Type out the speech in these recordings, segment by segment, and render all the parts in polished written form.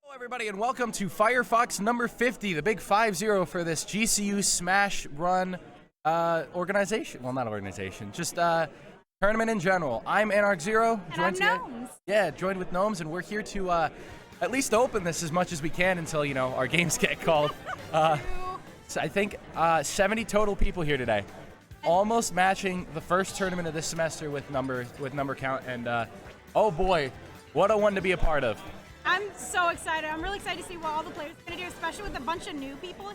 Hello everybody and welcome to Firefox number 50, the big 5-0 for this GCU Smash Run organization. Well, not organization, just tournament in general. I'm Anarch Zero. And I'm Gnomes. Yeah, joined with Gnomes, and we're here to at least open this as much as we can until, you know, our games get called. So I think 70 total people here today. Almost matching the first tournament of this semester with number count, and oh boy, what a one to be a part of. I'm so excited. I'm really excited to see what all the players are going to do, especially with a bunch of new people.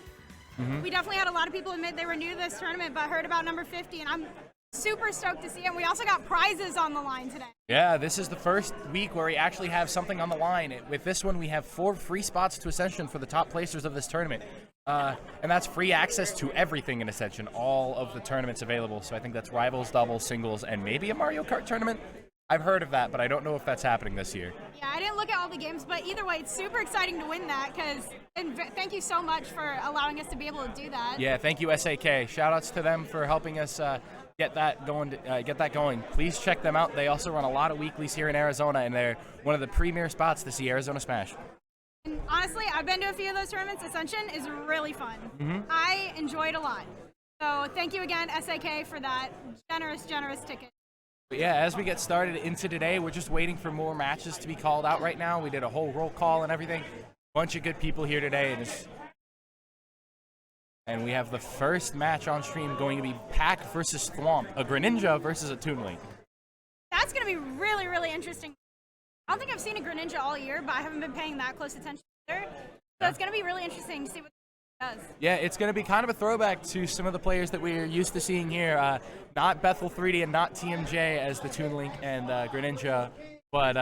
We definitely had a lot of people admit they were new to this tournament, but heard about number 50, and I'm super stoked to see it. We also got prizes on the line today. Yeah, this is the first week where we actually have something on the line. With this one, we have 4 free spots to Ascension for the top placers of this tournament. And that's free access to everything in Ascension, all of the tournaments available. So I think that's Rivals, Doubles, Singles, and maybe a Mario Kart tournament. I've heard of that, but I don't know if that's happening this year. Yeah, I didn't look at all the games, but either way, it's super exciting to win that, and thank you so much for allowing us to be able to do that. Yeah, thank you, SAK. Shout-outs to them for helping us get that going. Please check them out. They also run a lot of weeklies here in Arizona, and they're one of the premier spots to see Arizona Smash. And honestly, I've been to a few of those tournaments. Ascension is really fun. I enjoyed a lot. So thank you again, SAK, for that generous ticket. But yeah, as we get started into today, we're just waiting for more matches to be called out right now. We did a whole roll call and everything. Bunch of good people here today. And we have the first match on stream going to be Pack versus Thwomp, a Greninja versus a Toon Link. That's going to be really, really interesting. I don't think I've seen a Greninja all year, but I haven't been paying that close attention either. So it's going to be really interesting to see what it does. Yeah, it's going to be kind of a throwback to some of the players that we're used to seeing here. Not Bethel 3D and not TMJ as the Toon Link and Greninja, but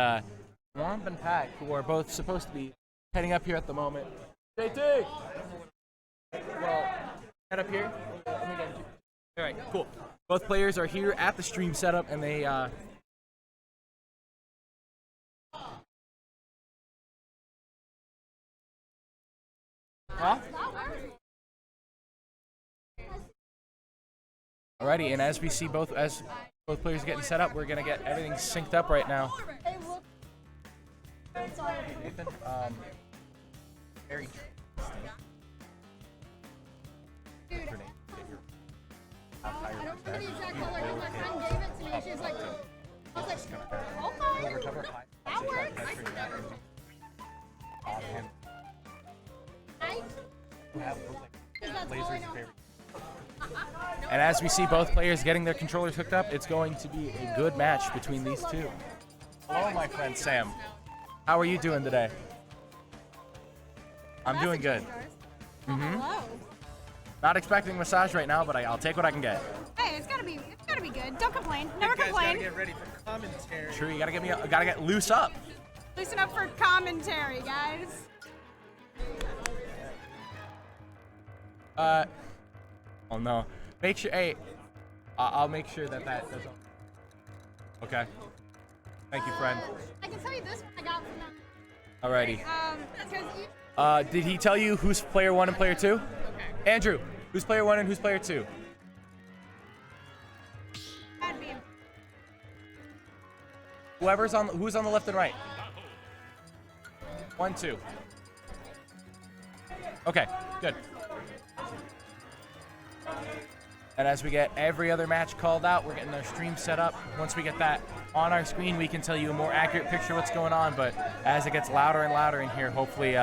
Thwomp and Pack, who are both supposed to be heading up here at the moment. JT! Well, head up here. Let me get you. All right, cool. Both players are here at the stream setup, and they Alrighty, and as we see both players getting set up, we're gonna get everything synced up right now. Nathan, very I don't remember the exact color because my friend gave it to me and she's like, I was like, okay, that works. And as we see both players getting their controllers hooked up, it's going to be a good match between these two. Hello, my friend Sam. How are you doing today? I'm doing good. Hello. Not expecting a massage right now, but I'll take what I can get. Hey, it's gotta be good. Don't complain. Never complain. Gotta get ready for commentary. True, you gotta get loose up. Loosen up for commentary, guys. Oh no. Make sure, hey, I'll make sure that doesn't. Okay. Thank you, friend. I can tell you this one I got from them. Alrighty. Because Did he tell you who's player 1 and player 2? Okay. Andrew, who's player 1 and who's player 2? Who's on the left and right? 1, 2. Okay, good. And as we get every other match called out, we're getting our stream set up. Once we get that on our screen, we can tell you a more accurate picture of what's going on. But as it gets louder and louder in here, hopefully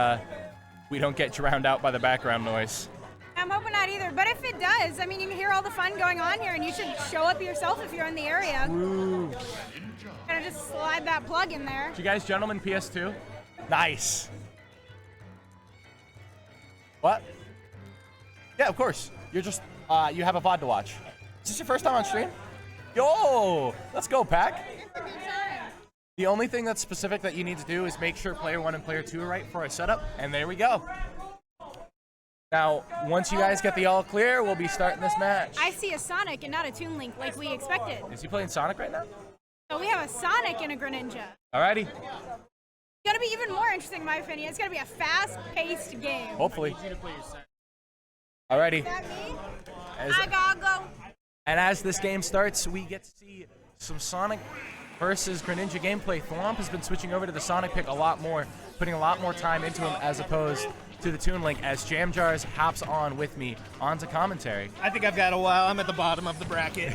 we don't get drowned out by the background noise. I'm hoping not either, but if it does, I mean, you can hear all the fun going on here, and you should show up yourself if you're in the area. Ooh. Gonna just slide that plug in there. Did you guys gentlemen PS2? Nice. What? Yeah, of course. You're just, you have a VOD to watch. Is this your first time on stream? Yo, let's go, Pack. The only thing that's specific that you need to do is make sure player 1 and player 2 are right for our setup, and there we go. Now, once you guys get the all clear, we'll be starting this match. I see a Sonic and not a Toon Link like we expected. Is he playing Sonic right now? So we have a Sonic and a Greninja. Alrighty. It's gonna be even more interesting, in my opinion. It's gonna be a fast-paced game. Hopefully. Alrighty. Is that me? I gotta go. And as this game starts, we get to see some Sonic versus Greninja gameplay, Thwomp has been switching over to the Sonic pick a lot more, putting a lot more time into him as opposed to the Toon Link, as Jam Jars hops on with me onto commentary. I think I've got a while. I'm at the bottom of the bracket.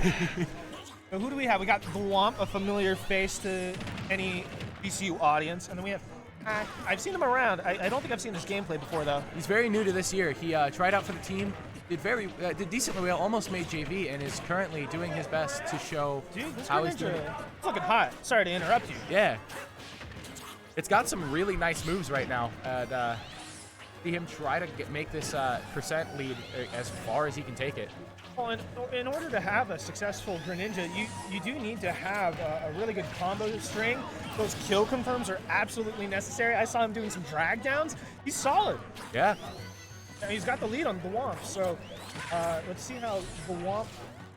So who do we have? We got Thwomp, a familiar face to any VCU audience, and then we have Pack. I've seen him around. I don't think I've seen this gameplay before, though. He's very new to this year. He tried out for the team, did decently well, almost made JV, and is currently doing his best to show Dude, this how he's doing. it's looking hot. Sorry to interrupt you. Yeah. It's got some really nice moves right now. See him try to make this percent lead as far as he can take it. Well, in order to have a successful Greninja, you do need to have a really good combo string. Those kill confirms are absolutely necessary. I saw him doing some drag downs. He's solid. Yeah. And he's got the lead on Thwomp. So let's see how Thwomp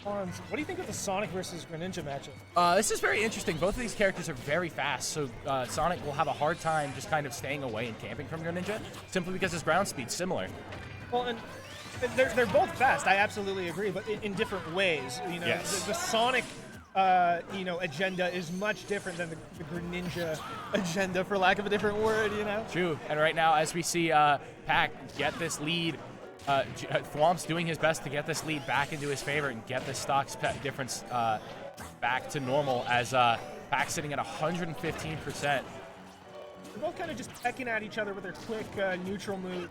responds. What do you think of the Sonic versus Greninja matchup? This is very interesting. Both of these characters are very fast, so Sonic will have a hard time just kind of staying away and camping from Greninja, simply because his ground speed's similar. Well, and they're both fast. I absolutely agree, but in different ways. You know, Yes. the Sonic, agenda is much different than the Greninja agenda, for lack of a different word. You know. True. And right now, as we see Pac get this lead, Thwomp's doing his best to get this lead back into his favor and get the stock difference back to normal, as Pac's sitting at 115%. They're both kind of just pecking at each other with their quick neutral move.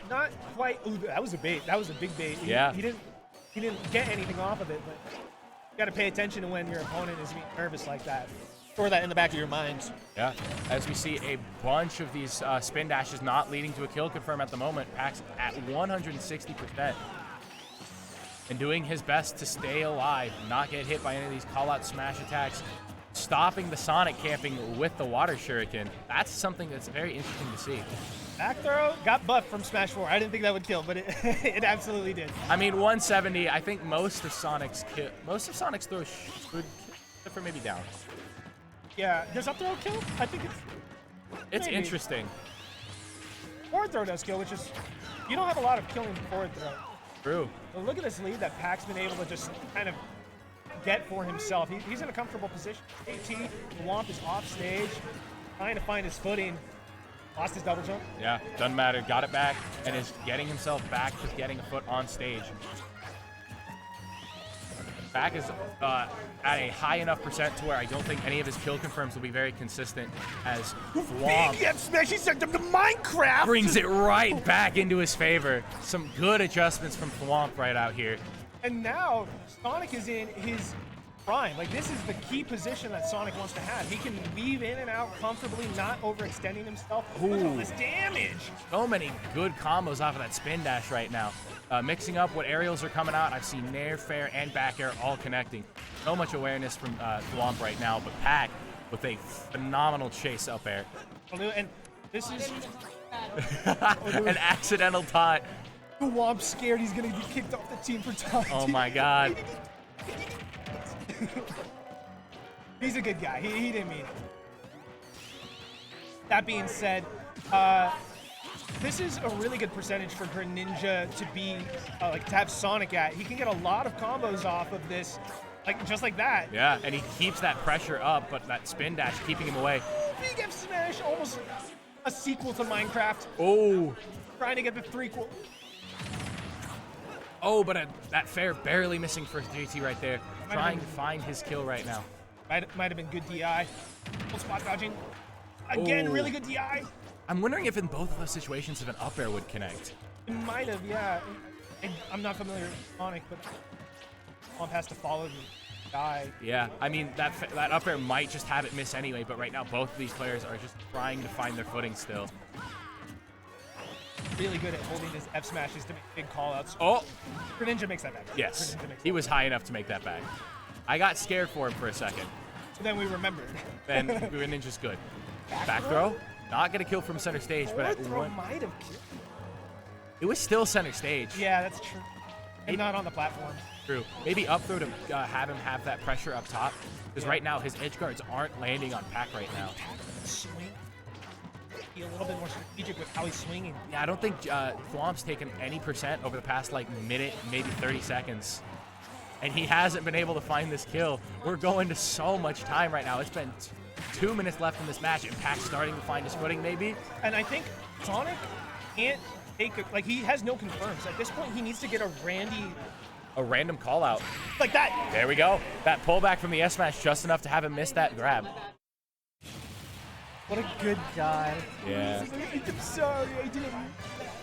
Not quite. Ooh, that was a bait. That was a big bait. Yeah. He didn't get anything off of it, but you got to pay attention to when your opponent is being nervous like that. Store that in the back of your mind. Yeah. As we see a bunch of these spin dashes not leading to a kill confirm at the moment, Pac's at 160%. And doing his best to stay alive, not get hit by any of these call-out smash attacks, stopping the Sonic camping with the water shuriken. That's something that's very interesting to see. Back throw got buffed from Smash 4. I didn't think that would kill, but it, it absolutely did. I mean, 170. I think most of Sonic's throws should kill, except for maybe down. Yeah, does up throw kill? I think It's maybe. interesting. Forward throw does kill, which is, you don't have a lot of killing forward throw. True. But look at this lead that Pac's been able to just kind of get for himself. He's in a comfortable position. AT, Thwomp is off stage, trying to find his footing. Lost his double jump. Yeah, doesn't matter. Got it back and is getting himself back to getting a foot on stage. Back is at a high enough percent to where I don't think any of his kill confirms will be very consistent, as Thwomp Big smash, he sent him to Minecraft! brings it right back into his favor. Some good adjustments from Thwomp right out here. And now Sonic is in his prime. Like, this is the key position that Sonic wants to have. He can weave in and out comfortably, not overextending himself. Look at all this damage. So many good combos off of that spin dash right now. Mixing up what aerials are coming out. I've seen nair, fair, and back air all connecting. So much awareness from Thwomp right now, but Pac with a phenomenal chase up air. And this is An accidental taunt. Thwomp's scared he's gonna get kicked off the team for taunting. Oh my god. He's a good guy. He didn't mean it. That being said, this is a really good percentage for Greninja to be to have Sonic at. He can get a lot of combos off of this, just like that. Yeah, and he keeps that pressure up, but that spin dash keeping him away. Big F Smash, almost a sequel to Minecraft. Oh. Trying to get the threequel. Oh, but that fair barely missing for JT right there. Trying to find his kill right now. Might have been good DI. Full spot dodging. Again, really good DI. I'm wondering if in both of those situations if an up air would connect. It might have, yeah. I'm not familiar with Sonic, but Swamp has to follow the die. Yeah, I mean, that up air might just have it miss anyway, but right now both of these players are just trying to find their footing still. Really good at holding his F smashes to make big callouts. Oh! Greninja makes that back. Yes, Greninja makes he was high enough to make that back. I got scared for him for a second. So then we remembered. Then Greninja's good. Back throw? Not gonna kill from center stage, but at Forward throw one, might have killed. it was still center stage. Yeah, that's true. And not on the platform. True. Maybe up throw to have him have that pressure up top, because right now his edge guards aren't landing on Pac right now. Swing. Be a little bit more strategic with how he's swinging. Yeah, I don't think Thwomp's taken any percent over the past minute, maybe 30 seconds. and he hasn't been able to find this kill. We're going to so much time right now. It's been 2 minutes left in this match, and Pack's starting to find his footing, maybe. And I think Sonic can't take like he has no confirms. At this point, he needs to get a random call out. like that. There we go. That pullback from the S smash just enough to have him miss that grab. What a good guy. Yeah. I'm sorry,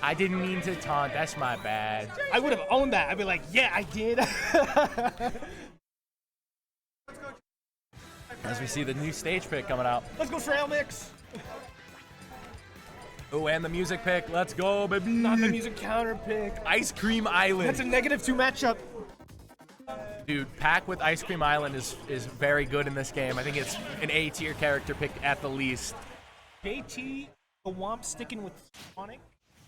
I didn't mean to taunt. That's my bad. I would have owned that. I'd be like, yeah, I did. As we see the new stage pick coming out. Let's go trail mix. Oh, and the music pick. Let's go, baby. Not the music counter pick. Ice Cream Island. That's a -2 matchup. Dude, Pack with Ice Cream Island is very good in this game. I think it's an A tier character pick at the least. JT, the Womp sticking with Sonic.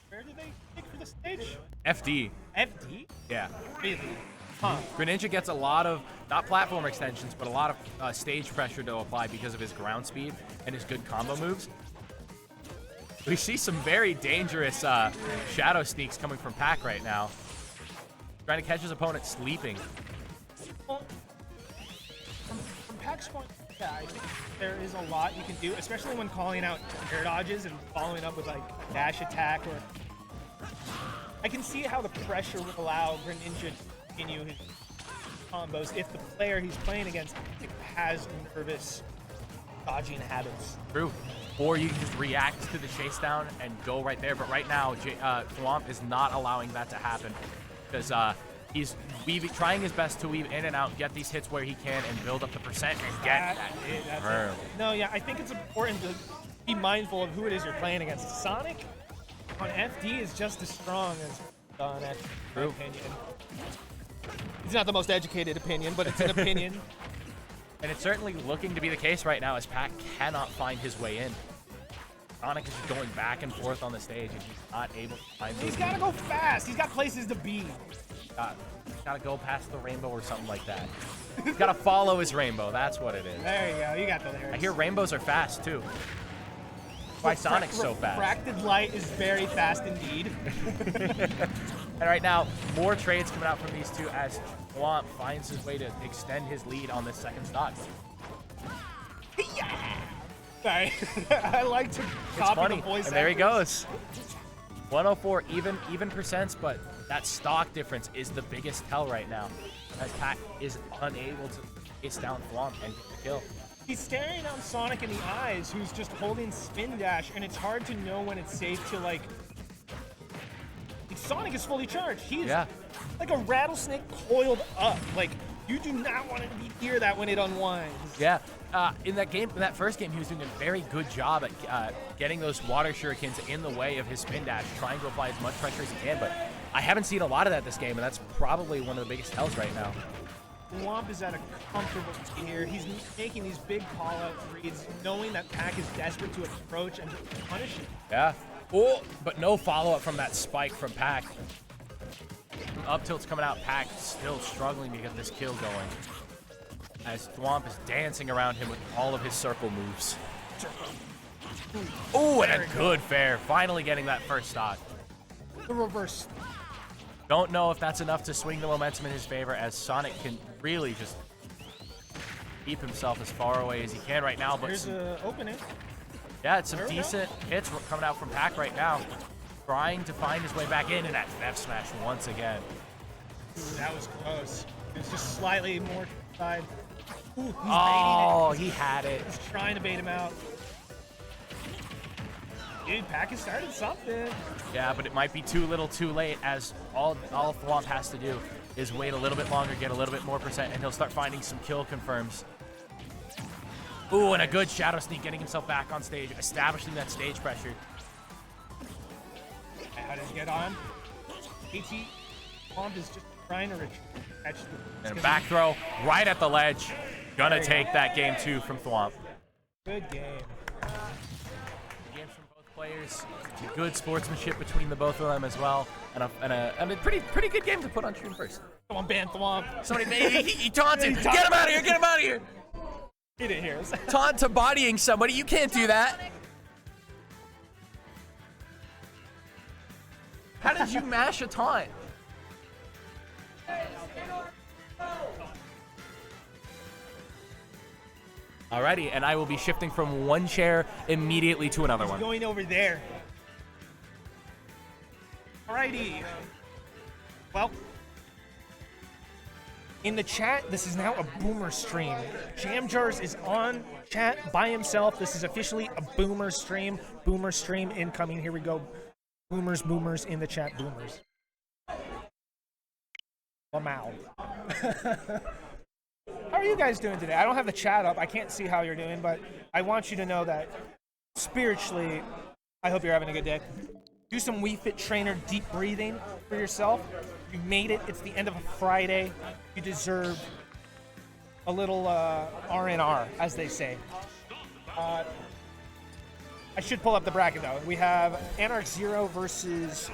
Where did they pick for the stage? FD. FD? Yeah. Really? Huh. Greninja gets a lot of, not platform extensions, but a lot of stage pressure to apply because of his ground speed and his good combo moves. We see some very dangerous shadow sneaks coming from Pack right now. Trying to catch his opponent sleeping. Well, from Pack's point, yeah, I think there is a lot you can do, especially when calling out air dodges and following up with like a dash attack. Or I can see how the pressure would allow Greninja to continue his combos if the player he's playing against has nervous dodging habits. True. Or you can just react to the chase down and go right there. But right now, Thwomp is not allowing that to happen because he's trying his best to weave in and out, get these hits where he can, and build up the percent and get that hit. No, yeah, I think it's important to be mindful of who it is you're playing against. Sonic on FD is just as strong as on F, in my opinion. It's not the most educated opinion, but it's an opinion. And it's certainly looking to be the case right now as Pac cannot find his way in. Sonic is just going back and forth on the stage and he's not able to find He's got to go fast. He's got places to be. Got to go past the rainbow or something like that. He's got to follow his rainbow. That's what it is. There you go. You got the lyrics. I hear rainbows are fast too. Why Sonic's so fast? Refracted light is very fast indeed. And right now, more trades coming out from these two as Thwomp finds his way to extend his lead on this second stock. Yeah! Sorry. I like to It's copy funny, the voice and there he actors. goes. 104 even percents, but that stock difference is the biggest tell right now as Pac is unable to chase down Thwomp and get the kill. He's staring at Sonic in the eyes, who's just holding spin dash, and it's hard to know when it's safe to like Sonic is fully charged. He's like a rattlesnake coiled up. Like you do not want to be near that when it unwinds. Yeah. In that first game, he was doing a very good job at getting those water shurikens in the way of his spin dash, trying to apply as much pressure as he can. But I haven't seen a lot of that this game, and that's probably one of the biggest tells right now. Womp is at a comfortable tier. He's making these big call-out reads, knowing that Pac is desperate to approach and punish him. Yeah. Oh, but no follow-up from that spike from Pac. Up tilt's coming out. Pac still struggling to get this kill going. As Thwomp is dancing around him with all of his circle moves. Oh, and a good fair. Finally getting that first stock. The reverse. Don't know if that's enough to swing the momentum in his favor as Sonic can really just keep himself as far away as he can right now. But here's an opening. Yeah, it's some decent hits coming out from Pac right now. Trying to find his way back in, and that F smash once again. That was close. It's just slightly more to the side. Ooh, he's oh, baiting it. He had it. He's trying to bait him out. Dude, Pac has started something. Yeah, but it might be too little too late as all Thwomp has to do is wait a little bit longer, get a little bit more percent, and he'll start finding some kill confirms. Ooh, and a good shadow sneak, getting himself back on stage, establishing that stage pressure. How does he get on? AT Thwomp is just trying to catch the... And a back throw right at the ledge. Gonna take that game 2 from Thwomp. Good game. Games from both players. Good sportsmanship between the both of them as well. And a pretty good game to put on stream first. Come on, ban Thwomp. Somebody, he taunted. Get him out of here, get him out of here. He didn't hear us. Taunt to bodying somebody, you can't do that. How did you mash a taunt? Alrighty, and I will be shifting from one chair immediately to another one. Going over there. Alrighty. Well, in the chat, this is now a boomer stream. Jam Jars is on chat by himself. This is officially a boomer stream. Boomer stream incoming. Here we go. Boomers in the chat. Boomers. Lamau. How are you guys doing today? I don't have the chat up. I can't see how you're doing, but I want you to know that spiritually, I hope you're having a good day. Do some Wii Fit Trainer deep breathing for yourself. You made it. It's the end of a Friday. You deserve a little R&R, as they say. I should pull up the bracket, though. We have Anarch Zero versus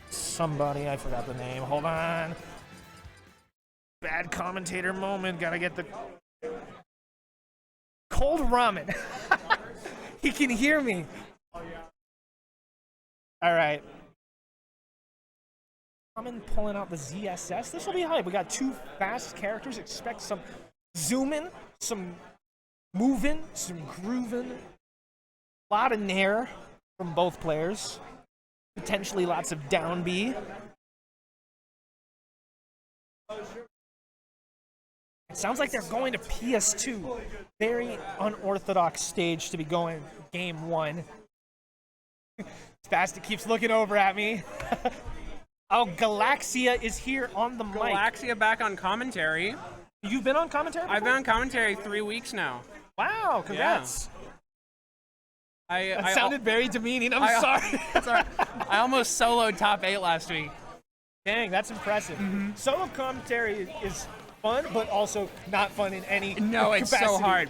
somebody. I forgot the name. Hold on. Bad commentator moment. Gotta get the cold ramen. He can hear me. All right. I'm pulling out the ZSS. This will be hype. We got two fast characters. Expect some zooming, some moving, some grooving. A lot of nair from both players. Potentially lots of down B. It sounds like they're going to PS2. Very unorthodox stage to be going game one. Spastic keeps looking over at me. Oh, Galaxia is here on the mic. Galaxia back on commentary. You've been on commentary before? I've been on commentary 3 weeks now. Wow, congrats. Yeah. That sounded very demeaning. I'm sorry. Sorry. I almost soloed top 8 last week. Dang, that's impressive. Solo commentary is fun, but also not fun in any No, it's capacity. so hard.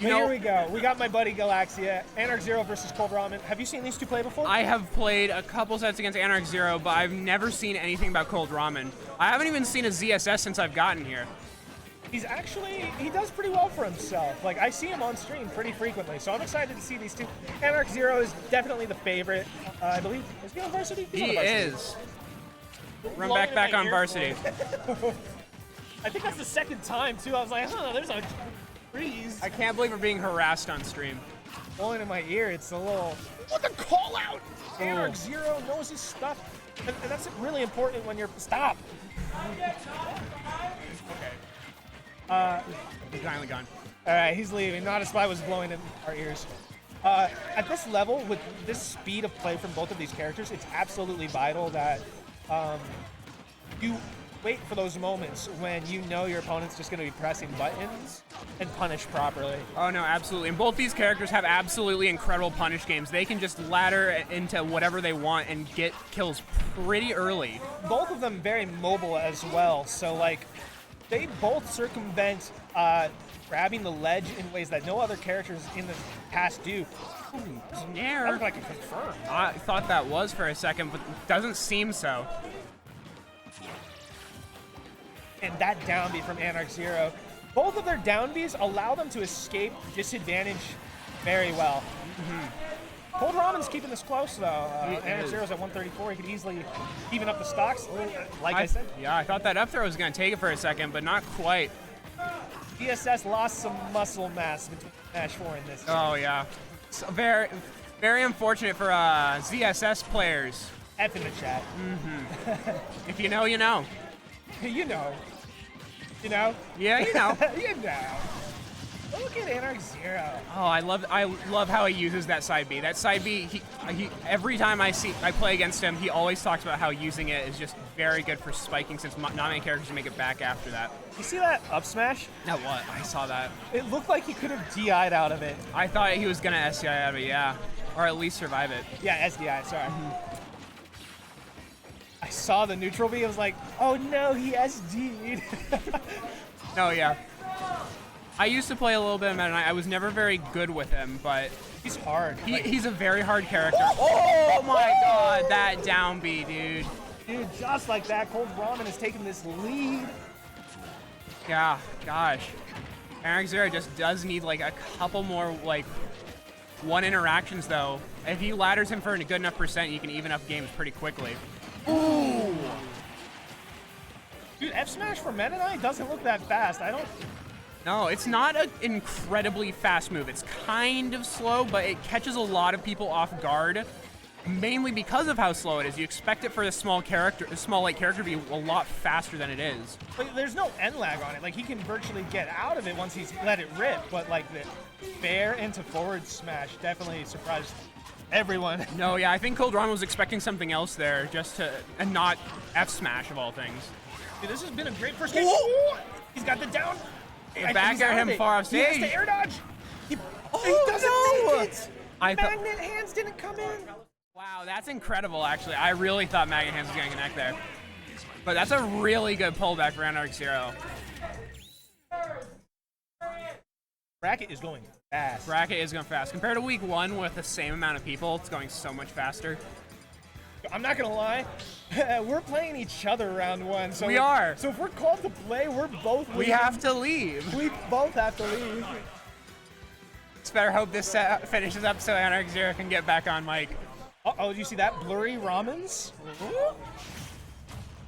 But here we go. We got my buddy Galaxia. Anarch Zero versus Cold Ramen. Have you seen these two play before? I have played a couple sets against Anarch Zero, but I've never seen anything about Cold Ramen. I haven't even seen a ZSS since I've gotten here. He's actually, he does pretty well for himself. Like, I see him on stream pretty frequently, so I'm excited to see these two. Anarch Zero is definitely the favorite. I believe, is he on varsity? He's on He varsity. is. Run back on varsity. I think that's the second time, too. I was like, there's a breeze. I can't believe we're being harassed on stream. Blowing in my ear, it's a little... What the call out! Anarch Zero knows his stuff. And that's really important when you're... Stop! He's finally gone. All right, he's leaving. Not a spy was blowing in our ears. At this level, with this speed of play from both of these characters, it's absolutely vital that you wait for those moments when you know your opponent's just going to be pressing buttons and punish properly. Oh, no, absolutely. And both these characters have absolutely incredible punish games. They can just ladder into whatever they want and get kills pretty early. Both of them very mobile as well, so like they both circumvent grabbing the ledge in ways that no other characters in the past do. Nair. That looked like a confirm. I thought that was for a second, but doesn't seem so. And that down B from Anarch Zero. Both of their down Bs allow them to escape disadvantage very well. Cold Ramen's keeping this close, though. Anarch Zero's at 134. He could easily even up the stocks, like I said. Yeah, I thought that up throw was going to take it for a second, but not quite. DSS lost some muscle mass between Smash 4 and this. Oh, yeah. So very, very unfortunate for ZSS players. F in the chat. If you know, you know. You know. You know? Yeah, you know. You know. Look at Anarch Zero. Oh, I love how he uses that side B. That side B, he every time I play against him, he always talks about how using it is just very good for spiking, since not many characters make it back after that. You see that up smash? Now what? I saw that. It looked like he could have DI'd out of it. I thought he was gonna SDI out of it, yeah, or at least survive it. Yeah, SDI, sorry. I saw the neutral B, I was like, oh no, he SD'd. No, yeah. I used to play a little bit of Meta Knight. I was never very good with him, but He's hard. he's a very hard character. Oh my god, that down B, dude. Dude, just like that, Cold Ramen has taken this lead. Yeah, gosh. Anarch Zero just does need like a couple more like one interactions though. If he ladders him for a good enough percent, you can even up games pretty quickly. Dude, F smash for Meta Knight doesn't look that fast. I don't No, it's not an incredibly fast move. It's kind of slow, but it catches a lot of people off guard, mainly because of how slow it is. You expect it for a small light character to be a lot faster than it is. But there's no end lag on it. Like, he can virtually get out of it once he's let it rip, but like the fair into forward smash definitely surprised everyone. No, yeah, I think Cold Ron was expecting something else there, and not F smash of all things. Dude, this has been a great first game. Ooh! He's got the down. Back air him far off stage. He has to air dodge. He doesn't make it. Magnet hands didn't come in. Wow, that's incredible, actually. I really thought Magnet Hands was going to connect there. But that's a really good pullback for Anarch Zero. Bracket is going fast. Bracket is going fast. Compared to week 1 with the same amount of people, it's going so much faster. I'm not going to lie. We're playing each other round 1. So we are. So if we're called to play, we're both leaving. We have to leave. We both have to leave. Just better hope this set finishes up so Anarch Zero can get back on mic. Uh-oh, did you see that? Blurry ramens?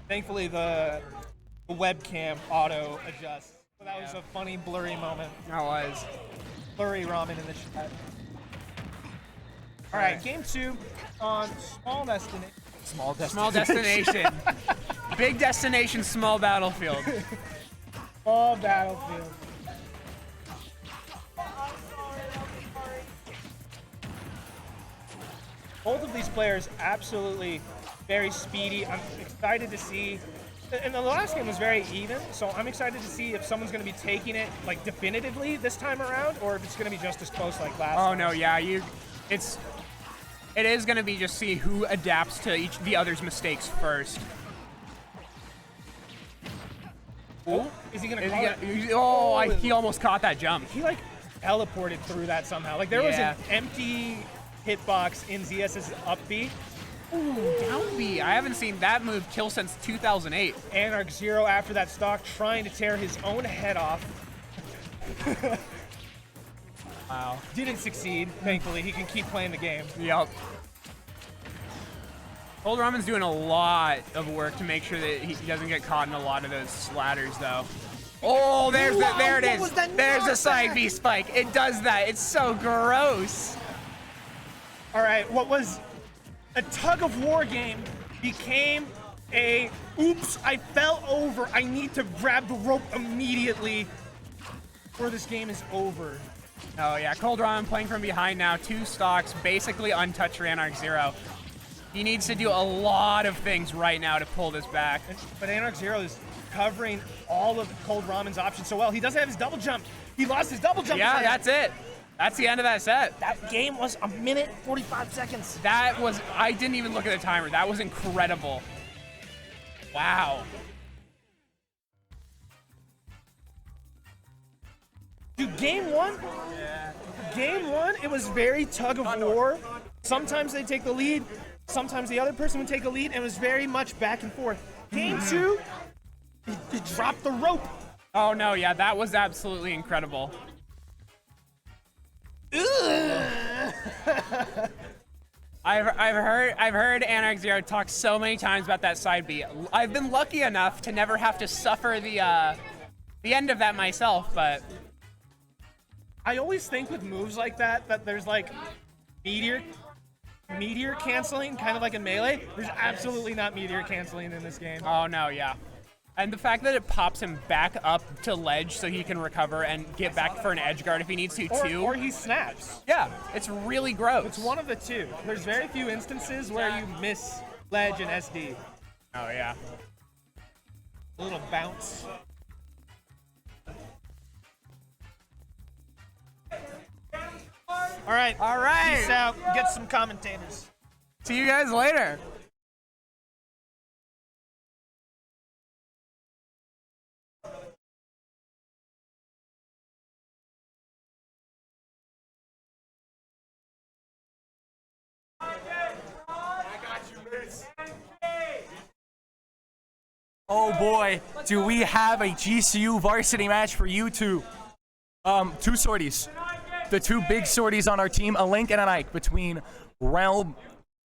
Thankfully, the webcam auto adjusts. So that was a funny blurry moment. That was. Blurry ramen in the chat. All right, game 2 on Small Destination. Small destination. Big destination, small battlefield. Small battlefield. Both of these players absolutely very speedy. I'm excited to see. And the last game was very even, so I'm excited to see if someone's going to be taking it like definitively this time around, or if it's going to be just as close like last time. Oh no, yeah, it is going to be just see who adapts to the other's mistakes first. Oh, is he going to call it? He almost caught that jump. He like teleported through that somehow. Like there was an empty hitbox in ZS's up B. Ooh, down B. I haven't seen that move kill since 2008. Anarch Zero after that stock trying to tear his own head off. Wow. Didn't succeed, thankfully. He can keep playing the game. Yep. Cold Ramen's doing a lot of work to make sure that he doesn't get caught in a lot of those slatters, though. Oh, there it is. There's a side B spike. It does that. It's so gross. All right, what was a tug of war game became a oops, I fell over. I need to grab the rope immediately or this game is over. Oh yeah, Cold Ramen playing from behind now. 2 stocks, basically untouched for Anarch Zero. He needs to do a lot of things right now to pull this back. But Anarch Zero is covering all of Cold Ramen's options so well. He doesn't have his double jump. He lost his double jump. Yeah, that's it. That's the end of that set. That game was 1:45 seconds. That was, I didn't even look at the timer. That was incredible. Wow. Dude, game 1? Yeah. Game 1, it was very tug of war. Sometimes they take the lead. Sometimes the other person would take a lead, and it was very much back and forth. Game 2, he dropped the rope. Oh no, yeah, that was absolutely incredible. I've heard Anarch Zero talk so many times about that side B. I've been lucky enough to never have to suffer the end of that myself, but I always think with moves like that there's like meteor canceling, kind of like in Melee. There's absolutely not meteor canceling in this game. Oh no, yeah. And the fact that it pops him back up to ledge so he can recover and get back for an edge guard if he needs to too. Or he snaps. Yeah, it's really gross. It's one of the two. There's very few instances where you miss ledge and SD. Oh yeah. A little bounce. All right. Peace out. Get some commentators. See you guys later. Oh boy, do we have a GCU varsity match for you two. 2 sorties. The 2 big sorties on our team, a Link and an Ike, between Realm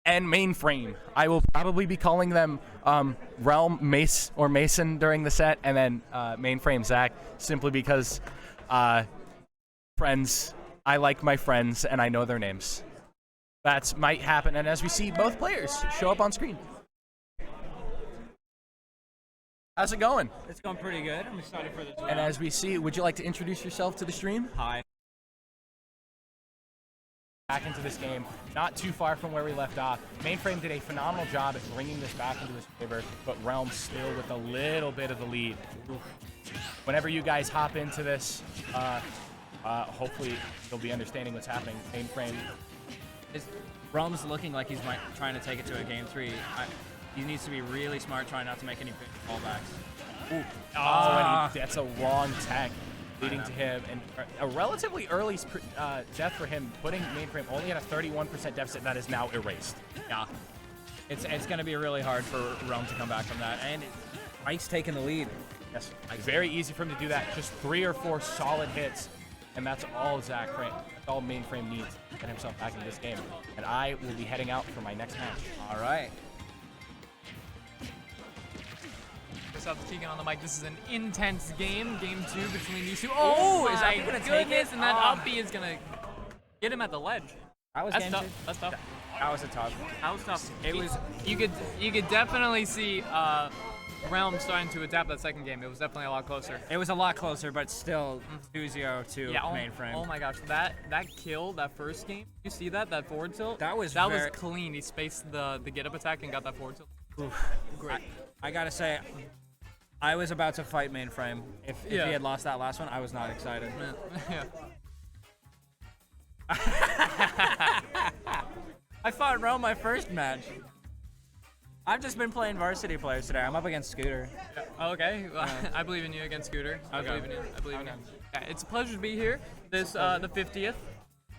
and Mainframe. I will probably be calling them Realm Mace or Mason during the set, and then Mainframe Zach, simply because Friends. I like my friends, and I know their names. That might happen, and as we see both players show up on screen. How's it going? It's going pretty good. I'm excited for this round. And as we see, would you like to introduce yourself to the stream? Hi. Back into this game, not too far from where we left off. Mainframe did a phenomenal job at bringing this back into his favor, but Realm still with a little bit of the lead. Whenever you guys hop into this, hopefully you'll be understanding what's happening. Mainframe. Realm's looking like he's trying to take it to a game 3. He needs to be really smart, trying not to make any big fallbacks. Ooh. And that's a wrong tech, leading to him and a relatively early death for him, putting Mainframe only at a 31% deficit that is now erased. Yeah. It's going to be really hard for Realm to come back from that. And Mike's taking the lead. Yes, very easy for him to do that. Just 3 or 4 solid hits, and that's all That's all Mainframe needs to get himself back in this game. And I will be heading out for my next match. All right. South Keegan on the mic. This is an intense game. Game 2 between these two. Oh, is that gonna take it? And that up B is gonna get him at the ledge. That's tough. That's tough. That was a tough. That was tough. It was. You could definitely see Realm starting to adapt that second game. It was definitely a lot closer. It was a lot closer, but still 2-0 to Mainframe. Oh my gosh, that kill, that first game. You see that forward tilt? That was clean. He spaced the get up attack and got that forward tilt. Oof. Great. I gotta say, I was about to fight Mainframe. If he had lost that last one, I was not excited. Yeah. I fought Realm my first match. I've just been playing varsity players today. I'm up against Scooter. Oh, okay. Well, I believe in you against Scooter. I believe in you. Yeah, it's a pleasure to be here. This the 50th.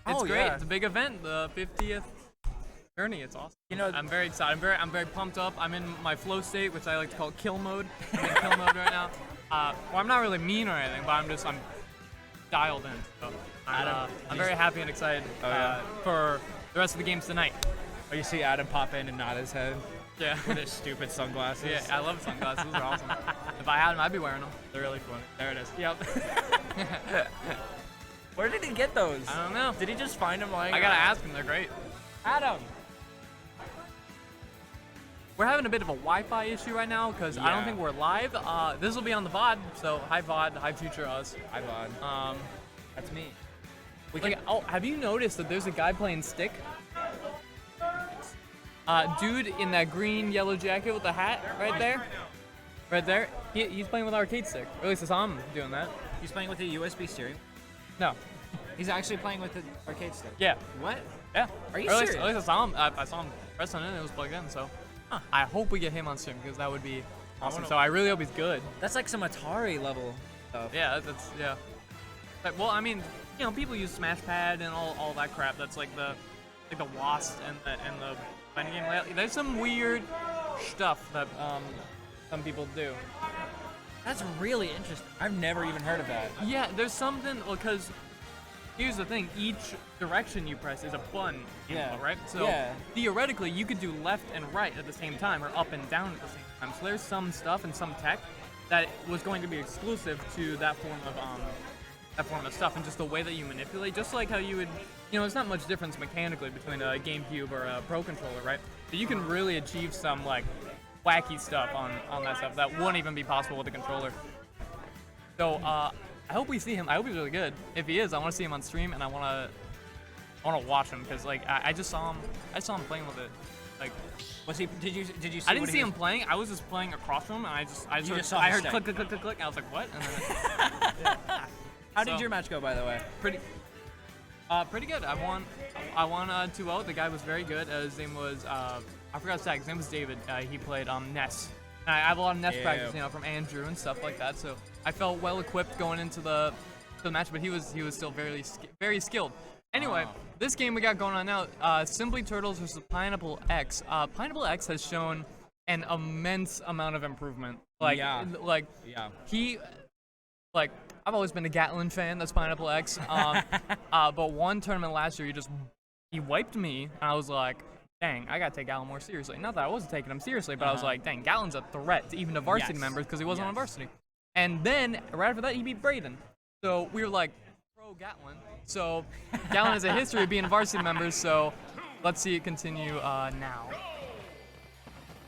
It's great. Yeah. It's a big event. The 50th journey. It's awesome. You know, I'm very excited. I'm very pumped up. I'm in my flow state, which I like to call kill mode. I'm in kill mode right now. Well, I'm not really mean or anything, but I'm dialed in. So I'm very happy and excited for the rest of the games tonight. Oh, you see Adam pop in and nod his head. Yeah. With his stupid sunglasses. Yeah, I love sunglasses. Those are awesome. If I had them, I'd be wearing them. They're really funny. There it is. Yep. Where did he get those? I don't know. Did he just find them lying I gotta around? ask him. They're great. Adam! We're having a bit of a Wi-Fi issue right now because I don't think we're live. This will be on the VOD, so hi VOD, hi future us. Hi, VOD. That's me. Have you noticed that there's a guy playing stick? Dude in that green yellow jacket with the hat right there. He's playing with arcade stick. Or at least I saw him doing that. He's playing with a USB steering. No. He's actually playing with the arcade stick. Yeah. What? Yeah. Are you Or at least, serious? At least I saw him. I saw him pressing it and it was plugged in. So I hope we get him on stream because that would be awesome. So I really hope he's good. That's like some Atari level stuff. Yeah, that's yeah. Well, I mean, people use Smash Pad and all that crap. That's like the WASD and the fighting game layout. There's some weird stuff that some people do. That's really interesting. I've never even heard of that. Yeah, there's something because here's the thing: each direction you press is a button. Right. So theoretically, you could do left and right at the same time, or up and down at the same time. So there's some stuff and some tech that was going to be exclusive to that form of stuff, and just the way that you manipulate, just like how you would, there's not much difference mechanically between a GameCube or a Pro Controller, right? But you can really achieve some like wacky stuff on that stuff that wouldn't even be possible with a controller. So I hope we see him. I hope he's really good. If he is, I want to see him on stream, and I want to watch him because like I just saw him. I saw him playing with it. Like, was he? Did you see? I didn't see him playing. I was just playing across from him, and I heard click, click, click, click, click. And I was like, what? And then How did your match go, by the way? Pretty good. I won 2-0. The guy was very good. His name was I forgot his tag. His name was David. He played Ness. And I have a lot of Ness practice, from Andrew and stuff like that. So I felt well equipped going into the match, but he was still very skilled. Anyway, this game we got going on now, Simply Turtles versus Pineapple X. Pineapple X has shown an immense amount of improvement. I've always been a Gatlin fan. That's Pineapple X. But one tournament last year, he wiped me, and I was like, dang, I gotta take Gatlin more seriously. Not that I wasn't taking him seriously, but I was like, dang, Gatlin's a threat to even the varsity members because he wasn't on varsity. And then right after that, he beat Braden. So we were like, pro Gatlin. So Gatlin has a history of being a varsity member, so let's see it continue now.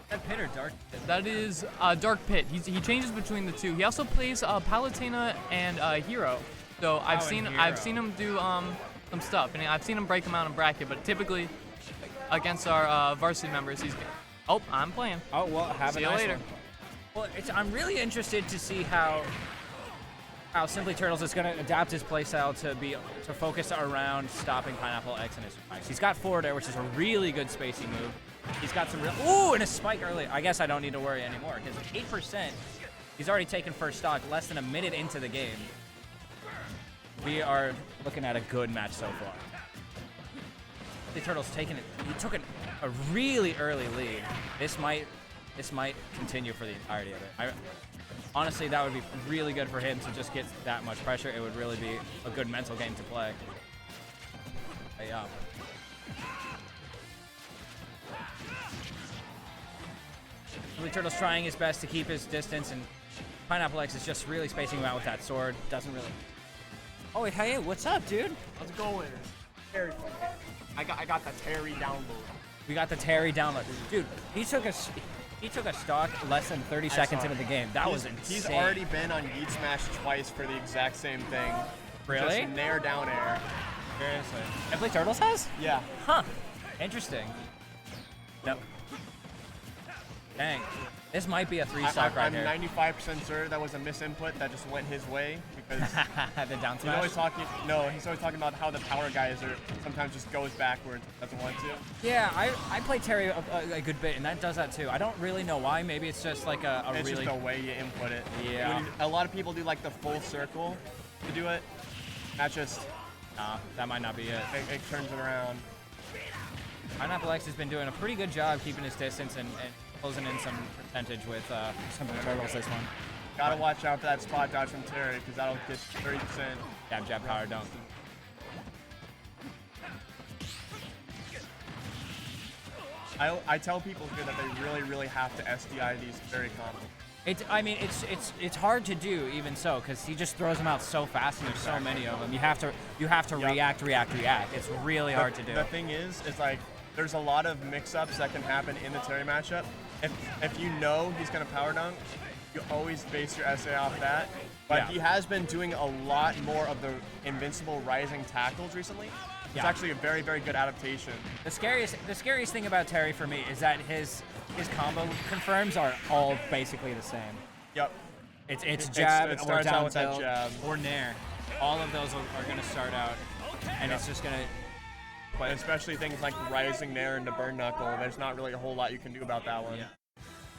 That pit or dark pit? That is Dark Pit. He changes between the two. He also plays Palutena and Hero. So I've seen him do some stuff, and I've seen him break him out in bracket. But typically, against our varsity members, he's. Oh, I'm playing. Oh well, have See a you nice later. one. Well, I'm really interested to see how Simply Turtles is going to adapt his playstyle to focus around stopping Pineapple X and his spikes. He's got forward air, which is a really good spacing move. He's got some real and a spike early. I guess I don't need to worry anymore because 8%. He's already taken first stock less than a minute into the game. We are looking at a good match so far. The Turtles taking it. He took a really early lead. This might continue for the entirety of it. Honestly, that would be really good for him to just get that much pressure. It would really be a good mental game to play. But yeah. Simply Turtle's trying his best to keep his distance, and Pineapple X is just really spacing him out with that sword. Doesn't really. Oh, hey, what's up, dude? How's it going? Terry. I got the Terry download. We got the Terry download. Dude, he took a stock less than 30 seconds into the game. That was insane. He's already been on Yeet Smash twice for the exact same thing. Really? Just nair down air. Seriously. Simply Turtles has? Yeah. Huh. Interesting. Nope. Dang. This might be a 3-stock right here. I'm 95% sure that was a misinput that just went his way because the down he's smash? always talking about how the power guys are sometimes just goes backwards, doesn't want to. Yeah, I play Terry a good bit, and that does that too. I don't really know why. Maybe it's just like It's really. just the way you input it. Yeah. A lot of people do like the full circle to do it. That just Nah, that might not be it. it turns it around. Pineapple X has been doing a pretty good job keeping his distance and closing in some percentage with some Turtles this one. Gotta watch out for that spot dodge from Terry because that'll get 30%. Jab, power dunk. I tell people here that they really have to SDI these Terry combos. It's hard to do even so because he just throws them out so fast and there's so many of them. You have to react. It's really hard to do. The thing is like there's a lot of mix-ups that can happen in the Terry matchup. If you know he's gonna power dunk, you always base your SA off that. But he has been doing a lot more of the invincible rising tackles recently. It's actually a very good adaptation. The scariest thing about Terry for me is that his combo confirms are all basically the same. Yep. It's jab it or starts out down with that tilt jab. or nair. All of those are going to start out, and it's just going to. But especially things like rising nair into burn knuckle, there's not really a whole lot you can do about that one. Yeah.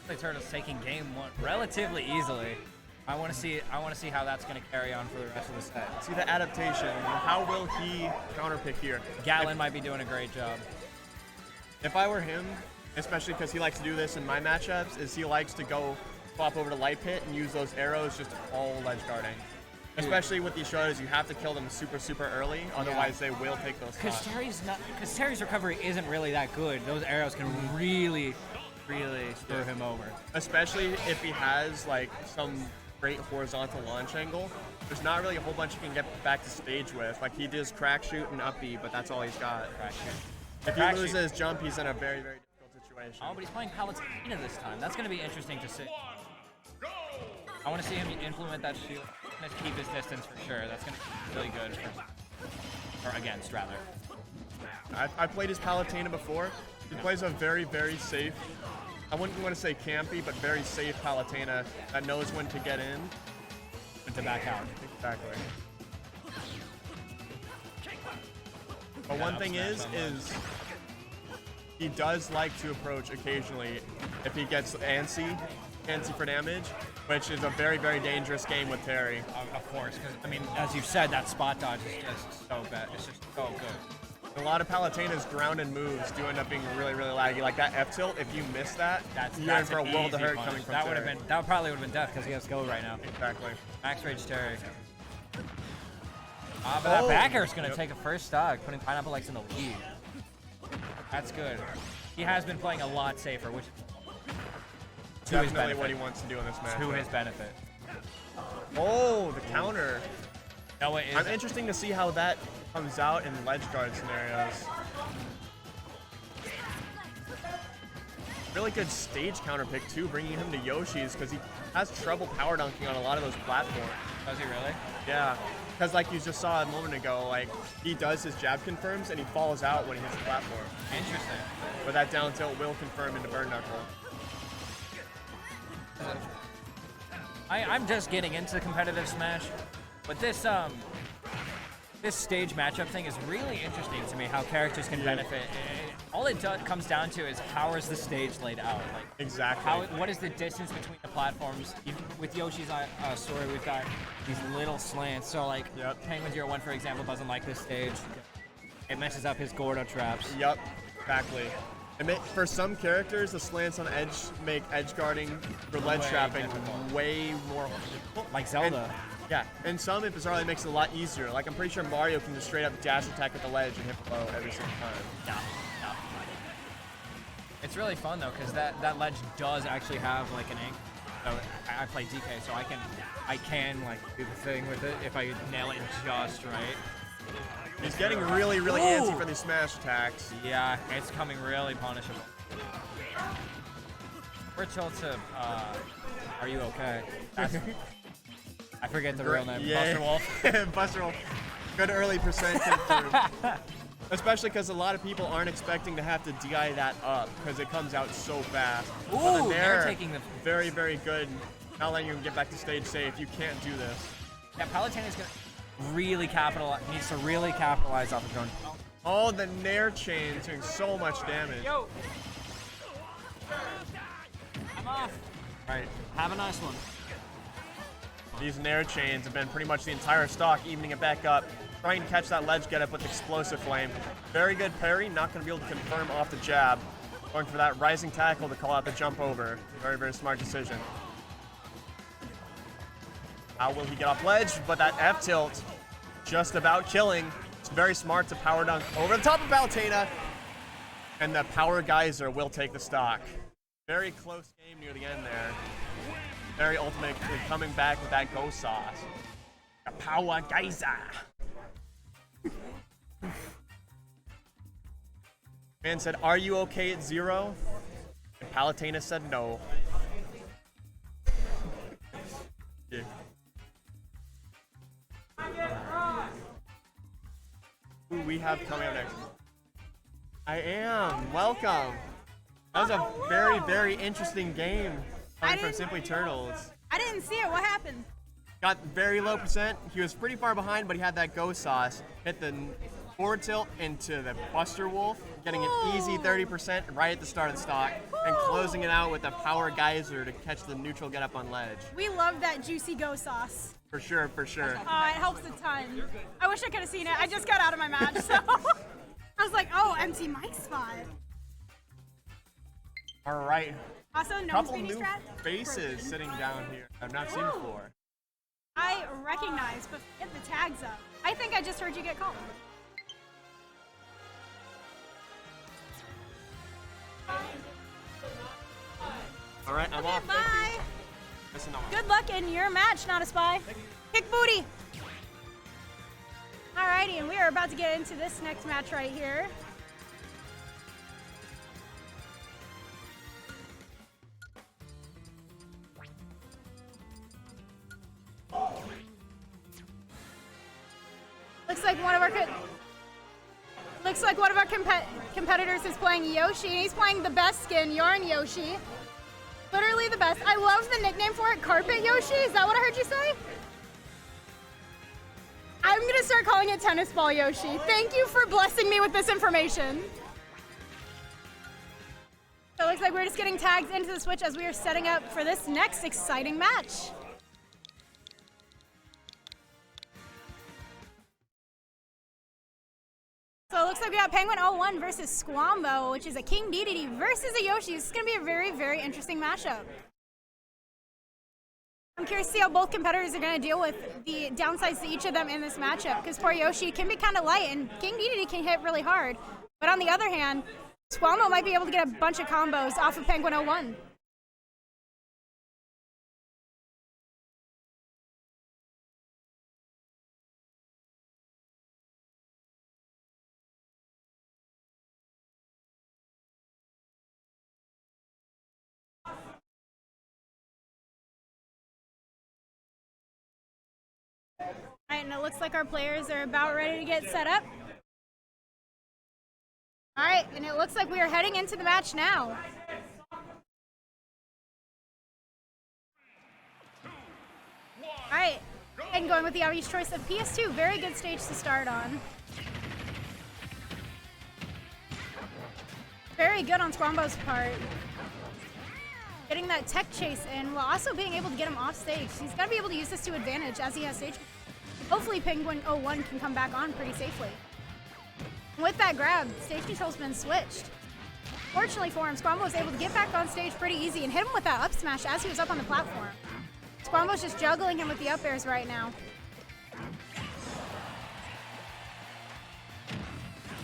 The Turtles taking game one relatively easily. I want to see how that's going to carry on for the rest of the set. See the adaptation. How will he counterpick here? Gatlin might be doing a great job. If I were him, especially because he likes to do this in my matchups, is he likes to go swap over to light pit and use those arrows just all ledge guarding. Especially with these shoulders, you have to kill them super early, otherwise they will take those shots. Because Terry's recovery isn't really that good. Those arrows can really screw him over. Especially if he has like some great horizontal launch angle. There's not really a whole bunch you can get back to stage with. Like he does crack shoot and up B, but that's all he's got. Crack shoot. If he loses his jump, he's in a very difficult situation. Oh, but he's playing Palutena this time. That's going to be interesting to see. I want to see him implement that shield. He's going to keep his distance for sure. That's going to be really good or against, rather. I played his Palutena before. He plays a very safe, I wouldn't want to say campy, but very safe Palutena that knows when to get in. And to back out. Exactly. But one thing is he does like to approach occasionally if he gets antsy for damage, which is a very dangerous game with Terry. Of course, because I mean, as you've said, that spot dodge is just so bad. It's just so good. A lot of Palutena's grounded moves do end up being really laggy. Like that F tilt, if you miss that, you're in for a world of hurt coming from Terry. That probably would have been death because he has go right now. Exactly. Max Rage Terry. But that back air is going to take a first stock, putting Pineapple X in the lead. That's good. He has been playing a lot safer, which to his Definitely benefit. what he wants to do in this match. To his benefit. Oh, the counter. No, it I'm is. interesting to see how that comes out in ledge guard scenarios. Really good stage counter pick too, bringing him to Yoshi's because he has trouble power dunking on a lot of those platforms. Does he really? Yeah, because like you just saw a moment ago, like he does his jab confirms and he falls out when he hits the platform. Interesting. But that down tilt will confirm into burn knuckle. I'm just getting into competitive Smash, but this this stage matchup thing is really interesting to me. How characters can benefit. All it comes down to is how is the stage laid out. Like exactly. What is the distance between the platforms? With Yoshi's story, we've got these little slants. So like Penguin 01, for example, doesn't like this stage. It messes up his Gordo traps. Yep, exactly. For some characters, the slants on edge make edge guarding for ledge trapping way more difficult. Like Zelda. And some it bizarrely makes it a lot easier. Like I'm pretty sure Mario can just straight up dash attack at the ledge and hit below every single time. Yeah. It's really fun though, because that ledge does actually have like an angle. So I play DK, so I can like do the thing with it if I nail it just right. He's getting really antsy for these smash attacks. Yeah, it's coming really punishable. We're told to, are you okay? I forget the real name. Yeah. Buster Wolf. Buster Wolf. Good early percent confirmed. Especially because a lot of people aren't expecting to have to DI that up because it comes out so fast. Ooh, they're taking the very good. Not letting you get back to stage safe. You can't do this. Yeah, Palutena's gonna really needs to really capitalize off of going. Oh, the Nair chain's doing so much damage. Yo! I'm off. Right. Have a nice one. These Nair chains have been pretty much the entire stock, evening it back up, trying to catch that ledge get up with explosive flame. Very good parry, not going to be able to confirm off the jab. Going for that rising tackle to call out the jump over. Very smart decision. How will he get off ledge? But that F tilt, just about killing. It's very smart to power dunk over the top of Palutena. And the power geyser will take the stock. Very close game near the end there. Very ultimate coming back with that go sauce. The power geyser. Man said, "Are you okay at 0?" And Palutena said no. Yeah. Who we have coming up next? I am. Welcome. That was a very interesting game coming from Simply Turtles. I didn't see it. What happened? Got very low percent. He was pretty far behind, but he had that go sauce. Hit the forward tilt into the Buster Wolf, getting an easy 30% right at the start of the stock, and closing it out with a power geyser to catch the neutral get up on ledge. We love that juicy go sauce. For sure. It helps a ton. I wish I could have seen it. I just got out of my match, so I was like, oh, empty mic spot. All right. Also, no Couple speedy new strat. faces sitting down here I've not seen before. I recognize, but get the tags up. I think I just heard you get called. All right, I'm off. Bye. Listen on. Good luck in your match, not a spy. Kick booty. Alrighty, and we are about to get into this next match right here. Looks like one of our competitors is playing Yoshi, and he's playing the best skin, Yarn Yoshi. Literally the best. I love the nickname for it, Carpet Yoshi. Is that what I heard you say? I'm gonna start calling it Tennis Ball Yoshi. Thank you for blessing me with this information. So it looks like we're just getting tagged into the Switch as we are setting up for this next exciting match. So it looks like we got Penguin 01 versus Squambo, which is a King Dedede versus a Yoshi. This is going to be a very interesting matchup. I'm curious to see how both competitors are going to deal with the downsides to each of them in this matchup, because poor Yoshi can be kind of light and King Dedede can hit really hard. But on the other hand, Squambo might be able to get a bunch of combos off of Penguin 01. and it looks like our players are about ready to get set up. All right, and it looks like we are heading into the match now. All right, and going with the obvious choice of PS2. Very good stage to start on. Very good on Squambo's part. Getting that tech chase in while also being able to get him off stage. He's got to be able to use this to advantage as he has stage. Hopefully Penguin 01 can come back on pretty safely. With that grab, stage control's been switched. Fortunately for him, Squambo was able to get back on stage pretty easy and hit him with that up smash as he was up on the platform. Squambo's just juggling him with the up airs right now.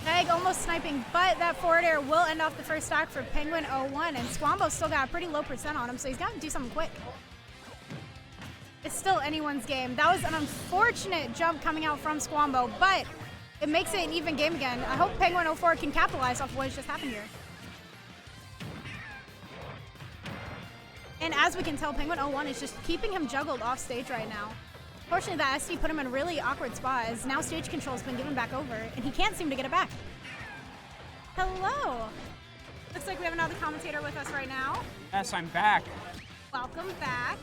Egg almost sniping, but that forward air will end off the first stock for Penguin 01, and Squambo's still got a pretty low percent on him, so he's got to do something quick. It's still anyone's game. That was an unfortunate jump coming out from Squambo, but it makes it an even game again. I hope Penguin 04 can capitalize off what has just happened here. And as we can tell, Penguin 01 is just keeping him juggled off stage right now. Fortunately, that SD put him in a really awkward spot as now stage control's been given back over, and he can't seem to get it back. Hello. Looks like we have another commentator with us right now. Yes, I'm back. Welcome back.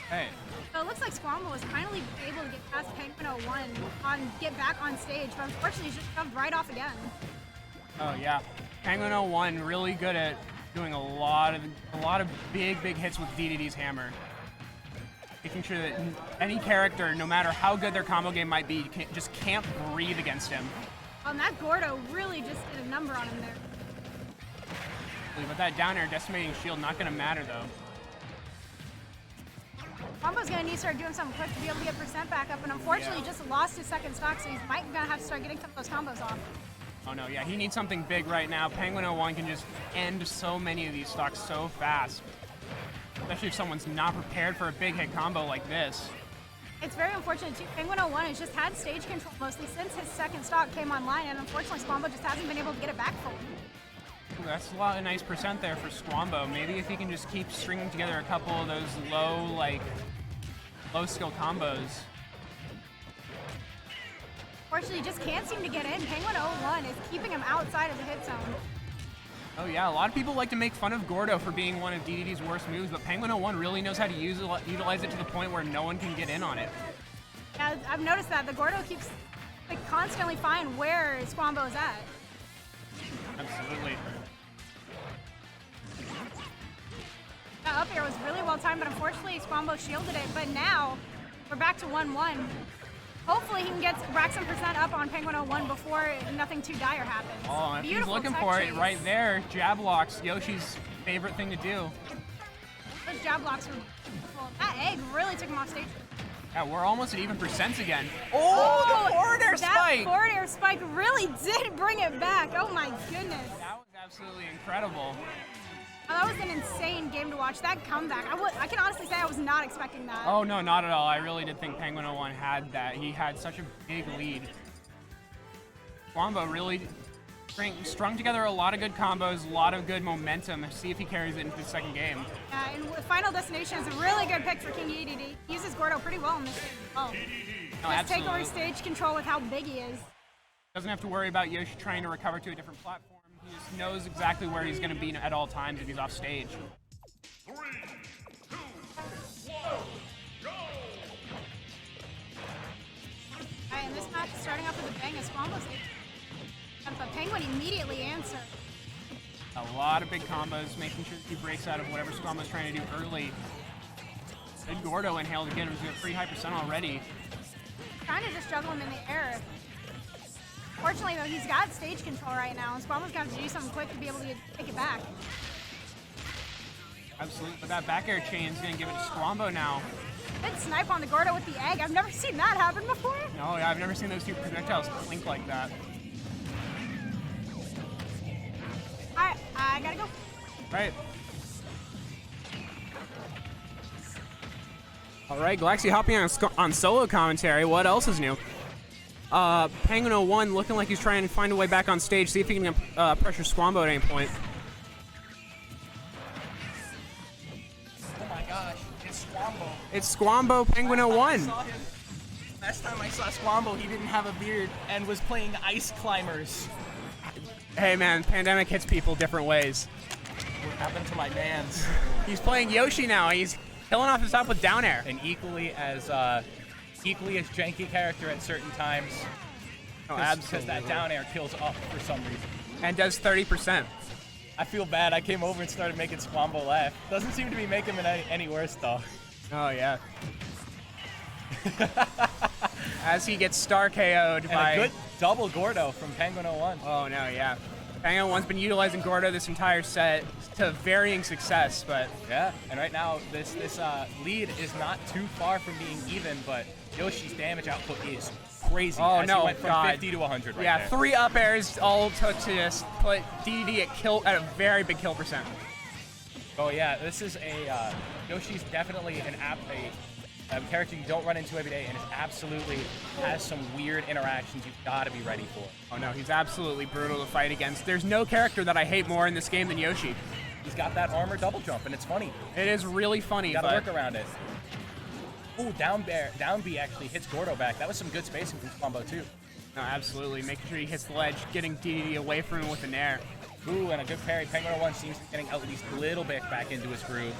Hey. So it looks like Squambo was finally able to get past Penguin 01 get back on stage, but unfortunately he's just shoved right off again. Oh yeah, Penguin 01 really good at doing a lot of big hits with DDD's hammer. Making sure that any character, no matter how good their combo game might be, just can't breathe against him. And that Gordo really just did a number on him there. But that down air decimating shield not gonna matter though. Squambo's gonna need to start doing something quick to be able to get percent back up, and unfortunately he just lost his second stock, so he's gonna have to start getting some of those combos off. Oh no, yeah, he needs something big right now. Penguin 01 can just end so many of these stocks so fast. Especially if someone's not prepared for a big hit combo like this. It's very unfortunate too. Penguin 01 has just had stage control mostly since his second stock came online, and unfortunately Squambo just hasn't been able to get it back fully. Ooh, that's a lot of nice percent there for Squambo. Maybe if he can just keep stringing together a couple of those low skill combos. Unfortunately, he just can't seem to get in. Penguin 01 is keeping him outside of the hit zone. Oh yeah, a lot of people like to make fun of Gordo for being one of DDD's worst moves, but Penguin 01 really knows how to utilize it to the point where no one can get in on it. Yeah, I've noticed that. The Gordo keeps constantly finding where Squambo is at. Absolutely. That up air was really well timed, but unfortunately Squambo shielded it. But now we're back to 1-1. Hopefully he can rack some percent up on Penguin 01 before nothing too dire happens. Oh, if Beautiful he's looking tech for chase. it right there, jab locks, Yoshi's favorite thing to do. Those jab blocks were beautiful. That egg really took him off stage. Yeah, we're almost at even percents again. Oh, the forward air that spike! forward air spike really did bring it back. Oh my goodness. That was absolutely incredible. Oh, that was an insane game to watch. That comeback, I can honestly say I was not expecting that. Oh no, not at all. I really did think Penguin 01 had that. He had such a big lead. Squambo really strung together a lot of good combos, a lot of good momentum. See if he carries it into the second game. Yeah, and Final Destination is a really good pick for King EDD. He uses Gordo pretty well in this game as well. Just take over stage control with how big he is. Doesn't have to worry about Yoshi trying to recover to a different platform. He just knows exactly where he's going to be at all times if he's off stage. 3, 2, 1, go! Alright, and this match is starting off with a bang as Squambo's but Penguin immediately answered. A lot of big combos, making sure he breaks out of whatever Squambo's trying to do early. Good Gordo inhale to get him to a pretty high percent already. Trying to just juggle him in the air. Fortunately, though, he's got stage control right now, and Squambo's got to do something quick to be able to take it back. Absolutely, but that back air chain is going to give it to Squambo now. Good snipe on the Gordo with the egg. I've never seen that happen before. No, yeah, I've never seen those two projectiles clink like that. Alright, I gotta go. Right. All right, Galaxy hopping on solo commentary. What else is new? Penguin 01 looking like he's trying to find a way back on stage, see if he can pressure Squambo at any point. Oh my gosh, it's Squambo. It's Squambo, Penguin 01. Last time I saw Squamble, he didn't have a beard and was playing Ice Climbers. Hey man, pandemic hits people different ways. What happened to my mans? He's playing Yoshi now. He's killing off his top with down air. An equally as janky character at certain times. Oh, Because absolutely. that down air kills up for some reason. And does 30%. I feel bad. I came over and started making Squamble laugh. Doesn't seem to be making him any worse though. Oh yeah. As he gets star KO'd by And a good double Gordo from Penguin 01. Oh no, yeah. Penguin 1's been utilizing Gordo this entire set to varying success, but Yeah, and right now this lead is not too far from being even, but Yoshi's damage output is crazy. oh as no, he went from God. 50 to 100 right yeah, there. 3 up airs all took to just put DDD at a very big kill percent. Oh yeah, this is Yoshi's definitely a character you don't run into every day, and it absolutely has some weird interactions you've got to be ready for. Oh no, he's absolutely brutal to fight against. There's no character that I hate more in this game than Yoshi. He's got that armor double jump, and it's funny. It is really funny, You gotta but work around it. Ooh, down B actually hits Gordo back. That was some good spacing from Combo too. no, absolutely. Making sure he hits the ledge, getting DDD away from him with an air. Ooh, and a good parry. Penguin 01 seems to be getting at least a little bit back into his groove.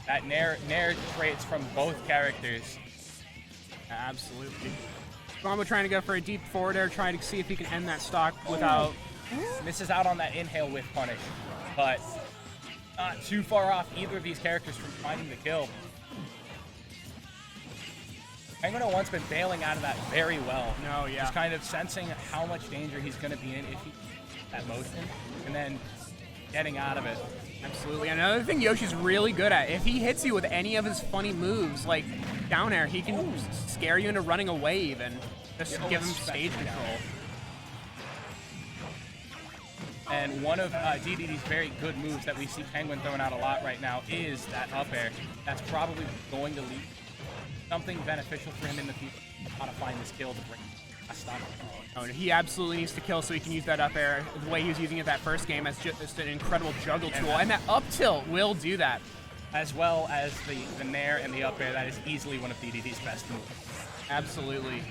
That Nair traits from both characters. Absolutely. Combo trying to go for a deep forward air, trying to see if he can end that stock without. Misses out on that inhale with punish, but not too far off either of these characters from finding the kill. Penguin 01's been bailing out of that very well. No, yeah. Just kind of sensing how much danger he's going to be in if he that motion, and then getting out of it. Absolutely. Another thing Yoshi's really good at, if he hits you with any of his funny moves, like down air, he can scare you into running away even. Just give him stage control. And one of DDD's very good moves that we see Penguin throwing out a lot right now is that up air. That's probably going to lead something beneficial for him in the future. How to find this kill to bring a stop. Oh, he absolutely needs to kill so he can use that up air the way he was using it that first game as just an incredible juggle tool. And that up tilt will do that. As well as the nair and the up air. That is easily one of DDD's best moves. Absolutely.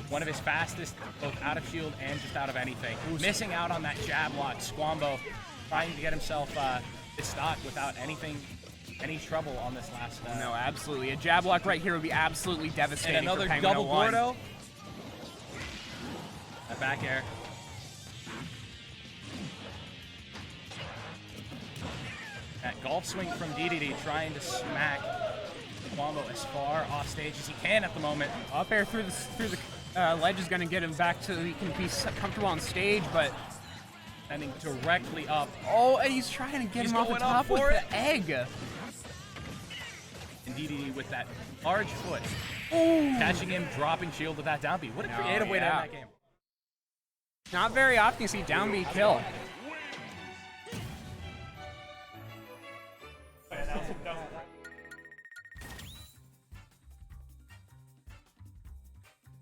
One of his fastest, both out of shield and just out of anything. Missing out on that jab lock. Squambo trying to get himself his stock without any trouble on this last. No, absolutely. A jab lock right here would be absolutely devastating. And another for Penguin double 01. Gordo. A back air. That golf swing from DDD trying to smack Squambo as far off stage as he can at the moment. Up air through the ledge is going to get him back to he can be comfortable on stage, but Sending directly up. oh, and he's trying to get him off the going up top with for it. the egg. And DDD with that large foot. Catching him, dropping shield with that down B. What a creative way to end that game. Not very often you see down B kill.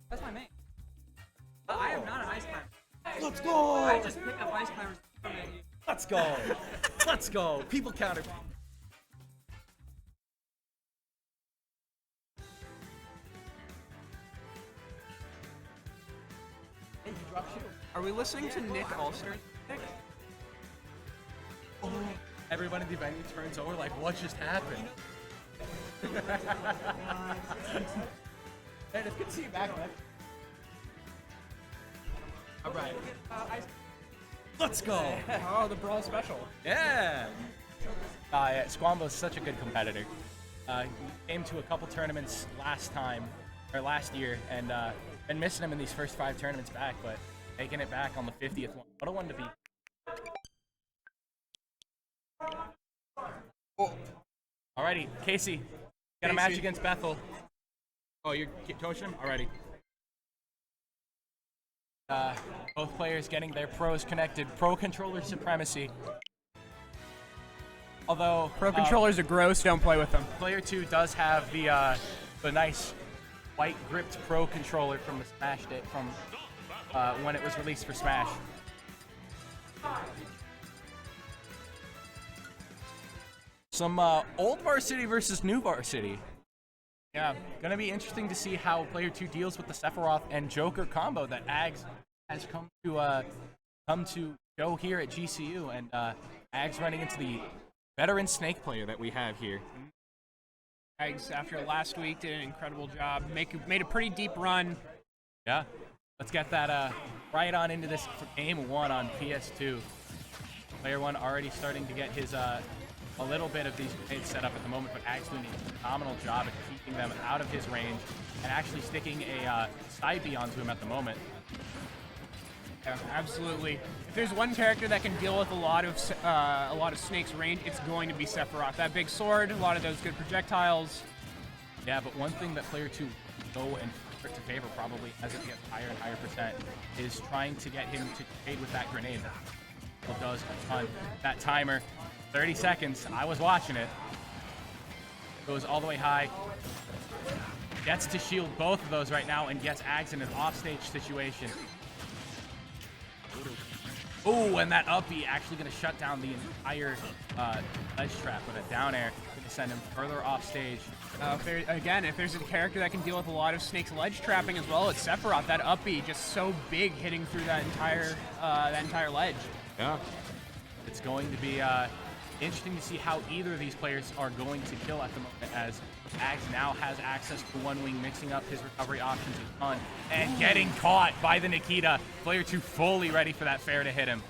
That's my main. I am not an ice climber. Let's go! I just pick up ice climbers from it. Let's go! Let's go! People counter. Hey, you drop shield. Are we listening to Nick Ulster? Everyone in the venue turns over like, what just happened? Man, it's good to see you back, man. All right. Let's go. Oh, the Brawl Special. Yeah. Yeah, Squambo's such a good competitor. He came to a couple tournaments last year, and been missing him in these first 5 tournaments back, but making it back on the 50th one. What a one to beat. Alrighty, Casey, got a match against Bethel. Oh, you're coaching him? Alrighty. Both players getting their pros connected. Pro controller supremacy. Although Pro controllers are gross, don't play with them. Player 2 does have the nice white gripped Pro controller from the Smash Day from when it was released for Smash. Some old varsity versus new varsity. Yeah. Gonna be interesting to see how player 2 deals with the Sephiroth and Joker combo that Ags has come to show here at GCU, and Ags running into the veteran Snake player that we have here. Ags, after last week, did an incredible job. Made a pretty deep run. Yeah. Let's get that right on into this for game 1 on PS2. Player 1 already starting to get his a little bit of these grenades set up at the moment, but Ags doing a phenomenal job at keeping them out of his range and actually sticking a side B onto him at the moment. Yeah, absolutely. If there's one character that can deal with a lot of Snake's range, it's going to be Sephiroth. That big sword, a lot of those good projectiles. Yeah, but one thing that player 2 go and to favor probably as it gets higher and higher percent is trying to get him to trade with that grenade. It does a ton. That timer, 30 seconds. I was watching it. Goes all the way high. Gets to shield both of those right now and gets Ags in an offstage situation. Oh, and that up B actually going to shut down the entire ledge trap with a down air. Going to send him further off stage. If there's a character that can deal with a lot of Snake's ledge trapping as well, it's Sephiroth. That up B just so big, hitting through that entire ledge. Yeah. It's going to be interesting to see how either of these players are going to kill at the moment, as Ags now has access to one wing, mixing up his recovery options a ton, and getting caught by the Nikita. Player 2 fully ready for that fair to hit him.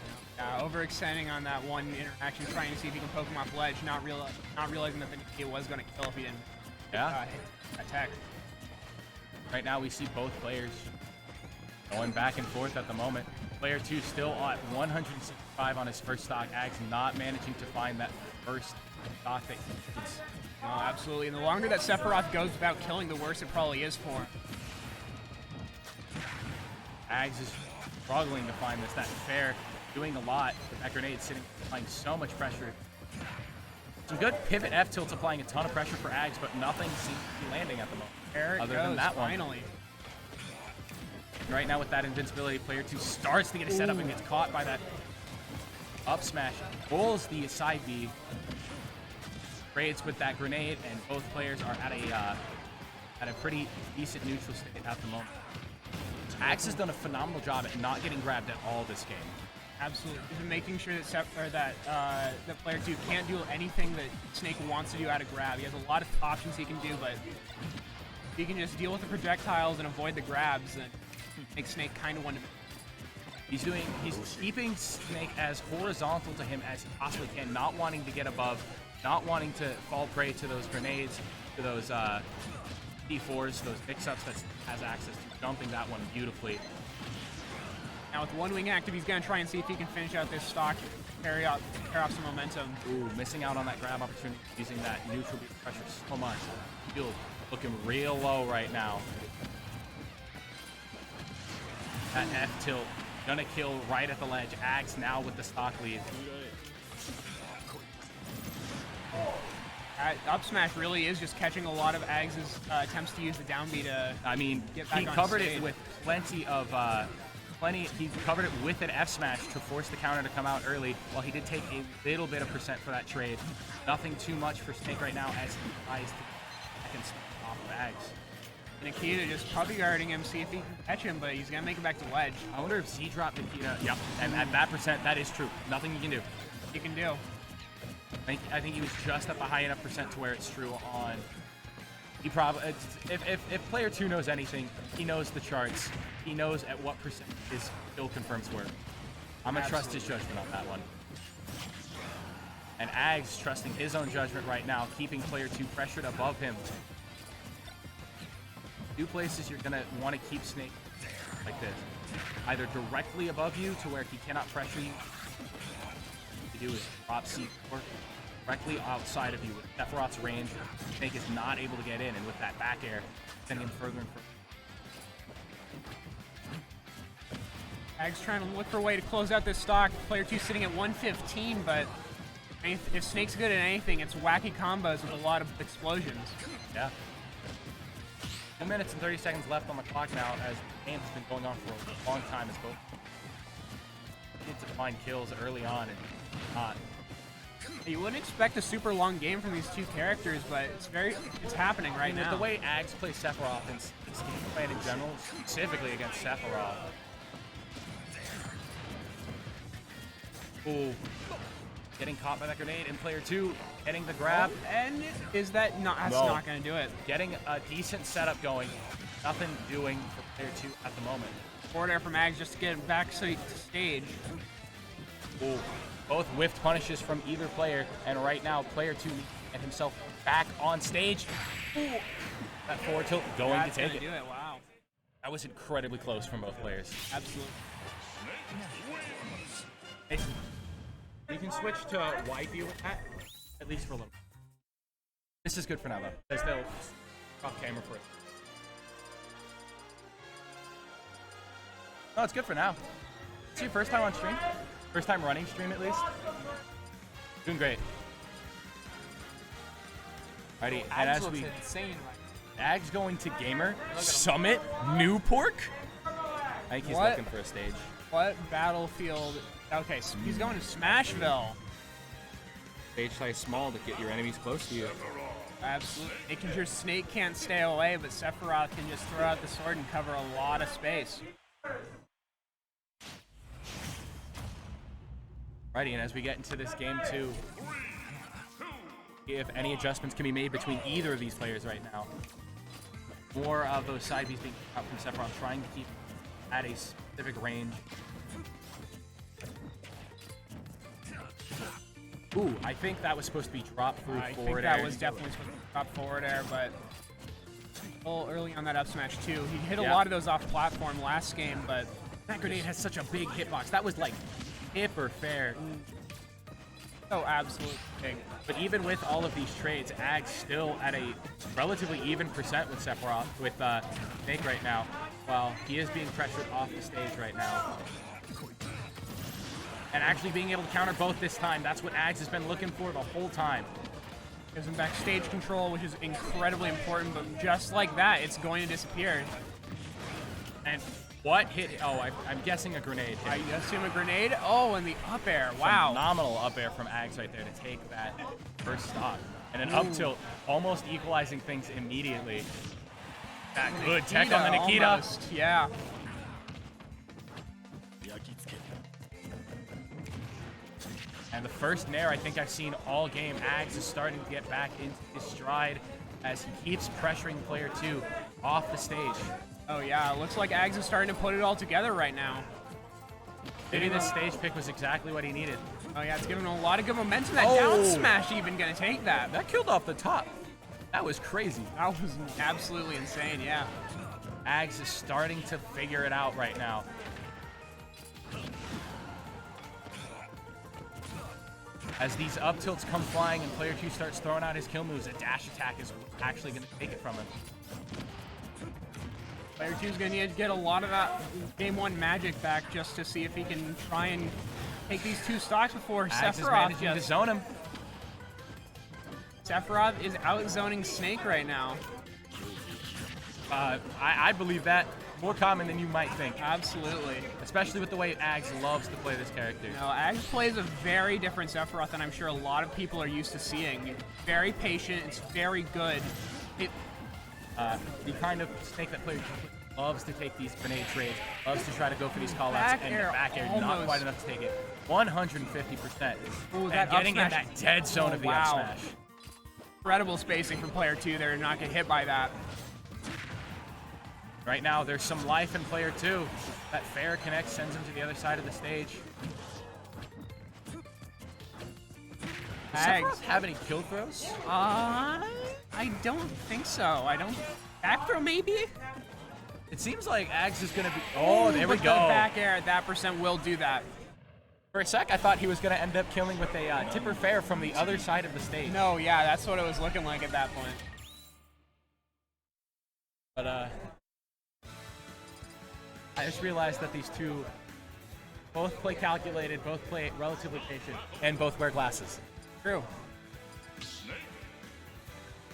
Overextending on that one interaction, trying to see if he can poke him off ledge, not realizing that the Nikita was going to kill if he didn't attack. Right now we see both players going back and forth at the moment. Player 2 still at 165 on his first stock. Ags not managing to find that first stock that he needs. No, absolutely. And the longer that Sephiroth goes without killing, the worse it probably is for him. Ags is struggling to find this. That fair doing a lot, but that grenade sitting, applying so much pressure. Some good pivot F tilts applying a ton of pressure for Ags, but nothing seems to be landing at the moment. There it other goes, than that finally. one. Right now with that invincibility, player 2 starts to get a setup and gets caught by that up smash. Pulls the side B. Trades with that grenade, and both players are at a pretty decent neutral state at the moment. Axe has done a phenomenal job at not getting grabbed at all this game. Absolutely. He's been making sure that player 2 can't do anything that Snake wants to do out of grab. He has a lot of options he can do, but if he can just deal with the projectiles and avoid the grabs, then make Snake kind of one to. He's keeping Snake as horizontal to him as he possibly can, not wanting to get above, not wanting to fall prey to those grenades, to those D4s, those mix-ups that has access to, jumping that one beautifully. Now with one wing active, he's going to try and see if he can finish out this stock, carry off some momentum. Ooh, missing out on that grab opportunity, using that neutral beat pressure so much. Field looking real low right now. That F tilt, gonna kill right at the ledge. Ags now with the stock lead. Up smash really is just catching a lot of Ags' attempts to use the down B to get back he on covered stage. it with plenty of he covered it with an F smash to force the counter to come out early, while he did take a little bit of percent for that trade. Nothing too much for Snake right now as he tries to second off of Ags. Nikita just puppy guarding him, see if he can catch him, but he's gonna make it back to ledge. I wonder if Z dropped Nikita. Yep, and at that percent, that is true. Nothing you can do. You can do. I think he was just at the high enough percent to where it's true on. He probably, if player 2 knows anything, he knows the charts. He knows at what percent his kill confirms were. I'm gonna trust his judgment on that one. And Ags trusting his own judgment right now, keeping player 2 pressured above him. Two places you're gonna want to keep Snake like this. Either directly above you to where he cannot pressure you. What you do is drop C4 directly outside of you with Sephiroth's range. Snake is not able to get in, and with that back air, sending him further and further. Ags trying to look for a way to close out this stock. Player 2 sitting at 115, but if Snake's good at anything, it's wacky combos with a lot of explosions. Yeah. 2 minutes and 30 seconds left on the clock now, as the game has been going on for a long time as both need to find kills early on and not You wouldn't expect a super long game from these two characters, but it's happening right now. The way Ags plays Sephiroth and this game plan in general, specifically against Sephiroth. Ooh. Getting caught by that grenade in player 2, getting the grab. And is that not? That's not going to do it. Getting a decent setup going. Nothing doing for player 2 at the moment. Forward air from Ags just to get back to stage. Ooh. Both whiffed punishes from either player, and right now player 2 and himself back on stage. Ooh. That forward tilt going to take it. Do it. Wow. That was incredibly close from both players. Absolutely. You can switch to wide view with that, at least for a little. This is good for now, though. There's still off camera for it. Oh, it's good for now. It's your first time on stream? First time running stream, at least? Doing great. Alrighty, and as we... insane Ag's going to Gamer, Summit, New Pork? I think he's looking for a stage. What battlefield? Okay, so he's going to Smashville. Stage size small to get your enemies close to you. Absolutely. Making sure Snake can't stay away, but Sephiroth can just throw out the sword and cover a lot of space. Righty, and as we get into this game too, if any adjustments can be made between either of these players right now. More of those side Bs being out from Sephiroth, trying to keep at a specific range. Ooh, I think that was supposed to be drop through forward air. I think that was definitely supposed to be drop forward air, but a little early on that up smash too. He hit a lot of those off platform last game, but that grenade has such a big hitbox. That was like hip or fair. Oh, absolutely big. But even with all of these trades, Ag's still at a relatively even percent with Sephiroth, with Snake right now, while he is being pressured off the stage right now. And actually being able to counter both this time, that's what Ags has been looking for the whole time. Gives him back stage control, which is incredibly important, but just like that, it's going to disappear. And what hit? Oh, I'm guessing a grenade hit. I assume a grenade? Oh, and the up air, wow. Phenomenal up air from Ags right there to take that first stock. And an up tilt, almost equalizing things immediately. That good tech on the Nikita. Almost, yeah. And the first nair I think I've seen all game. Ags is starting to get back into his stride as he keeps pressuring player 2 off the stage. Oh yeah, it looks like Ags is starting to put it all together right now. Maybe this stage pick was exactly what he needed. Oh yeah, it's giving him a lot of good momentum. That down smash even gonna take that. That killed off the top. That was crazy. That was absolutely insane, yeah. Ags is starting to figure it out right now. As these up tilts come flying and player 2 starts throwing out his kill moves, a dash attack is actually going to take it from him. Player 2 is going to need to get a lot of that Game 1 magic back just to see if he can try and take these two stocks before Ags is Sephiroth managing to zone him. Sephiroth is out-zoning Snake right now. I believe that. More common than you might think. Absolutely. Especially with the way Ags loves to play this character. No, Ags plays a very different Sephiroth than I'm sure a lot of people are used to seeing. Very patient, it's very good. The kind of Snake that player loves to take these grenade trades, loves to try to go for these callouts, and the back air not quite enough to take it. 150%. Ooh, and getting in that dead zone of the up smash. Incredible spacing from player 2 there to not get hit by that. Right now, there's some life in player 2. That fair connect sends him to the other side of the stage. Does Sephiroth have any kill throws? I don't think so. I don't. Back throw maybe? It seems like Ags is going to be... Oh, there we go. The back air at that percent will do that. For a sec, I thought he was going to end up killing with a tipper fair from the other side of the stage. No, yeah, that's what it was looking like at that point. But, I just realized that these two both play calculated, both play relatively patient, and both wear glasses. True.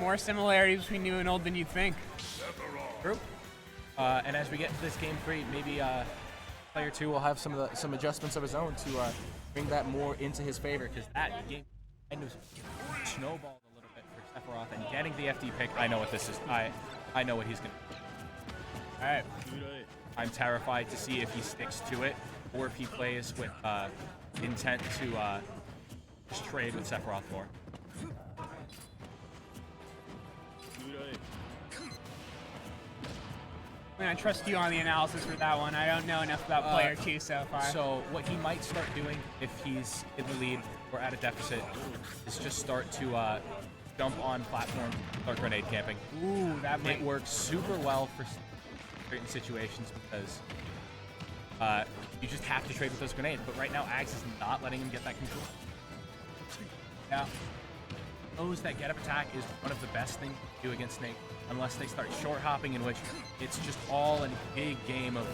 More similarities between new and old than you'd think. True. And as we get into this game 3, maybe player 2 will have some adjustments of his own to bring that more into his favor, because that game kind of snowballed a little bit for Sephiroth, and getting the FD pick, I know what this is. I know what he's going to do. All right. I'm terrified to see if he sticks to it, or if he plays with intent to just trade with Sephiroth more. I mean, I trust you on the analysis for that one. I don't know enough about player 2 so far. So what he might start doing if he's in the lead or at a deficit is just start to jump on platform, start grenade camping. Ooh, that might... It works super well for certain situations because you just have to trade with those grenades. But right now, Ags is not letting him get that control. Yeah. Knows that get up attack is one of the best things to do against Snake, unless they start short hopping, in which it's just all a big game of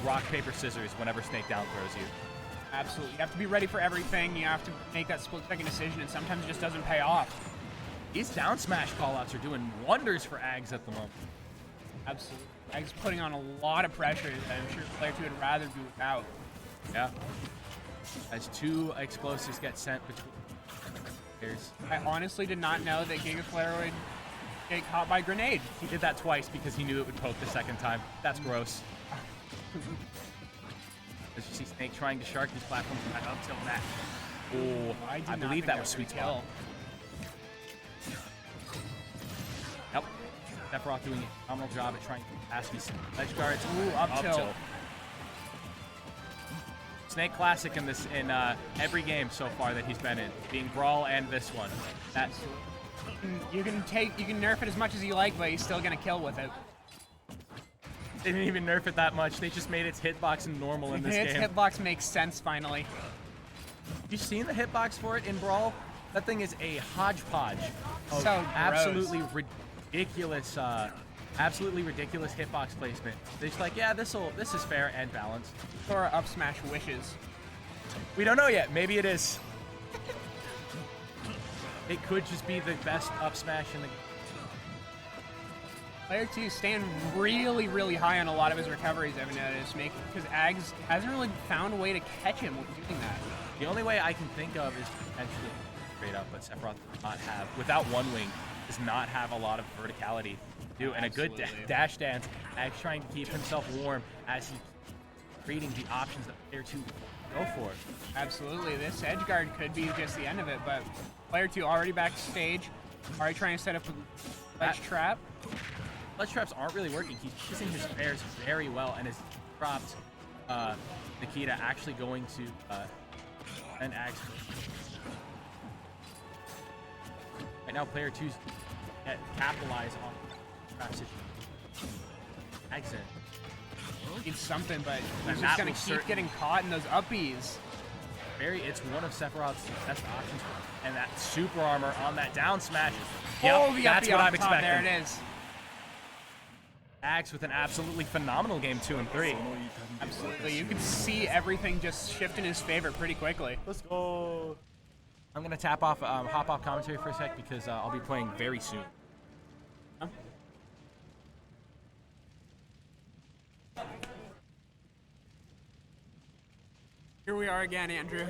rock, paper, scissors whenever Snake down throws you. Absolutely. You have to be ready for everything. You have to make that split-second decision, and sometimes it just doesn't pay off. These down smash callouts are doing wonders for Ags at the moment. Absolutely. Ags putting on a lot of pressure that I'm sure player 2 would rather do without. Yeah. As 2 explosives get sent between players. I honestly did not know that Giga Flare would get caught by grenade. He did that twice because he knew it would poke the second time. That's gross. As you see Snake trying to shark these platforms up till that. Oh, I believe that was sweet spot. Yep. Sephiroth doing a phenomenal job at trying to pass these ledge guards. Ooh, up tilt. Snake classic in this every game so far that he's been in, being Brawl and this one. That's you can nerf it as much as you like, but he's still gonna kill with it. They didn't even nerf it that much. They just made its hitbox normal in this game. Its hitbox makes sense finally. You seen the hitbox for it in Brawl? That thing is a hodgepodge of so absolutely ridiculous, hitbox placement. They're just like, yeah, this is fair and balanced. Or up smash wishes. We don't know yet. Maybe it is. It could just be the best up smash in the. Player 2 staying really, really high on a lot of his recoveries, I've noticed, because Ags hasn't really found a way to catch him with doing that. The only way I can think of is potentially straight up, but Sephiroth does not have, without one wing, does not have a lot of verticality to do, and a good dash dance, Ags trying to keep himself warm as he creating the options that player 2 go for. Absolutely, this edge guard could be just the end of it, but player 2 already backstage, already trying to set up a ledge trap. Ledge traps aren't really working. He's using his spares very well, and has dropped Nikita actually going to an Axe. Right now, player 2's capitalize on the trap situation. Exit. Needs something, but he's just gonna keep getting caught in those uppies. It's one of Sephiroth's best options, and that super armor on that down smash. Oh, Yep, that's what I'm expecting. There it is. Axe with an absolutely phenomenal game 2 and 3. Absolutely, you can see everything just shift in his favor pretty quickly. Let's go. I'm gonna hop off commentary for a sec because I'll be playing very soon. Huh? Here we are again, Andrew.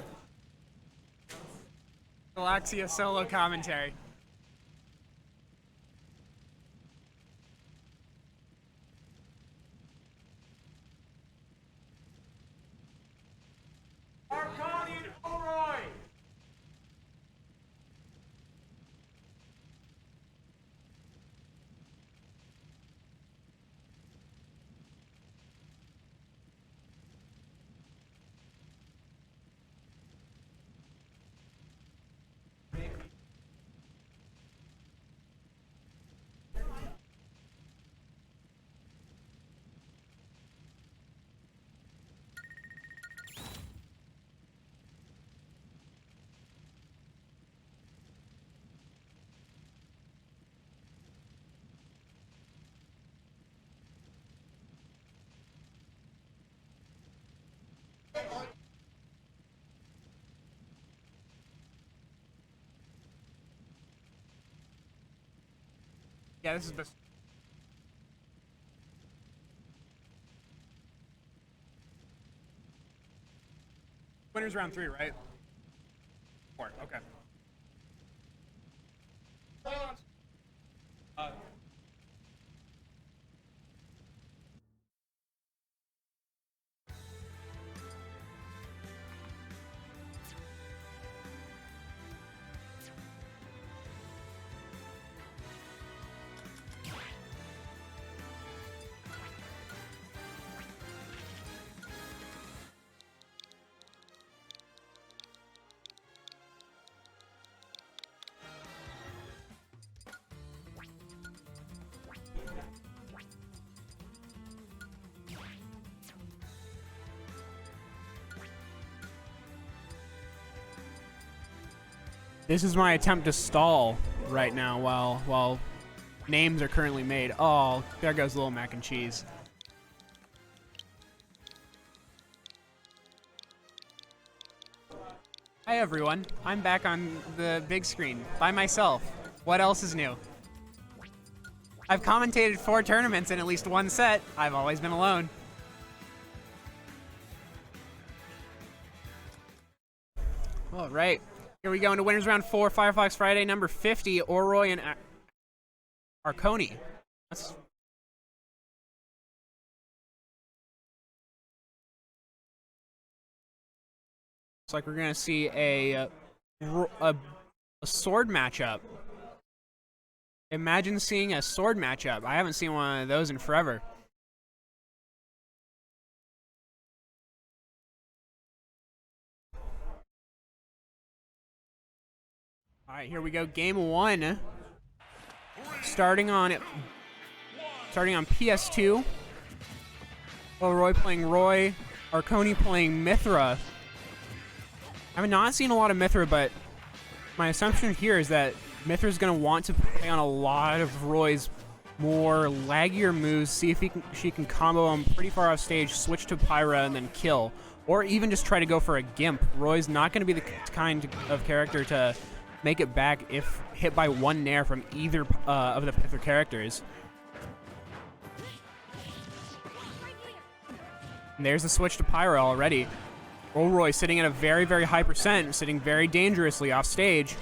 Galaxia solo commentary. Yeah, this is best. Winners round 3, right? 4, okay. This is my attempt to stall right now while names are currently made. Oh, there goes little mac and cheese. Hi everyone, I'm back on the big screen by myself. What else is new? I've commentated 4 tournaments in at least 1 set. I've always been alone. All right, here we go into winners round 4, Firefox Friday, number 50, Oroi and Arconi. Looks like we're gonna see a sword matchup. Imagine seeing a sword matchup. I haven't seen one of those in forever. All right, here we go. Game 1. Starting on PS2. Roy playing Roy. Arconi playing Mithra. I have not seen a lot of Mithra, but my assumption here is that Mithra's going to want to play on a lot of Roy's more laggier moves, see if she can combo him pretty far off stage, switch to Pyra, and then kill. Or even just try to go for a Gimp. Roy's not going to be the kind of character to make it back if hit by 1 nair from either of the Mithra characters. And there's the switch to Pyra already. Oroi sitting at a very, very high percent, sitting very dangerously off stage.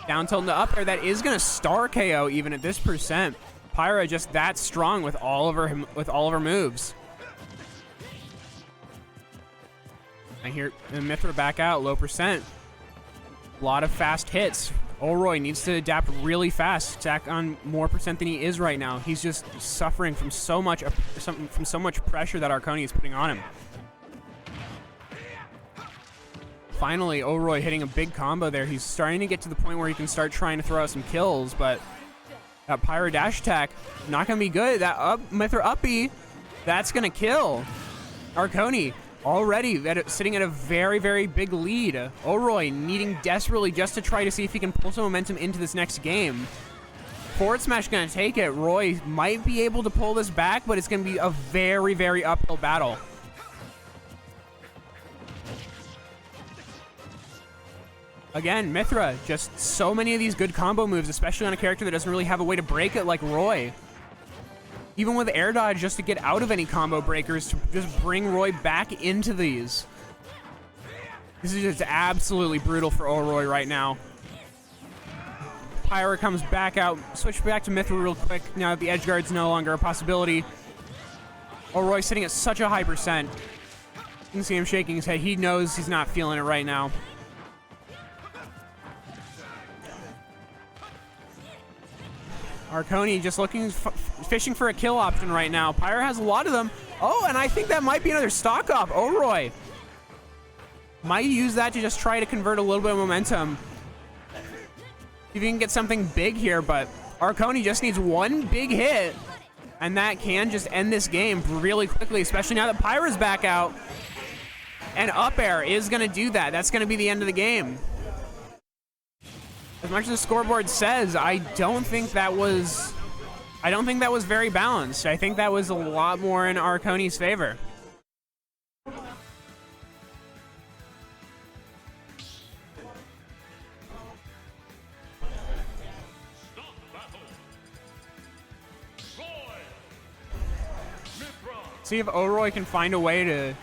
Down tilt into up air, that is going to star KO even at this percent. Pyra just that strong with all of her moves. I hear the Mithra back out, low percent. A lot of fast hits. Oroi needs to adapt really fast, stack on more percent than he is right now. He's just suffering from so much pressure that Arconi is putting on him. Finally, Oroi hitting a big combo there. He's starting to get to the point where he can start trying to throw out some kills, but that Pyra dash attack, not going to be good. That Mithra uppy, that's going to kill. Arconi already sitting at a very, very big lead. Oroi needing desperately just to try to see if he can pull some momentum into this next game. Forward smash going to take it. Roy might be able to pull this back, but it's going to be a very, very uphill battle. Again, Mithra, just so many of these good combo moves, especially on a character that doesn't really have a way to break it like Roy. Even with air dodge, just to get out of any combo breakers, to just bring Roy back into these. This is just absolutely brutal for Oroi right now. Pyra comes back out, switch back to Mithra real quick now that the edge guard's no longer a possibility. Oroi sitting at such a high percent. You can see him shaking his head. He knows he's not feeling it right now. Arconi just fishing for a kill option right now. Pyra has a lot of them. Oh, and I think that might be another stock up. Oroi might use that to just try to convert a little bit of momentum. If you can get something big here, but Arconi just needs 1 big hit, and that can just end this game really quickly, especially now that Pyra's back out. And up air is going to do that. That's going to be the end of the game. As much as the scoreboard says, I don't think that was very balanced. I think that was a lot more in Arconi's favor. See if Oroi can find a way to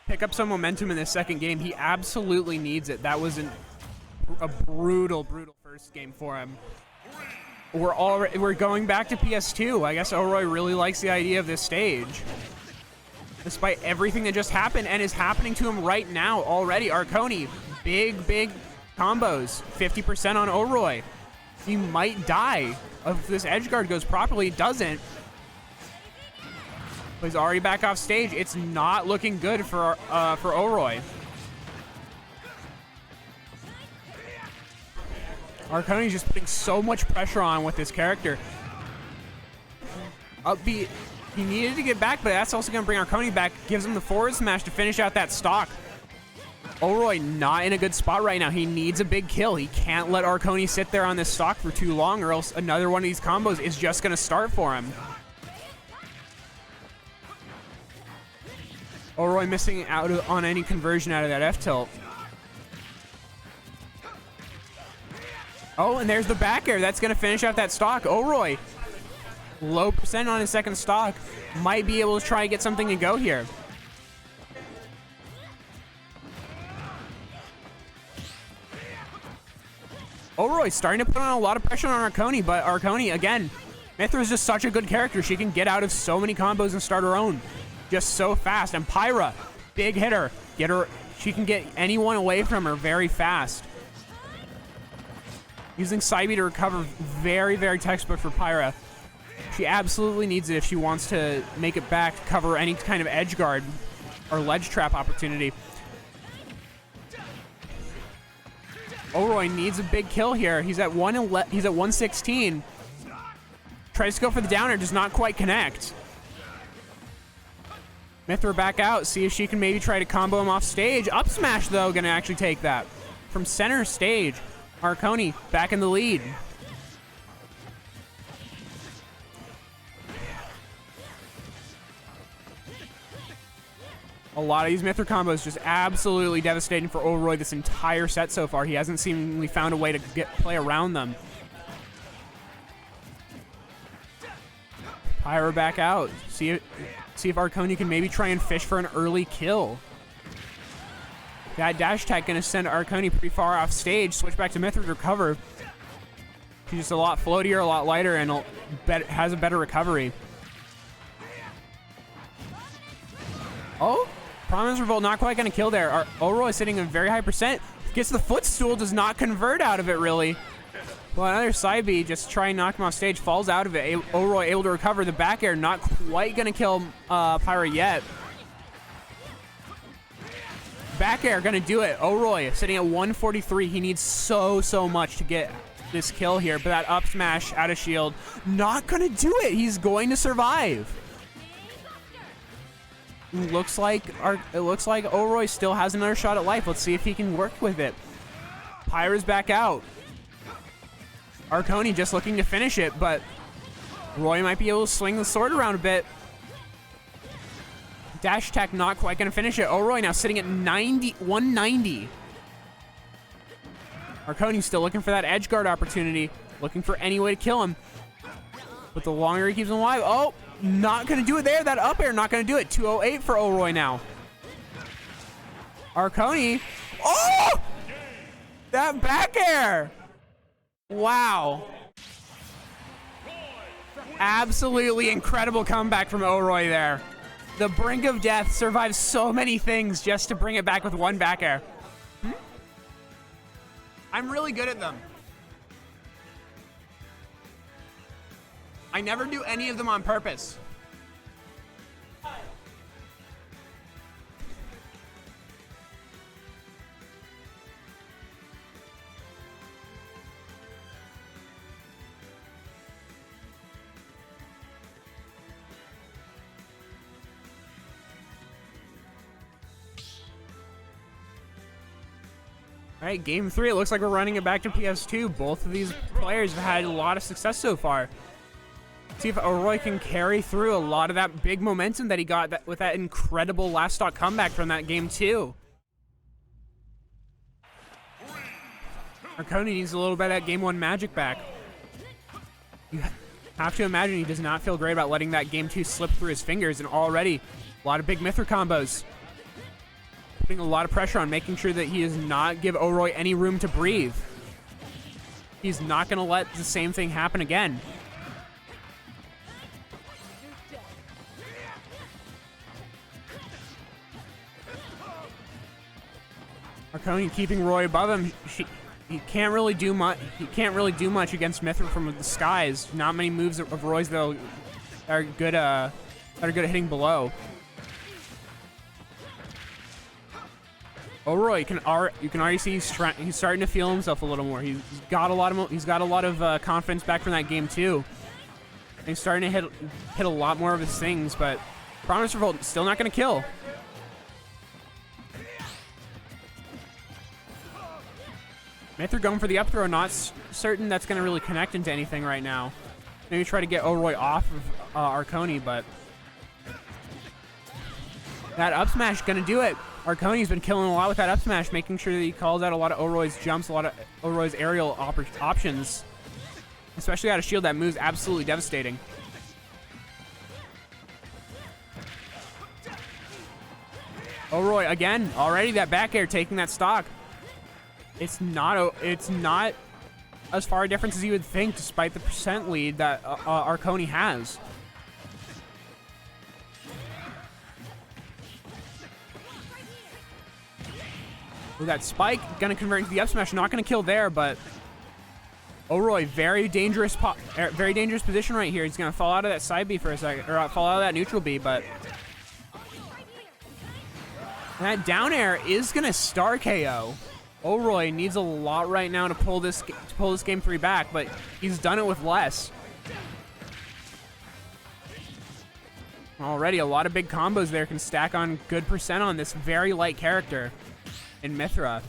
pick up some momentum in this second game. He absolutely needs it. That was a brutal first game for him. We're going back to PS2. I guess Oroi really likes the idea of this stage. Despite everything that just happened and is happening to him right now already. Arconi, big combos. 50% on Oroi. He might die if this edge guard goes properly. It doesn't. But he's already back off stage. It's not looking good for Oroi. Arconi's just putting so much pressure on with this character. Upbeat, he needed to get back, but that's also going to bring Arconi back. Gives him the forward smash to finish out that stock. Oroy not in a good spot right now. He needs a big kill. He can't let Arconi sit there on this stock for too long, or else another one of these combos is just going to start for him. Oroy missing out on any conversion out of that F-tilt. Oh, and there's the back air. That's going to finish off that stock. Oroy, low percent on his second stock, might be able to try and get something to go here. Oroy starting to put on a lot of pressure on Arconi, but Arconi, again, Mythra is just such a good character. She can get out of so many combos and start her own just so fast. And Pyra, big hitter. She can get anyone away from her very fast. Using side B to recover, very, very textbook for Pyra. She absolutely needs it if she wants to make it back to cover any kind of edge guard or ledge trap opportunity. Oroy needs a big kill here. He's at 116. Tries to go for the downer, does not quite connect. Mythra back out, see if she can maybe try to combo him off stage. Up smash, though, gonna actually take that. From center stage, Arconi back in the lead. A lot of these Mythra combos just absolutely devastating for Oroy this entire set so far. He hasn't seemingly found a way to play around them. Pyra back out. See if Arconi can maybe try and fish for an early kill. That dash tech gonna send Arconi pretty far off stage. Switch back to Mythra to recover. She's just a lot floatier, a lot lighter, and has a better recovery. Oh, Promise Revolt not quite gonna kill there. Oroy sitting in a very high percent. Gets the footstool, does not convert out of it really. Well, another side B, just try and knock him off stage, falls out of it. Oroy able to recover the back air, not quite gonna kill Pyra yet. Back air gonna do it. Oroy sitting at 143. He needs so much to get this kill here, but that up smash out of shield, not gonna do it. He's going to survive. It looks like Oroy still has another shot at life. Let's see if he can work with it. Pyra's back out. Arconi just looking to finish it, but Roy might be able to swing the sword around a bit. Dash tech not quite going to finish it. Oroy now sitting at 190. Arconi's still looking for that edge guard opportunity, looking for any way to kill him. But the longer he keeps him alive, oh, not going to do it there. That up air not going to do it. 208 for Oroy now. Arconi, oh, that back air. Wow. Absolutely incredible comeback from Oroy there. The brink of death survives so many things just to bring it back with one back air. I'm really good at them. I never do any of them on purpose. All right, game 3, it looks like we're running it back to PS2. Both of these players have had a lot of success so far. See if Oroy can carry through a lot of that big momentum that he got with that incredible last stock comeback from that game 2. Arconi needs a little bit of that game 1 magic back. You have to imagine he does not feel great about letting that game 2 slip through his fingers, and already a lot of big Mythra combos. Putting a lot of pressure on, making sure that he does not give Oroy any room to breathe. He's not going to let the same thing happen again. Arconi keeping Roy above him. He can't really do much. He can't really do much against Mythra from the skies. Not many moves of Roy's though are good. That are good at hitting below. Oroy, you can already see he's starting to feel himself a little more. He's got a lot of confidence back from that game too. And he's starting to hit a lot more of his things, but Promise Revolt still not going to kill. Myth are going for the up throw. Not certain that's going to really connect into anything right now. Maybe try to get Oroy off of Arconi, but that up smash going to do it. Arconi's been killing a lot with that up smash, making sure that he calls out a lot of Oroy's jumps, a lot of Oroy's aerial options, especially out of shield. That move's absolutely devastating. Oroy again, already that back air taking that stock. It's not as far a difference as you would think, despite the percent lead that Arconi has. Ooh, that spike gonna convert into the up smash. Not gonna kill there, but Oroy, very dangerous position right here. He's gonna fall out of that side B for a second, or fall out of that neutral B, but that down air is gonna star KO. Oroy needs a lot right now to pull this game 3 back, but he's done it with less. Already a lot of big combos there can stack on good percent on this very light character in Mythra.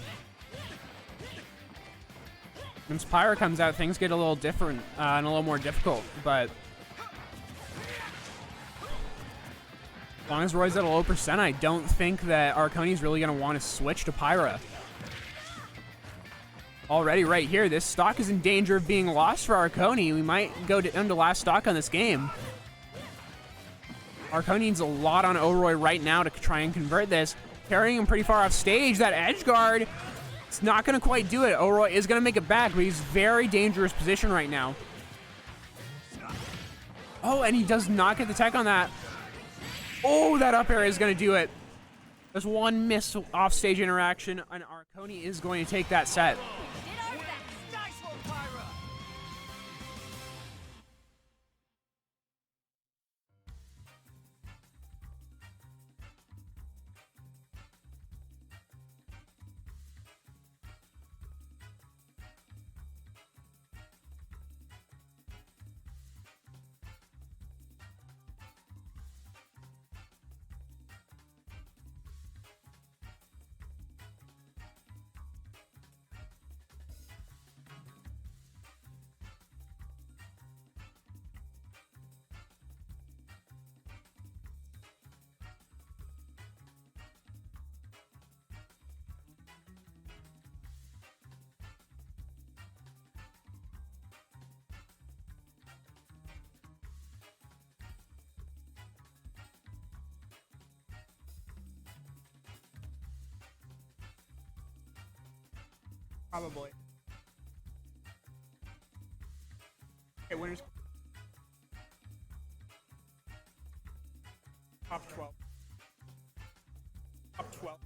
Once Pyra comes out, things get a little different and a little more difficult, but as long as Roy's at a low percent, I don't think that Arconi's really going to want to switch to Pyra. Already right here, this stock is in danger of being lost for Arconi. We might go down to last stock on this game. Arconi needs a lot on Oroy right now to try and convert this. Carrying him pretty far off stage. That edge guard, it's not going to quite do it. Oroy is going to make it back, but he's very dangerous position right now. Oh, and he does not get the tech on that. Oh, that up air is going to do it. There's one miss off stage interaction, and Arconi is going to take that set. Probably. Okay, winners. Top 12. Top 12.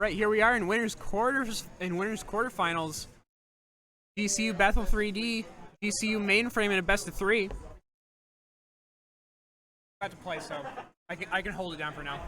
Right, here we are in winners quarterfinals. GCU Bethel 3D, GCU mainframe in a best of 3. About to play, so I can hold it down for now.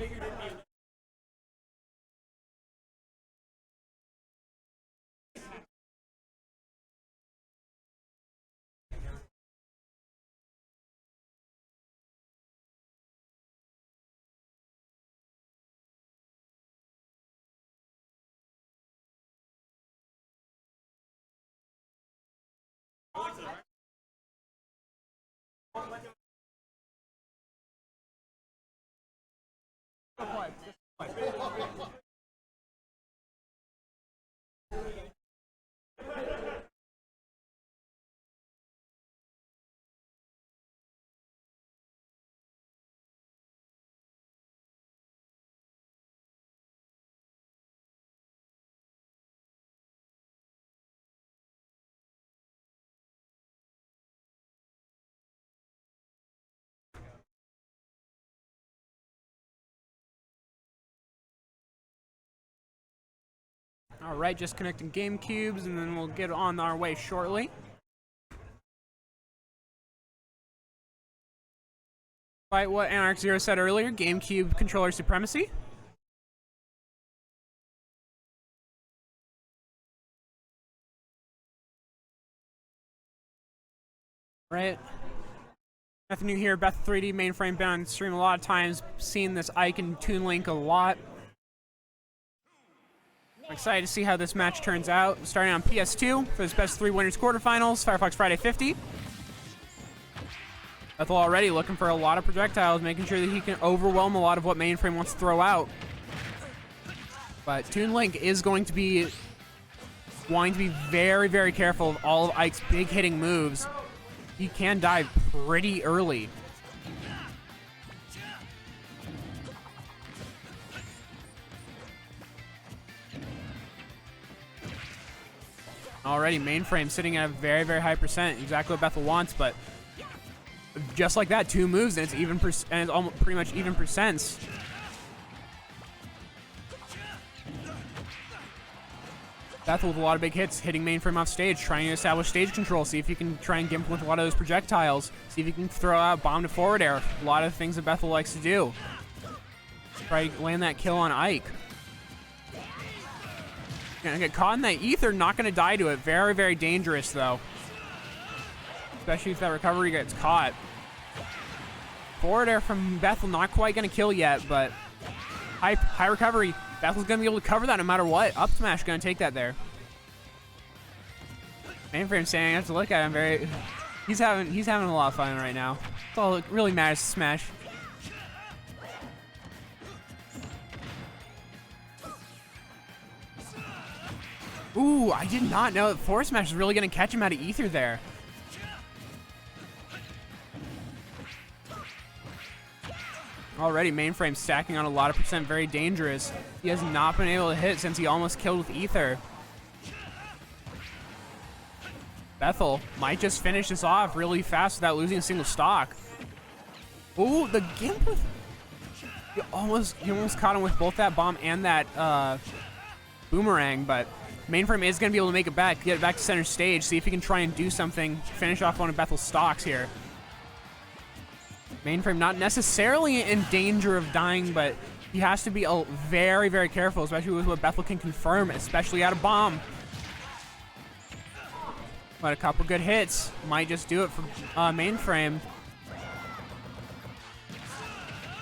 All right, just connecting game cubes, and then we'll get on our way shortly. Despite what Anarch Zero said earlier, GameCube controller supremacy. Right. Nothing new here. Beth 3D mainframe been on stream a lot of times. Seen this Ike and Toon Link a lot. I'm excited to see how this match turns out. Starting on PS2 for this best 3 winners quarterfinals, Firefox Friday 50. Bethel already looking for a lot of projectiles, making sure that he can overwhelm a lot of what mainframe wants to throw out. But Toon Link is going to be wanting to be very, very careful of all of Ike's big hitting moves. He can die pretty early. Already, mainframe sitting at a very, very high percent. Exactly what Bethel wants, but just like that, 2 moves and it's even and it's almost pretty much even percents. Bethel with a lot of big hits, hitting mainframe off stage, trying to establish stage control, see if you can try and gimp with a lot of those projectiles, see if you can throw out bomb to forward air. A lot of things that Bethel likes to do. Try to land that kill on Ike. Gonna get caught in that ether, not gonna die to it. Very, very dangerous though. Especially if that recovery gets caught. Forward air from Bethel, not quite gonna kill yet, but high recovery. Bethel's gonna be able to cover that no matter what. Up smash gonna take that there. Mainframe saying I have to look at him he's having a lot of fun right now. That's all that really matters to Smash. Ooh, I did not know that Force Smash is really gonna catch him out of ether there. Already, mainframe stacking on a lot of percent, very dangerous. He has not been able to hit since he almost killed with ether. Bethel might just finish this off really fast without losing a single stock. Ooh, the gimp with... You almost caught him with both that bomb and that boomerang, but mainframe is going to be able to make it back, get it back to center stage, see if he can try and do something, finish off one of Bethel's stocks here. Mainframe not necessarily in danger of dying, but he has to be very, very careful, especially with what Bethel can confirm, especially out of bomb. But a couple good hits might just do it for mainframe.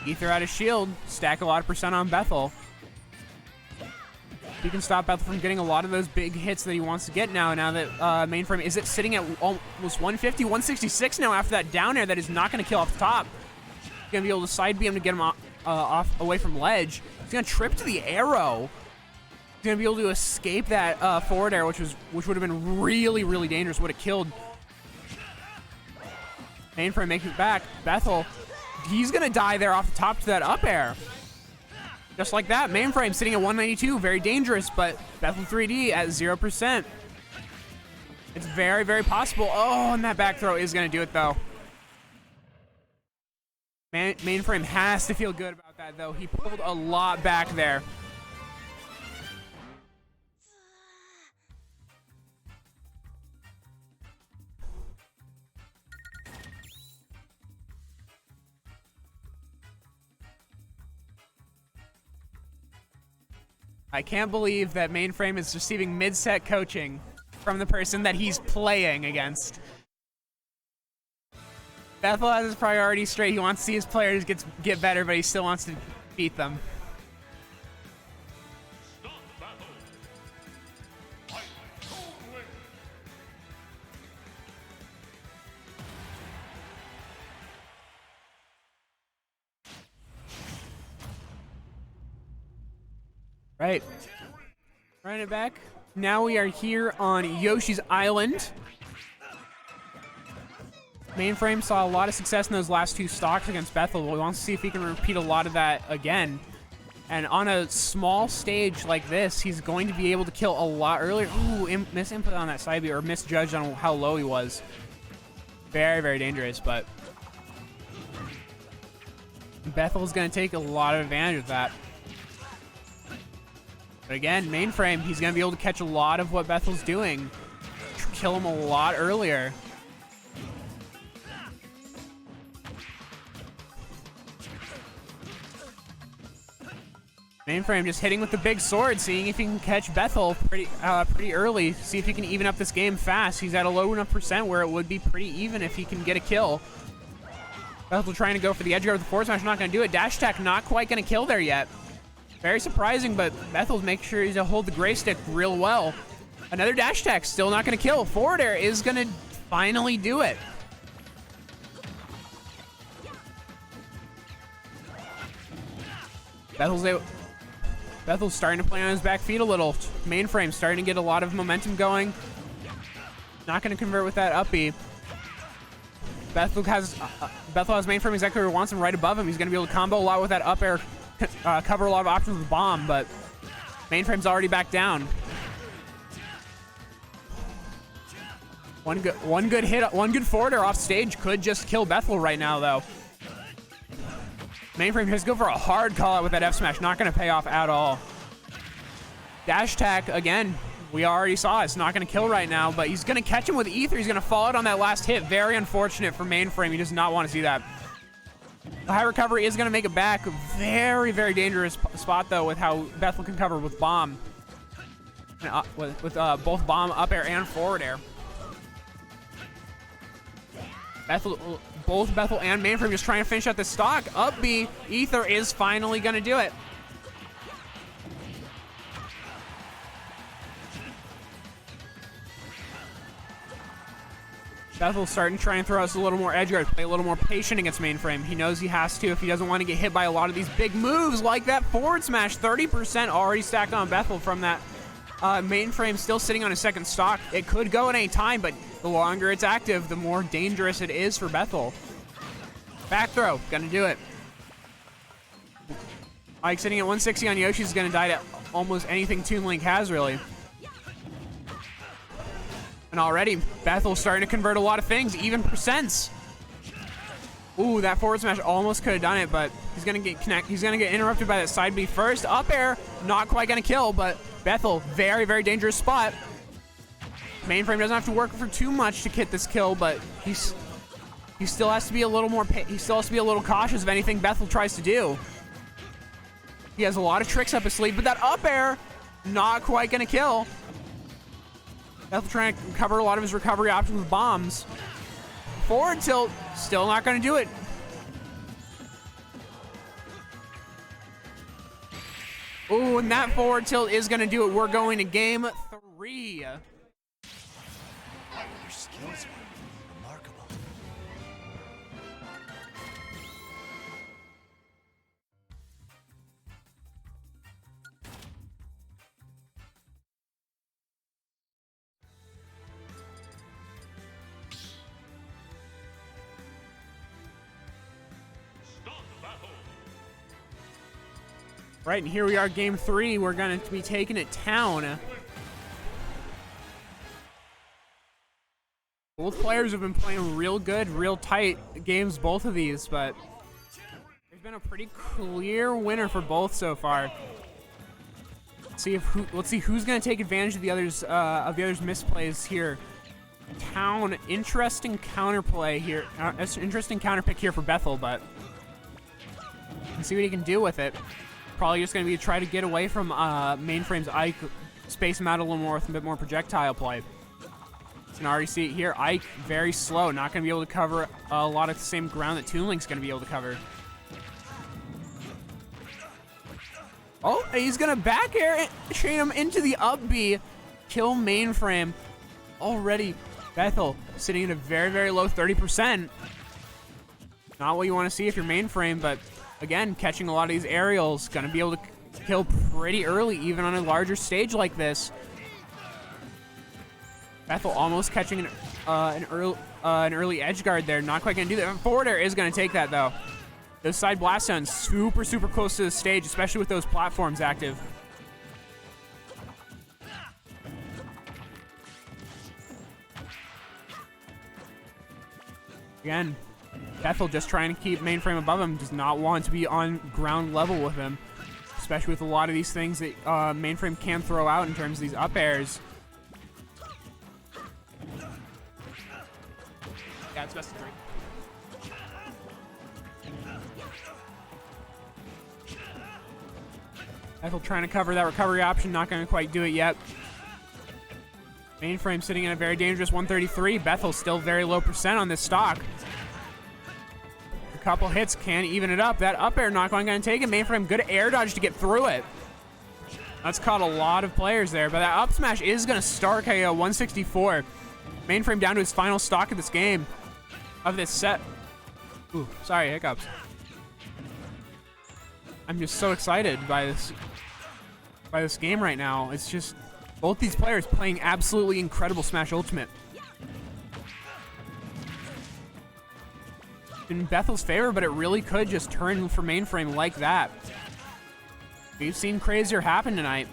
Ether out of shield, stack a lot of percent on Bethel. He can stop Bethel from getting a lot of those big hits that he wants to get now that mainframe is sitting at almost 150, 166 now after that down air that is not going to kill off the top. He's going to be able to side beam to get him away from ledge. He's going to trip to the arrow. He's going to be able to escape that forward air, which would have been really, really dangerous. Would have killed. Mainframe making it back. Bethel, he's going to die there off the top to that up air. Just like that, mainframe sitting at 192, very dangerous, but Bethel 3D at 0%. It's very, very possible. Oh, and that back throw is going to do it, though. Mainframe has to feel good about that, though. He pulled a lot back there. I can't believe that mainframe is receiving mid-set coaching from the person that he's playing against. Bethel has his priorities straight. He wants to see his players get better, but he still wants to beat them. Right. Running it back. Now we are here on Yoshi's Island. Mainframe saw a lot of success in those last 2 stocks against Bethel. We want to see if he can repeat a lot of that again. And on a small stage like this, he's going to be able to kill a lot earlier. Ooh, misinput on that side B, or misjudged on how low he was. Very, very dangerous, but Bethel's going to take a lot of advantage of that. But again, Mainframe, he's going to be able to catch a lot of what Bethel's doing. Kill him a lot earlier. Mainframe just hitting with the big sword, seeing if he can catch Bethel pretty early. See if he can even up this game fast. He's at a low enough percent where it would be pretty even if he can get a kill. Bethel trying to go for the edge guard with the forward smash, not going to do it. Dash attack not quite going to kill there yet. Very surprising, but Bethel's making sure he's to hold the gray stick real well. Another dash attack, still not going to kill. Forward air is going to finally do it. Bethel's starting to play on his back feet a little. Mainframe starting to get a lot of momentum going. Not going to convert with that up B. Bethel has Mainframe exactly where he wants him, right above him. He's going to be able to combo a lot with that up air, cover a lot of options with bomb, but Mainframe's already back down. One good hit, one good forward air off stage could just kill Bethel right now, though. Mainframe just go for a hard call out with that F smash, not going to pay off at all. Dash attack again. We already saw it's not going to kill right now, but he's going to catch him with Ether. He's going to fall out on that last hit. Very unfortunate for Mainframe. He does not want to see that. The high recovery is going to make it back. Very, very dangerous spot, though, with how Bethel can cover with bomb. With both bomb, up air, and forward air. Both Bethel and Mainframe just trying to finish out the stock. Up B, Ether is finally going to do it. Bethel's starting to try and throw us a little more edge guard, play a little more patient against Mainframe. He knows he has to if he doesn't want to get hit by a lot of these big moves like that forward smash. 30% already stacked on Bethel from that. Mainframe still sitting on his second stock. It could go at any time, but the longer it's active, the more dangerous it is for Bethel. Back throw, gonna do it. Ike sitting at 160 on Yoshi is gonna die to almost anything Toon Link has, really. And already, Bethel's starting to convert a lot of things, even percents. Ooh, that forward smash almost could have done it, but he's gonna get interrupted by that side B first. Up air, not quite gonna kill, but Bethel, very, very dangerous spot. Mainframe doesn't have to work for too much to get this kill, but he still has to be a little more. He still has to be a little cautious of anything Bethel tries to do. He has a lot of tricks up his sleeve, but that up air, not quite gonna kill. Bethel trying to cover a lot of his recovery options with bombs. Forward tilt, still not going to do it. Ooh, and that forward tilt is going to do it. We're going to game 3. Your skills were remarkable. Right, and here we are, game 3. We're going to be taking it town. Both players have been playing real good, real tight games, both of these, but there's been a pretty clear winner for both so far. Let's see who's going to take advantage of the others' misplays here. Town, interesting counterplay here. Interesting counterpick here for Bethel, but let's see what he can do with it. Probably just going to be try to get away from Mainframe's Ike, space him out a little more with a bit more projectile play. You can already see it here. Ike, very slow, not going to be able to cover a lot of the same ground that Toon Link's going to be able to cover. Oh, he's going to back air chain him into the up B, kill Mainframe. Already, Bethel sitting at a very, very low 30%. Not what you want to see if you're Mainframe, but again, catching a lot of these aerials, going to be able to kill pretty early, even on a larger stage like this. Bethel almost catching an early edge guard there. Not quite going to do that. Forward air is going to take that, though. Those side blast zones super, super close to the stage, especially with those platforms active. Again, Bethel just trying to keep Mainframe above him, does not want to be on ground level with him. especially with a lot of these things that Mainframe can throw out in terms of these up airs. Yeah, it's best of 3. Bethel trying to cover that recovery option, not going to quite do it yet. Mainframe sitting in a very dangerous 133. Bethel still very low percent on this stock. A couple hits can even it up. That up air not going to take it. Mainframe good air dodge to get through it. That's caught a lot of players there, but that up smash is going to start KO 164. Mainframe down to his final stock of this game, of this set. Ooh, sorry, hiccups. I'm just so excited by this game right now. It's just both these players playing absolutely incredible Smash Ultimate. In Bethel's favor, but it really could just turn for Mainframe like that. We've seen crazier happen tonight.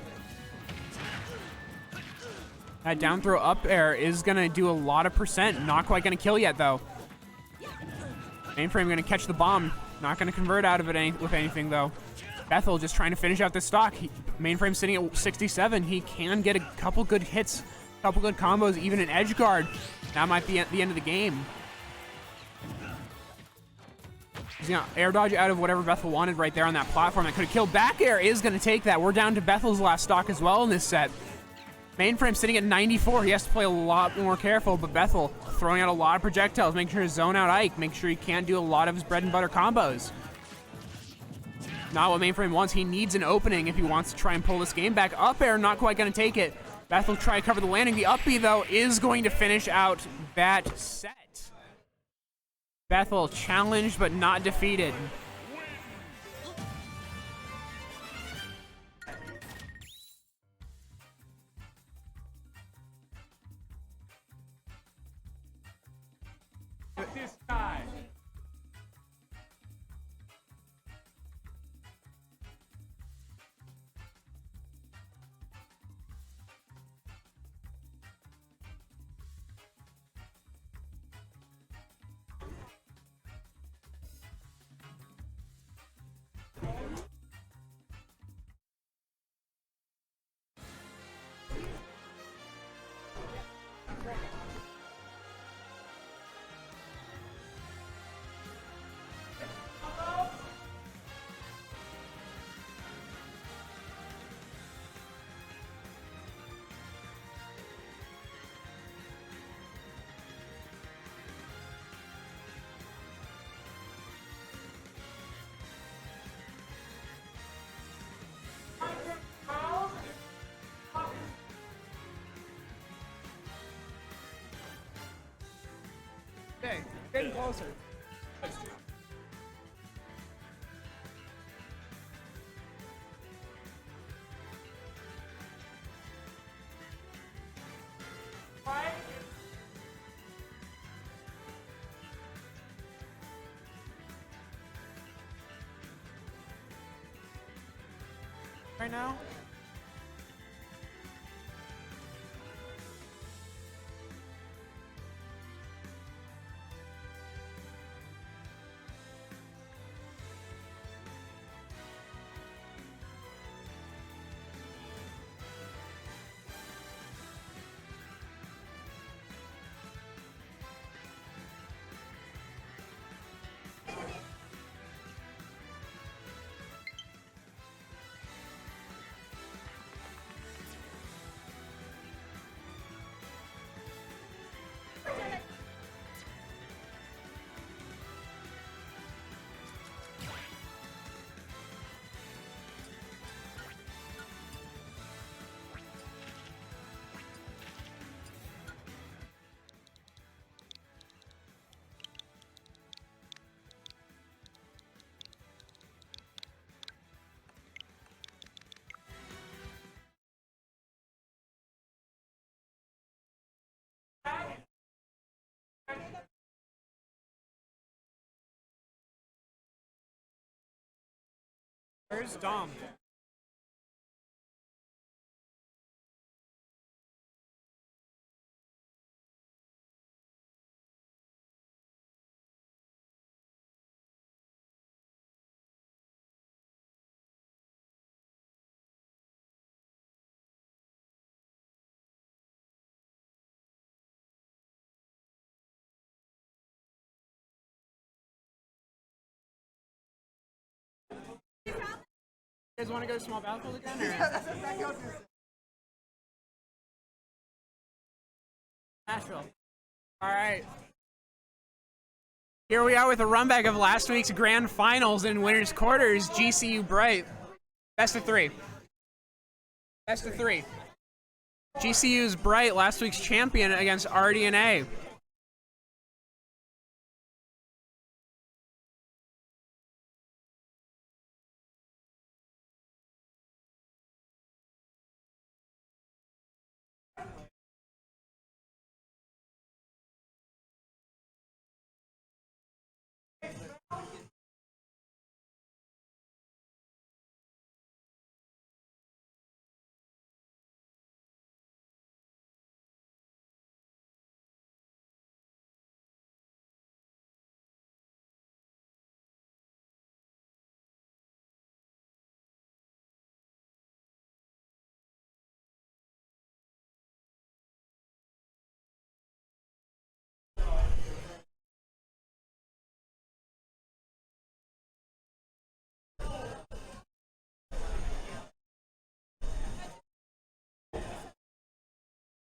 That down throw up air is going to do a lot of percent. Not quite going to kill yet, though. Mainframe going to catch the bomb. Not going to convert out of it with anything, though. Bethel just trying to finish out this stock. Mainframe sitting at 67. He can get a couple good hits, a couple good combos, even an edge guard. That might be at the end of the game. He's going to air dodge out of whatever Bethel wanted right there on that platform. That could have killed. Back air is going to take that. We're down to Bethel's last stock as well in this set. Mainframe sitting at 94. He has to play a lot more careful, but Bethel throwing out a lot of projectiles, making sure to zone out Ike, make sure he can't do a lot of his bread and butter combos. Not what Mainframe wants. He needs an opening if he wants to try and pull this game back. Up air, not quite going to take it. Bethel try to cover the landing. The up B, though, is going to finish out that set. Bethel challenged but not defeated. This time. Okay, getting closer. Right now? Where's Dom? You guys want to go to small battlefield again? Or? Nashville. All right. Here we are with a run back of last week's grand finals and winners quarters. GCU Bright. Best of 3. Best of 3. GCU's Bright, last week's champion against RDNA.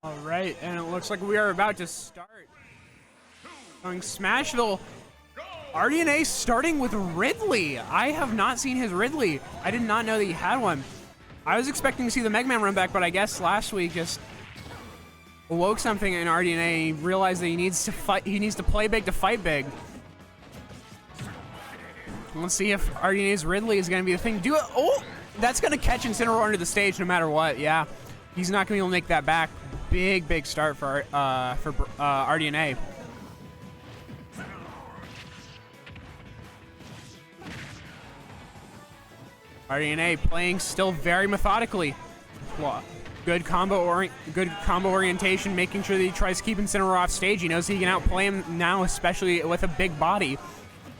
All right, and it looks like we are about to start. Going Smashville. RDNA starting with Ridley. I have not seen his Ridley. I did not know that he had one. I was expecting to see the Mega Man run back, but I guess last week just awoke something in RDNA. He realized that he needs to fight. He needs to play big to fight big. Let's see if RDNA's Ridley is going to be the thing to do it. Oh, that's going to catch Incineroar under the stage no matter what. Yeah, he's not going to be able to make that back. Big start for RDNA. RDNA playing still very methodically. Good combo orientation, making sure that he tries to keep Incineroar off stage. He knows he can outplay him now, especially with a big body.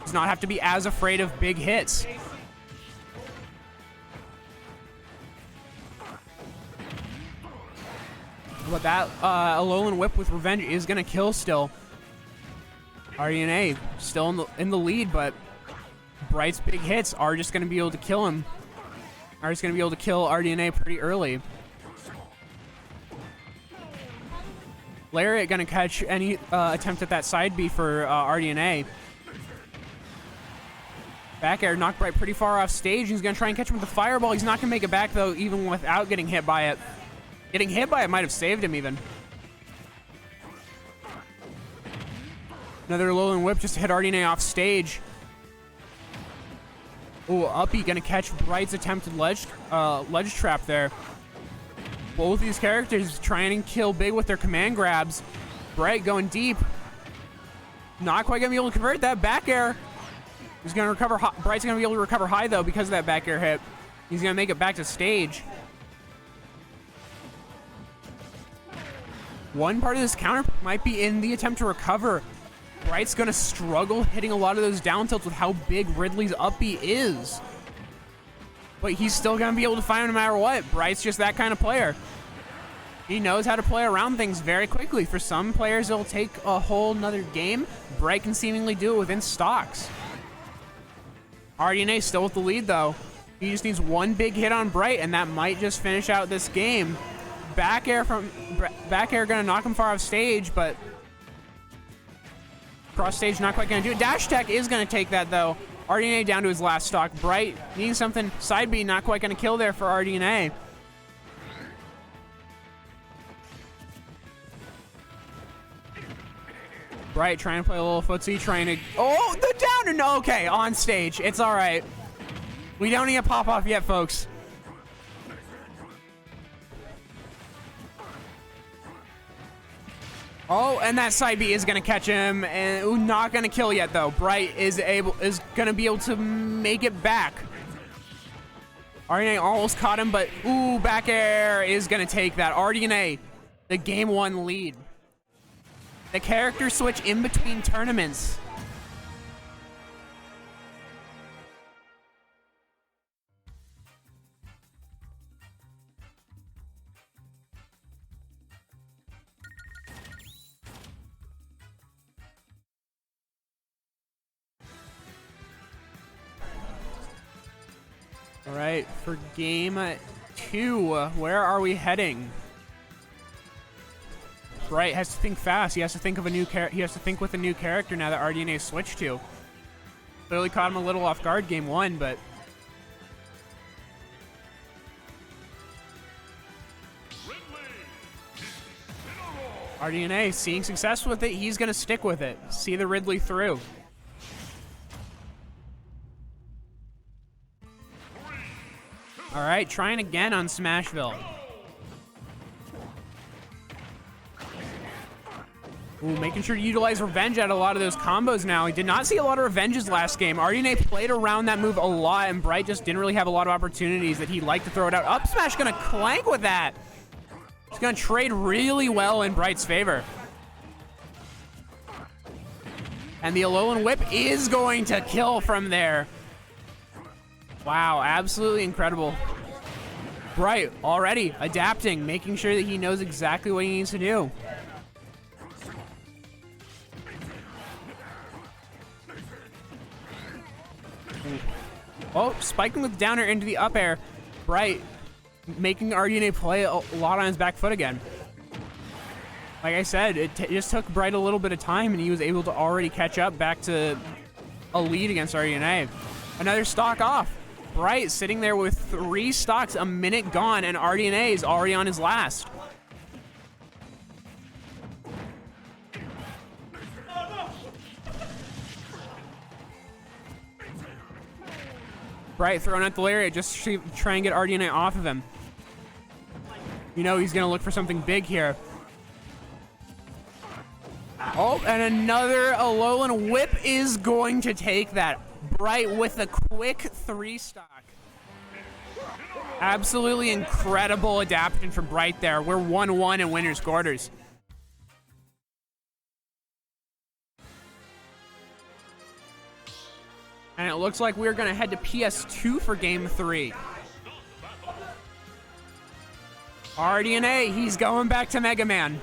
Does not have to be as afraid of big hits. But that Alolan Whip with Revenge is going to kill still. RDNA still in the lead, but Bright's big hits are just going to be able to kill him. Are just going to be able to kill RDNA pretty early. Lariat going to catch any attempt at that side B for RDNA. Back air knocked Bright pretty far off stage. He's going to try and catch him with the fireball. He's not going to make it back, though, even without getting hit by it. Getting hit by it might have saved him, even. Another Alolan Whip just hit RDNA off stage. Oh, Uppy going to catch Bright's attempted ledge trap there. Both these characters trying to kill big with their command grabs. Bright going deep. Not quite going to be able to convert that back air. He's going to recover. Bright's going to be able to recover high, though, because of that back air hit. He's going to make it back to stage. One part of this counter might be in the attempt to recover. Bright's going to struggle hitting a lot of those down tilts with how big Ridley's up B is. But he's still going to be able to find him no matter what. Bright's just that kind of player. He knows how to play around things very quickly. For some players, it'll take a whole nother game. Bright can seemingly do it within stocks. RDNA still with the lead, though. He just needs one big hit on Bright, and that might just finish out this game. Back air gonna knock him far off stage, but cross stage not quite gonna do it. Dash attack is gonna take that, though. RDNA down to his last stock. Bright needing something. Side B not quite gonna kill there for RDNA. Bright trying to play a little footsie, trying to. Oh, the downer! No, okay, on stage. It's all right. We don't need a pop off yet, folks. Oh, and that side B is gonna catch him, and not gonna kill yet though. Bright is gonna be able to make it back. RDNA almost caught him, but back air is gonna take that. RDNA, the game 1 lead. The character switch in between tournaments. All right, for game 2, where are we heading? Bright has to think fast. He has to think of a new he has to think with a new character now that RDNA switched to. Clearly caught him a little off guard game 1, but RDNA seeing success with it, he's gonna stick with it. See the Ridley through. All right, trying again on Smashville. Ooh, making sure to utilize Revenge at a lot of those combos now. He did not see a lot of Revenges last game. RDNA played around that move a lot, and Bright just didn't really have a lot of opportunities that he'd like to throw it out. Up smash gonna clank with that. He's gonna trade really well in Bright's favor. And the Alolan Whip is going to kill from there. Wow, absolutely incredible. Bright already adapting, making sure that he knows exactly what he needs to do. Oh, spiking with down air into the up air. Bright making RDNA play a lot on his back foot again. Like I said, it just took Bright a little bit of time, and he was able to already catch up back to a lead against RDNA. Another stock off. Bright sitting there with 3 stocks, a minute gone, and RDNA is already on his last. Bright throwing at the lariat, just to try and get RDNA off of him. You know he's going to look for something big here. Oh, and another Alolan Whip is going to take that. Bright with a quick 3 stock. Absolutely incredible adaptation from Bright there. We're 1-1 in winner's quarters. And it looks like we're going to head to PS2 for game 3. RDNA, he's going back to Mega Man.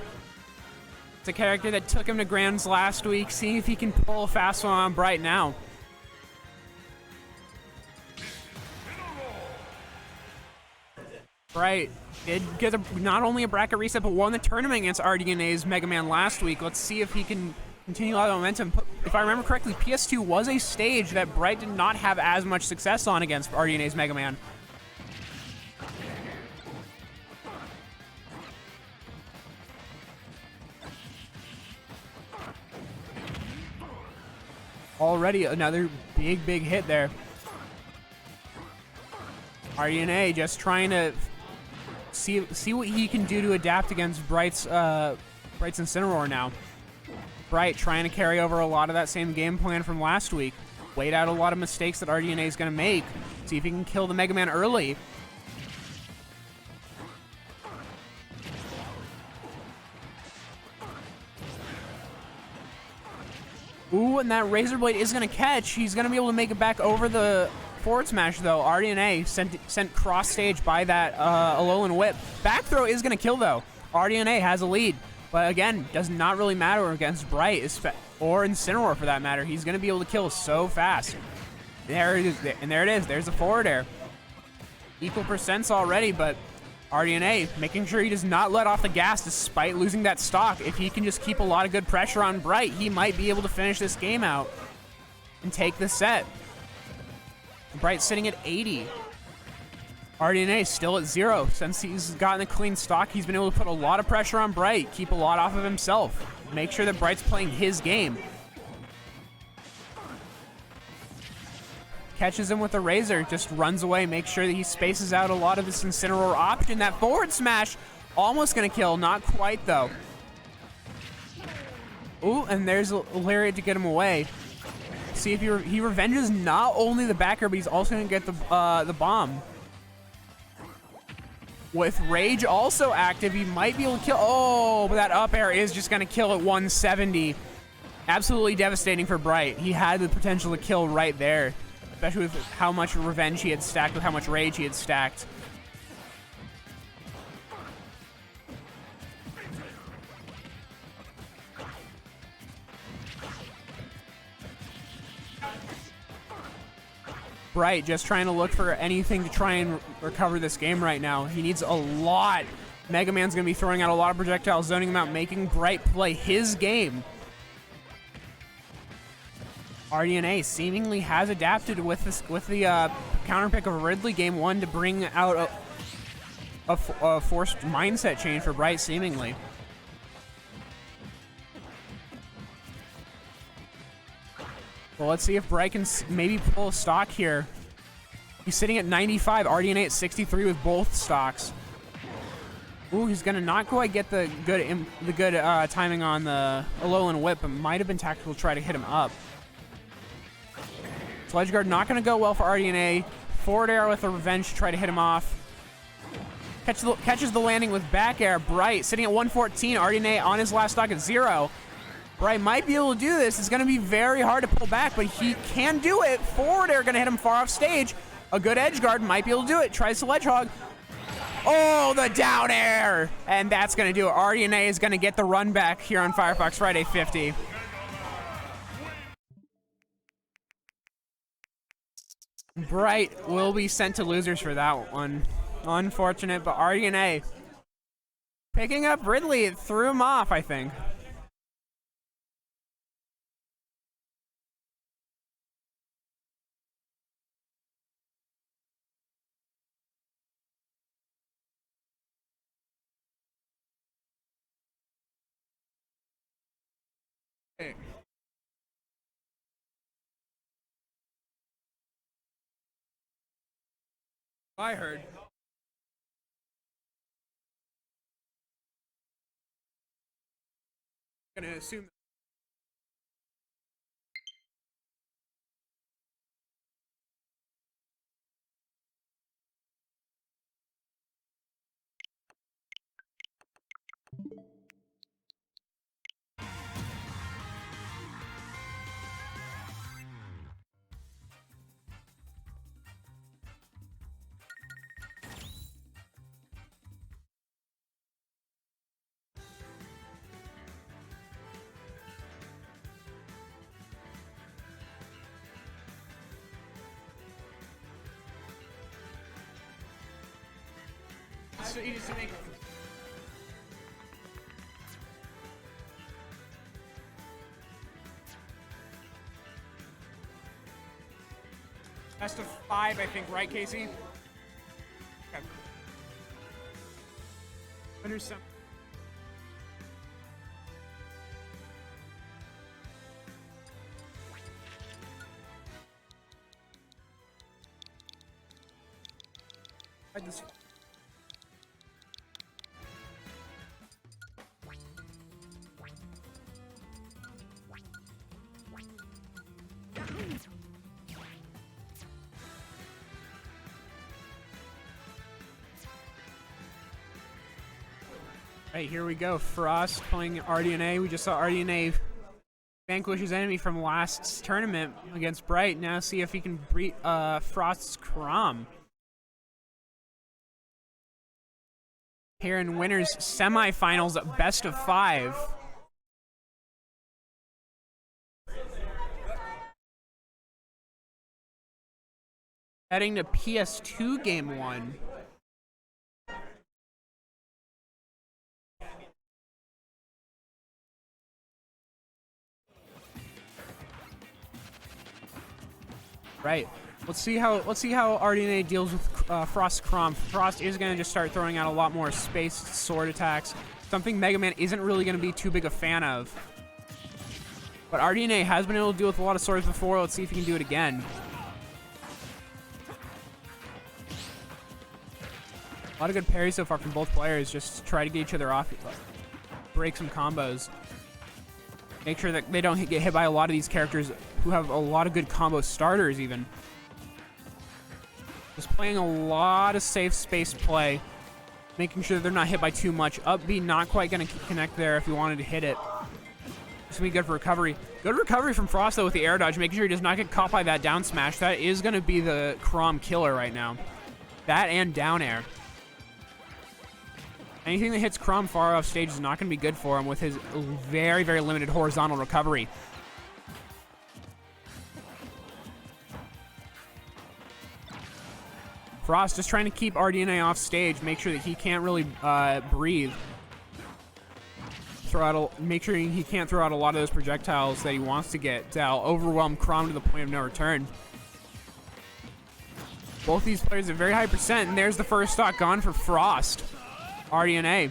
It's a character that took him to Grands last week. Seeing if he can pull a fast one on Bright now. Bright did get not only a bracket reset, but won the tournament against RDNA's Mega Man last week. Let's see if he can continue that momentum. If I remember correctly, PS2 was a stage that Bright did not have as much success on against RDNA's Mega Man. Already another big hit there. RDNA just trying to see what he can do to adapt against Bright's Incineroar now. Bright trying to carry over a lot of that same game plan from last week. Wait out a lot of mistakes that RDNA is going to make. See if he can kill the Mega Man early. Ooh, and that Razor Blade is going to catch. He's going to be able to make it back over the forward smash, though. RDNA sent cross stage by that Alolan Whip. Back throw is going to kill, though. RDNA has a lead. But again, does not really matter against Bright, or Incineroar for that matter. He's going to be able to kill so fast. There it is, and there it is. There's a forward air. Equal percents already, but RDNA making sure he does not let off the gas despite losing that stock. If he can just keep a lot of good pressure on Bright, he might be able to finish this game out and take the set. Bright sitting at 80. RDNA still at 0. Since he's gotten a clean stock, he's been able to put a lot of pressure on Bright, keep a lot off of himself, make sure that Bright's playing his game. Catches him with a Razor, just runs away, makes sure that he spaces out a lot of this Incineroar option. That forward smash, almost gonna kill, not quite though. Ooh, and there's a Lariat to get him away. See if he revenges not only the backer, but he's also gonna get the bomb. With Rage also active, he might be able to kill. Oh, but that up air is just going to kill at 170. Absolutely devastating for Bright. He had the potential to kill right there, especially with how much revenge he had stacked, with how much rage he had stacked. Bright just trying to look for anything to try and recover this game right now. He needs a lot. Mega Man's going to be throwing out a lot of projectiles, zoning him out, making Bright play his game. RDNA seemingly has adapted with the counter pick of Ridley game 1 to bring out a forced mindset change for Bright, seemingly. Well, let's see if Bright can maybe pull a stock here. He's sitting at 95, RDNA at 63 with both stocks. Ooh, he's gonna not quite get the good timing on the Alolan Whip, but might have been tactical to try to hit him up. Sledge Guard not gonna go well for RDNA. Forward air with a revenge to try to hit him off. Catches the landing with back air. Bright sitting at 114. RDNA on his last stock at 0. Bright might be able to do this. It's going to be very hard to pull back, but he can do it. Forward air going to hit him far off stage. A good edge guard might be able to do it. Tries to ledge hog. Oh, the down air. And that's going to do it. RDNA is going to get the run back here on Firefox Friday 50. Bright will be sent to losers for that one. Unfortunate, but RDNA picking up Ridley. It threw him off, I think. I heard. I'm gonna assume. So he needs to make best of 5, I think, right, Casey? Okay. There's some. This. Right, here we go. Frost playing RDNA. We just saw RDNA vanquish his enemy from last tournament against Bright. Now see if he can beat Frost's Crom. Here in winners semifinals, best of 5. Heading to PS2 game 1. Right. Let's see how RDNA deals with Frost Crom. Frost is going to just start throwing out a lot more spaced sword attacks. Something Mega Man isn't really going to be too big a fan of. But RDNA has been able to deal with a lot of swords before. Let's see if he can do it again. A lot of good parries so far from both players. Just try to get each other off, break some combos. Make sure that they don't get hit by a lot of these characters who have a lot of good combo starters even. Just playing a lot of safe space play. Making sure that they're not hit by too much. Up B not quite going to connect there if you wanted to hit it. It's going to be good for recovery. Good recovery from Frost though with the air dodge. Making sure he does not get caught by that down smash. That is going to be the Crom killer right now. That and down air. Anything that hits Crom far off stage is not going to be good for him with his very, very limited horizontal recovery. Frost just trying to keep RDNA off stage, make sure that he can't really breathe. Make sure he can't throw out a lot of those projectiles that he wants to get to overwhelm Chrom to the point of no return. Both these players at very high percent, and there's the first stock gone for Frost. RDNA.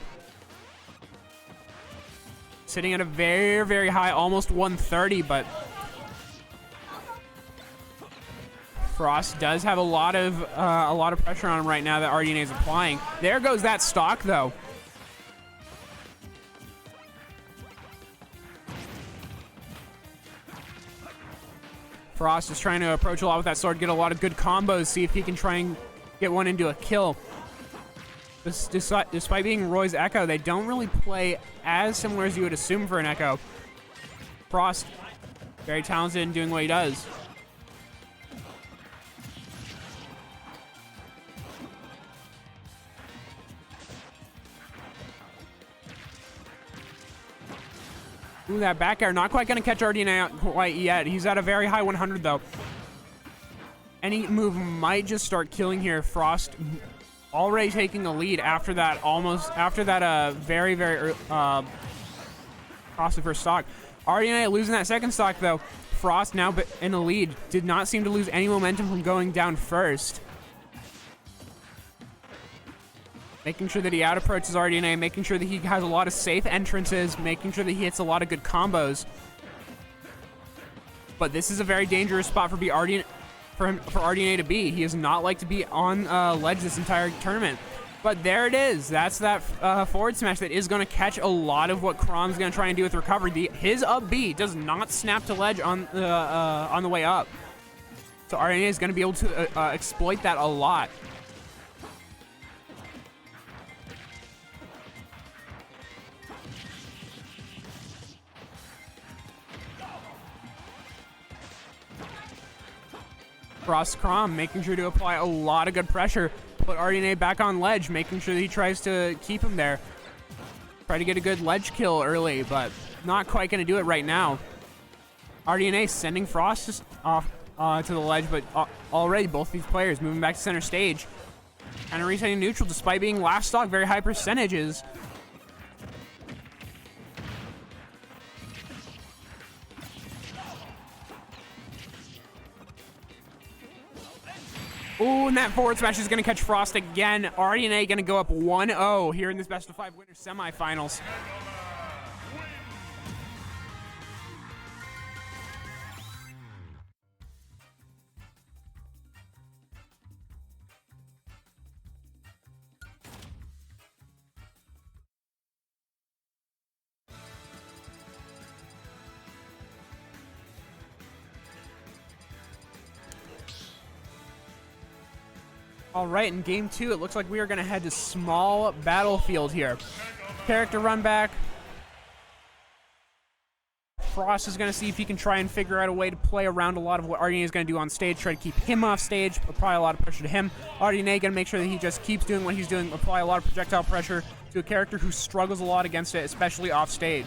Sitting at a very, very high, almost 130, but Frost does have a lot of pressure on him right now that RDNA is applying. There goes that stock, though. Frost is trying to approach a lot with that sword, get a lot of good combos, see if he can try and get one into a kill. Despite being Roy's Echo, they don't really play as similar as you would assume for an Echo. Frost, very talented in doing what he does. Ooh, that back air, not quite going to catch RDNA out quite yet. He's at a very high 100, though. Any move might just start killing here. Frost already taking a lead after that, very, very costly first stock. RDNA losing that second stock, though. Frost now in the lead. Did not seem to lose any momentum from going down first. Making sure that he out-approaches RDNA, making sure that he has a lot of safe entrances, making sure that he hits a lot of good combos. But this is a very dangerous spot for RDNA to be. He does not like to be on ledge this entire tournament. But there it is. That's that forward smash that is going to catch a lot of what Chrom's going to try and do with recovery. His up B does not snap to ledge on the way up. So RDNA is going to be able to exploit that a lot. Frost Chrom making sure to apply a lot of good pressure, put RDNA back on ledge, making sure that he tries to keep him there. Try to get a good ledge kill early, but not quite going to do it right now. RDNA sending Frost just off to the ledge, but already both these players moving back to center stage. Kind of resetting neutral despite being last stock, very high percentages. Ooh, and that forward smash is going to catch Frost again. RDNA going to go up 1-0 here in this best of 5 winners semifinals. All right, in game 2, it looks like we are going to head to small battlefield here. Character run back. Frost is going to see if he can try and figure out a way to play around a lot of what RDNA is going to do on stage, try to keep him off stage, apply a lot of pressure to him. RDNA going to make sure that he just keeps doing what he's doing, apply a lot of projectile pressure to a character who struggles a lot against it, especially off stage.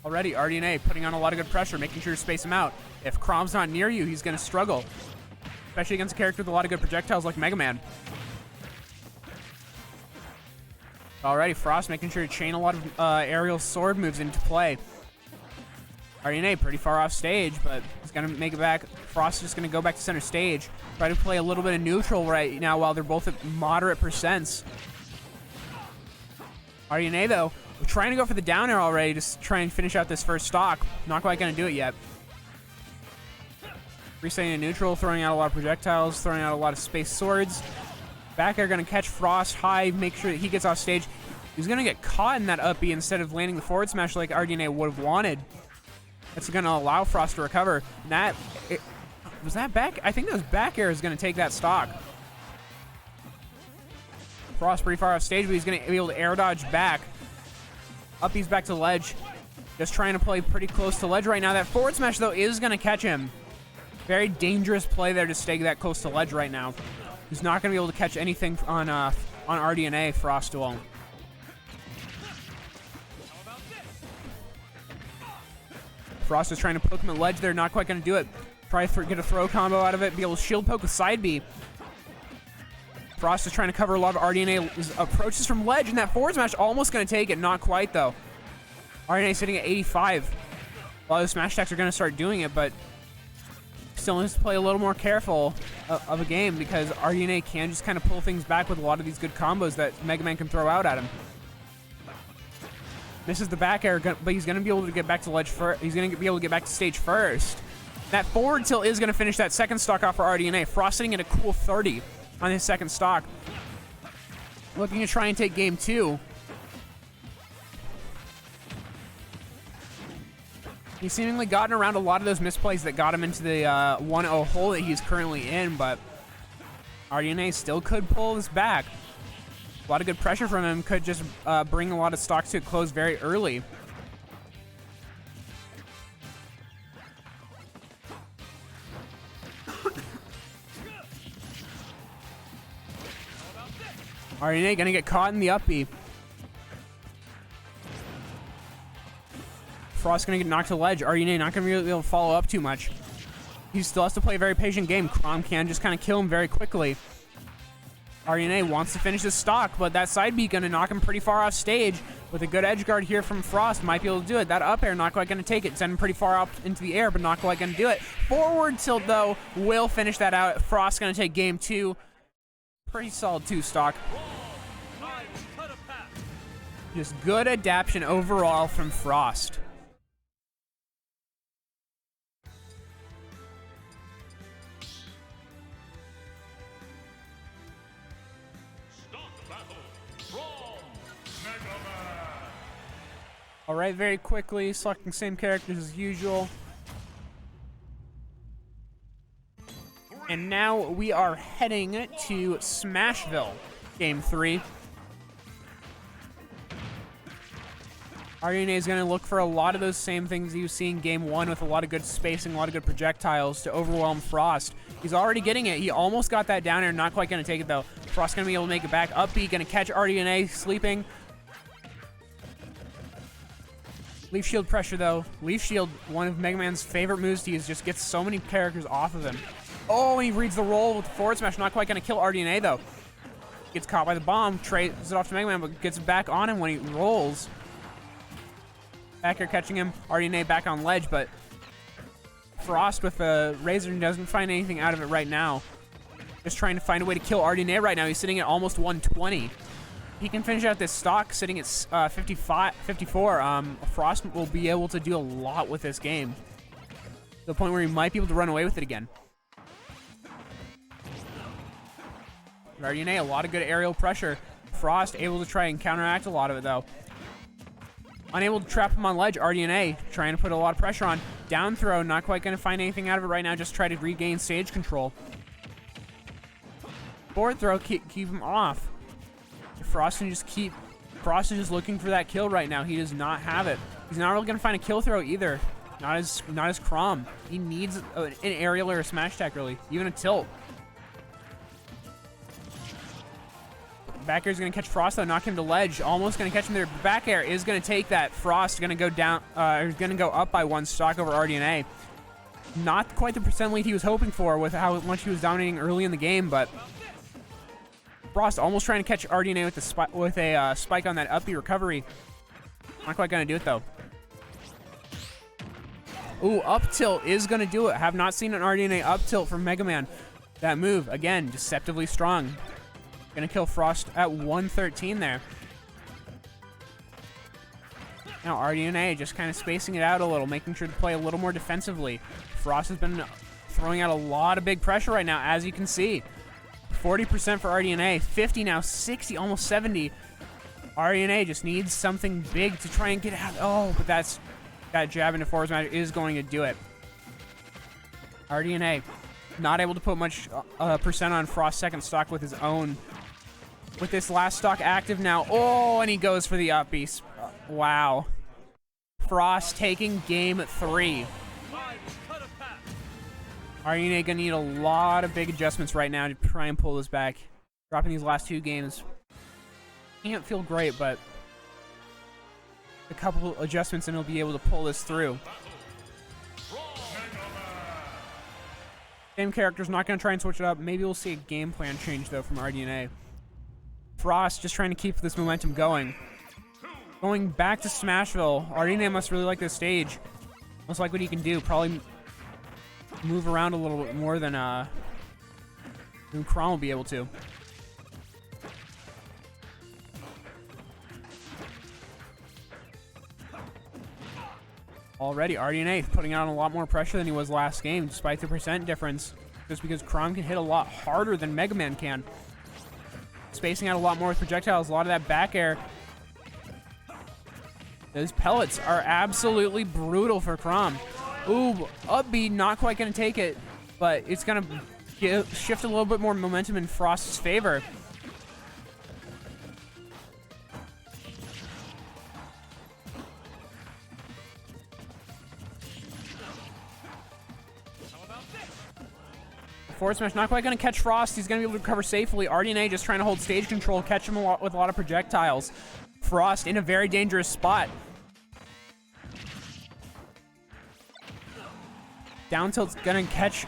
Already, RDNA putting on a lot of good pressure, making sure to space him out. If Chrom's not near you, he's going to struggle, especially against a character with a lot of good projectiles like Mega Man. Alrighty, Frost making sure to chain a lot of aerial sword moves into play. RDNA pretty far off stage, but he's going to make it back. Frost is just going to go back to center stage. Try to play a little bit of neutral right now while they're both at moderate percents. RDNA, though, we're trying to go for the down air already to try and finish out this first stock. Not quite going to do it yet. Resetting in neutral, throwing out a lot of projectiles, throwing out a lot of space swords. Back air going to catch Frost high, make sure that he gets off stage. He's going to get caught in that up B instead of landing the forward smash like RDNA would have wanted. That's going to allow Frost to recover. And was that back? I think that was back air is going to take that stock. Frost pretty far off stage, but he's going to be able to air dodge back. Up B's back to the ledge. Just trying to play pretty close to ledge right now. That forward smash, though, is going to catch him. Very dangerous play there to stay that close to ledge right now. He's not going to be able to catch anything on RDNA. Frost will. Frost is trying to poke him at ledge there, not quite going to do it. Try to get a throw combo out of it. Be able to shield poke with side B. Frost is trying to cover a lot of RDNA's approaches from ledge, and that forward smash almost going to take it. Not quite, though. RDNA sitting at 85. A lot of the smash attacks are going to start doing it, but still needs to play a little more careful of a game because RDNA can just kind of pull things back with a lot of these good combos that Mega Man can throw out at him. Misses the back air, but he's going to be able to get back to ledge first. He's going to be able to get back to stage first. That forward tilt is going to finish that second stock off for RDNA. Frost sitting at a cool 30 on his second stock. Looking to try and take game 2. He's seemingly gotten around a lot of those misplays that got him into the 1-0 hole that he's currently in, but RDNA still could pull this back. A lot of good pressure from him could just bring a lot of stocks to a close very early. RDNA gonna get caught in the up B. Frost gonna get knocked to the ledge. RDNA not gonna be able to follow up too much. He still has to play a very patient game. Crom can just kind of kill him very quickly. RDNA wants to finish his stock, but that side B gonna knock him pretty far off stage. With a good edge guard here from Frost, might be able to do it. That up air not quite gonna take it. Send him pretty far up into the air, but not quite gonna do it. Forward tilt though will finish that out. Frost gonna take game 2. Pretty solid 2 stock. Just good adaptation overall from Frost. All right, very quickly, selecting same characters as usual. And now we are heading to Smashville, game 3. RDNA is going to look for a lot of those same things you see in game 1 with a lot of good spacing, a lot of good projectiles to overwhelm Frost. He's already getting it. He almost got that down air, not quite going to take it though. Frost going to be able to make it back. Up B, going to catch RDNA sleeping. Leaf Shield pressure though. Leaf Shield, one of Mega Man's favorite moves to use, just gets so many characters off of him. Oh, and he reads the roll with the forward smash. Not quite going to kill RDNA though. Gets caught by the bomb, trades it off to Mega Man, but gets back on him when he rolls. Back air catching him. RDNA back on ledge, but Frost with the Razor doesn't find anything out of it right now. Just trying to find a way to kill RDNA right now. He's sitting at almost 120. He can finish out this stock sitting at 54. Frost will be able to do a lot with this game. To the point where he might be able to run away with it again. RDNA, a lot of good aerial pressure. Frost able to try and counteract a lot of it though. Unable to trap him on ledge. RDNA trying to put a lot of pressure on. Down throw, not quite going to find anything out of it right now. Just try to regain stage control. Forward throw, keep him off. Frost is just looking for that kill right now. He does not have it. He's not really going to find a kill throw either. Not as Crom. He needs an aerial or a smash attack really. Even a tilt. Back air is going to catch Frost though, knock him to ledge. Almost going to catch him there. Back air is going to take that. Frost going to go down, is going to go up by 1 stock over RDNA. Not quite the percent lead he was hoping for with how much he was dominating early in the game, but Frost almost trying to catch RDNA with a spike on that up B recovery. Not quite going to do it though. Ooh, up tilt is going to do it. Have not seen an RDNA up tilt from Mega Man. That move, again, deceptively strong. Gonna kill Frost at 113 there. Now RDNA just kind of spacing it out a little, making sure to play a little more defensively. Frost has been throwing out a lot of big pressure right now, as you can see. 40% for RDNA, 50 now, 60, almost 70. RDNA just needs something big to try and get out. Oh, but that jab into forward smash is going to do it. RDNA not able to put much percent on Frost's second stock with his own. With this last stock active now. Oh, and he goes for the up B. Wow. Frost taking game 3. RDNA gonna need a lot of big adjustments right now to try and pull this back. Dropping these last 2 games. Can't feel great, but a couple adjustments and he'll be able to pull this through. Same character's not going to try and switch it up. Maybe we'll see a game plan change, though, from RDNA. Frost just trying to keep this momentum going. Going back to Smashville. RDNA must really like this stage. Must like what he can do. Probably move around a little bit more than Kron will be able to. Already, RDNA putting on a lot more pressure than he was last game, despite the percent difference. Just because Kron can hit a lot harder than Mega Man can. Spacing out a lot more with projectiles, a lot of that back air. Those pellets are absolutely brutal for Kron. Ooh, up B, not quite going to take it, but it's going to shift a little bit more momentum in Frost's favor. Forward smash not quite going to catch Frost. He's going to be able to recover safely. RDNA just trying to hold stage control, catch him with a lot of projectiles. Frost in a very dangerous spot. Down tilt's going to catch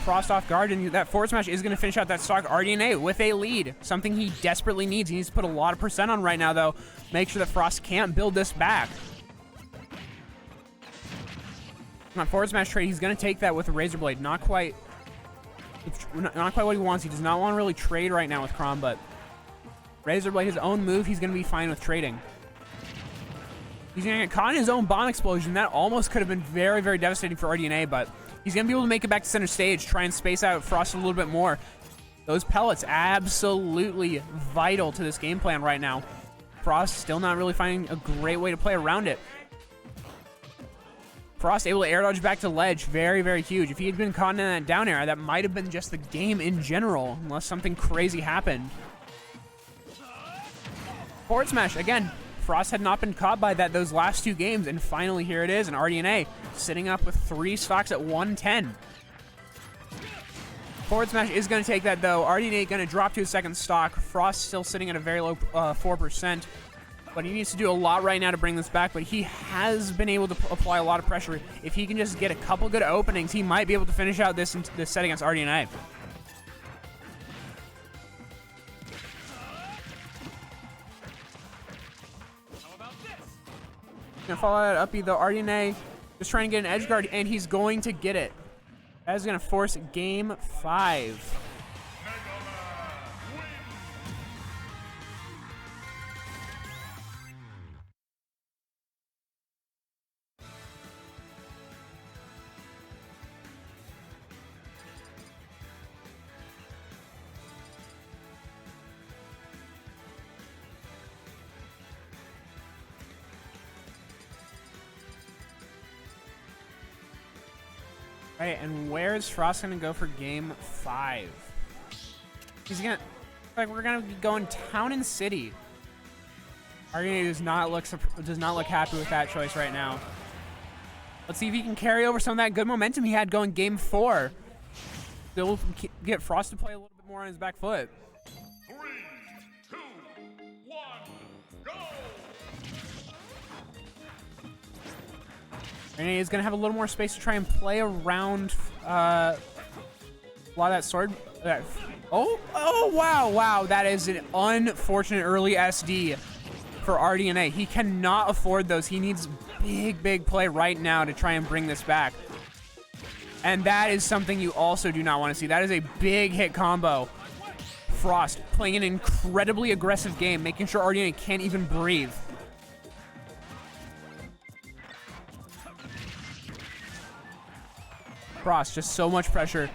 Frost off guard, and that forward smash is going to finish out that stock. RDNA with a lead, something he desperately needs. He needs to put a lot of percent on right now, though. Make sure that Frost can't build this back. On forward smash trade, he's going to take that with a Razor Blade. Not quite what he wants. He does not want to really trade right now with Kron, but Razor Blade, his own move, he's going to be fine with trading. He's going to get caught in his own bomb explosion. That almost could have been very, very devastating for RDNA, but he's going to be able to make it back to center stage, try and space out Frost a little bit more. Those pellets, absolutely vital to this game plan right now. Frost still not really finding a great way to play around it. Frost able to air dodge back to ledge. Very, very huge. If he had been caught in that down air, that might have been just the game in general, unless something crazy happened. Forward smash, again. Frost had not been caught by those last two games, and finally here it is, and RDNA sitting up with 3 stocks at 110. Forward smash is going to take that, though. RDNA going to drop to his second stock. Frost still sitting at a very low 4%. But he needs to do a lot right now to bring this back, but he has been able to apply a lot of pressure. If he can just get a couple good openings, he might be able to finish out this set against RDNA. Gonna follow that up B though. RDNA just trying to get an edge guard, and he's going to get it. That is gonna force game 5. Right, and where's Frost gonna go for game 5? He's gonna, like, we're gonna be going Town and City. RDNA does not look happy with that choice right now. Let's see if he can carry over some of that good momentum he had going game 4. Still get Frost to play a little bit more on his back foot. 3, 2, 1, go! RDNA is going to have a little more space to try and play around a lot of that sword. Oh, wow. That is an unfortunate early SD for RDNA. He cannot afford those. He needs big play right now to try and bring this back. And that is something you also do not want to see. That is a big hit combo. Frost playing an incredibly aggressive game, making sure RDNA can't even breathe. Frost, just so much pressure.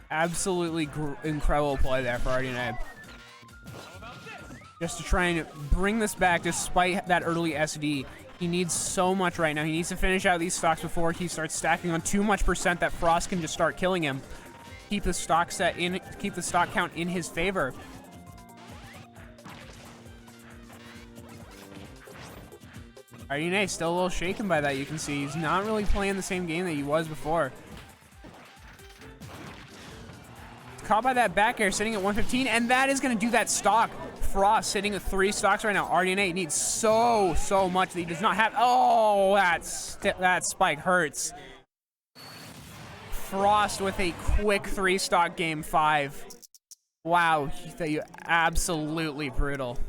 Absolutely incredible play there for RDNA. Just to try and bring this back despite that early SD. He needs so much right now. He needs to finish out these stocks before he starts stacking on too much percent that Frost can just start killing him. Keep the stock count in his favor. RDNA still a little shaken by that, you can see. He's not really playing the same game that he was before. Caught by that back air, sitting at 115, and that is going to do that stock. Frost sitting at 3 stocks right now. RDNA needs so much that he does not have. Oh, that spike hurts. Frost with a quick 3-stock game 5. Wow, you absolutely brutal.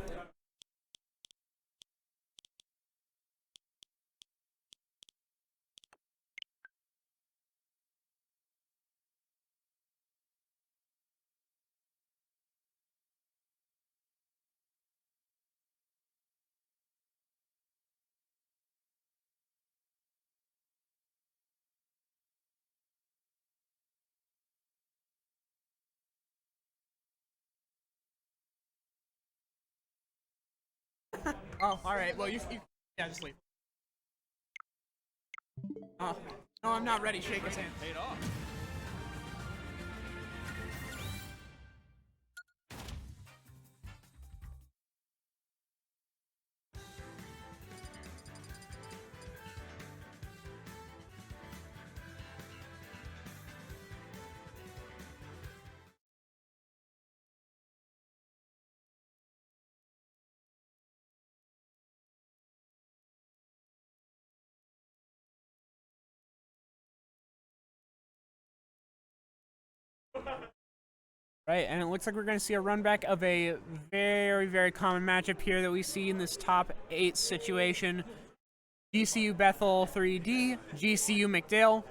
Oh, all right. Well, you yeah, just leave. Oh, no, I'm not ready. Shake his hand. Paid off. Right, and it looks like we're going to see a run back of a very, very common matchup here that we see in this top 8 situation. GCU Bethel 3D, GCU McDale.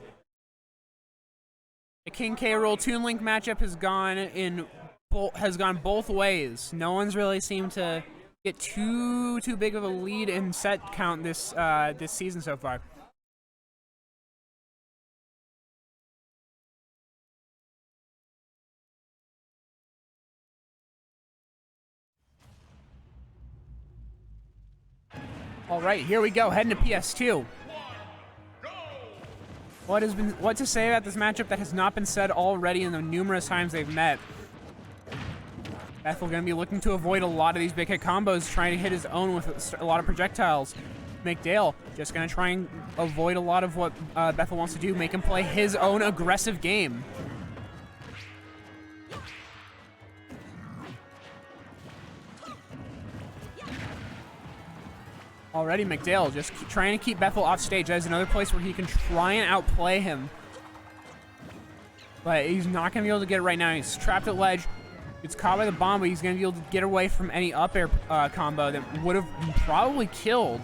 The King K. Rool Toon Link matchup has gone both ways. No one's really seemed to get too big of a lead in set count this season so far. All right, here we go, heading to PS2. What to say about this matchup that has not been said already in the numerous times they've met? Bethel going to be looking to avoid a lot of these big hit combos, trying to hit his own with a lot of projectiles. McDale just going to try and avoid a lot of what Bethel wants to do, make him play his own aggressive game. Already McDale just trying to keep Bethel off stage. That is another place where he can try and outplay him. But he's not going to be able to get it right now. He's trapped at ledge. It's caught by the bomb, but he's going to be able to get away from any up air combo that would have probably killed.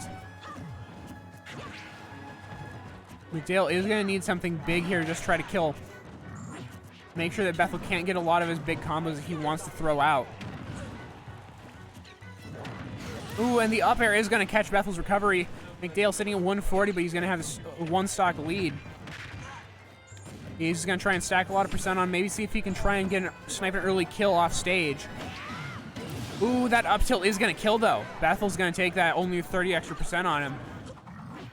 McDale is going to need something big here to just try to kill. Make sure that Bethel can't get a lot of his big combos that he wants to throw out. Ooh, and the up air is going to catch Bethel's recovery. McDale sitting at 140, but he's going to have a 1-stock lead. He's going to try and stack a lot of percent on, maybe see if he can try and get snipe an early kill off stage. Ooh, that up tilt is going to kill, though. Bethel's going to take that, only 30 extra percent on him.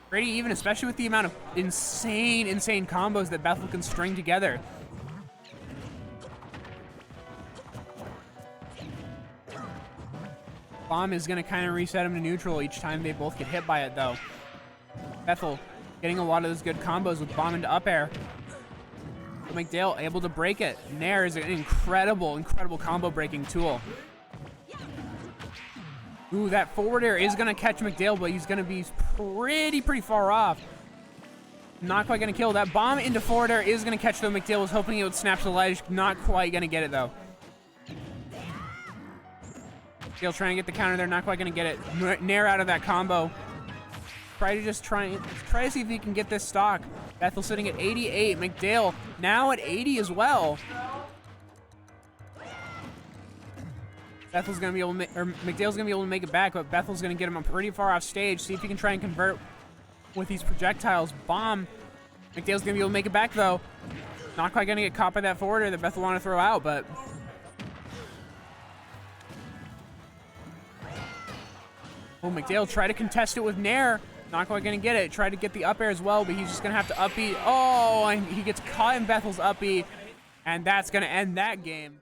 Pretty even, especially with the amount of insane combos that Bethel can string together. Bomb is going to kind of reset him to neutral each time they both get hit by it, though. Bethel getting a lot of those good combos with bomb into up air. But McDale able to break it. Nair is an incredible combo breaking tool. Ooh, that forward air is going to catch McDale, but he's going to be pretty far off. Not quite going to kill. That bomb into forward air is going to catch, though. McDale was hoping it would snap to the ledge. Not quite going to get it, though. McDale trying to get the counter there. Not quite going to get it. Nair out of that combo. Try to see if he can get this stock. Bethel sitting at 88. McDale now at 80 as well. Bethel's gonna be able to McDale's gonna be able to make it back, but Bethel's gonna get him pretty far off stage. See if he can try and convert with these projectiles. Bomb. McDale's gonna be able to make it back, though. Not quite gonna get caught by that forwarder that Bethel want to throw out, but oh, McDale tried to contest it with Nair. Not quite going to get it. Tried to get the up air as well, but he's just going to have to up B. Oh, and he gets caught in Bethel's up B, and that's going to end that game.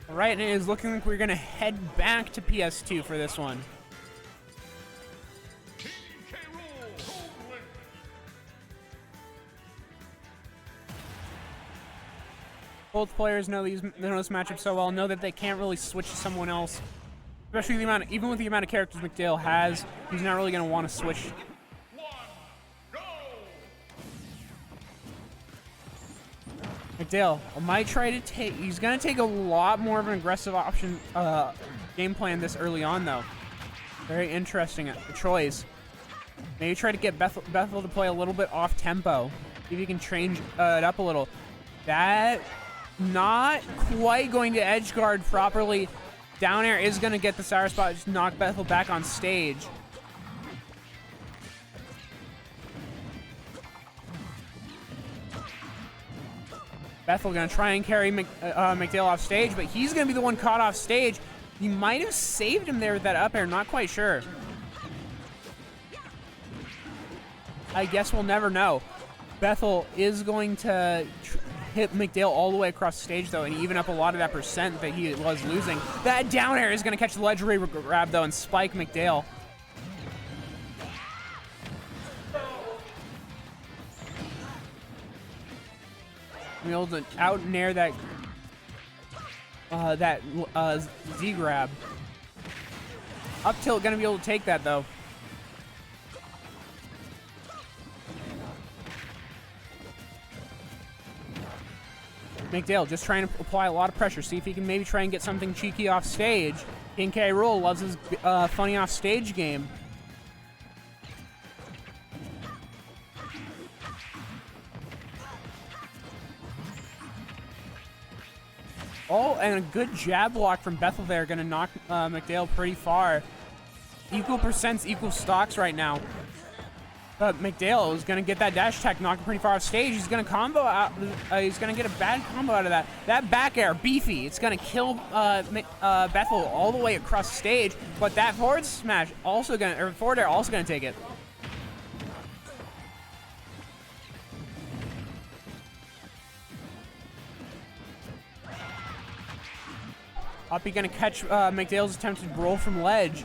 All right, and it is looking like we're going to head back to PS2 for this one. Both players know this matchup so well, know that they can't really switch to someone else. Especially even with the amount of characters McDale has, he's not really going to want to switch. McDale might try to take. He's going to take a lot more of an aggressive option game plan this early on, though. Very interesting choice. Maybe try to get Bethel to play a little bit off tempo. See if he can change it up a little. That not quite going to edge guard properly. Down air is going to get the sour spot. Just knock Bethel back on stage. Bethel going to try and carry McDale off stage, but he's going to be the one caught off stage. He might have saved him there with that up air, not quite sure. I guess we'll never know. Bethel is going to hit McDale all the way across the stage, though, and even up a lot of that percent that he was losing. That down air is going to catch the ledge grab, though, and spike McDale. Be able to out nair that Z grab. Up tilt gonna be able to take that though. McDale just trying to apply a lot of pressure. See if he can maybe try and get something cheeky off stage. King K. Rool loves his funny off stage game. Oh, and a good jab block from Bethel there. Going to knock McDale pretty far. Equal percents, equal stocks right now. But McDale is going to get that dash attack knocked pretty far off stage. He's going to combo out. He's going to get a bad combo out of that. That back air, beefy. It's going to kill Bethel all the way across the stage. But that forward smash also going to, or forward air also going to take it. Uppy gonna catch McDale's attempted roll from ledge.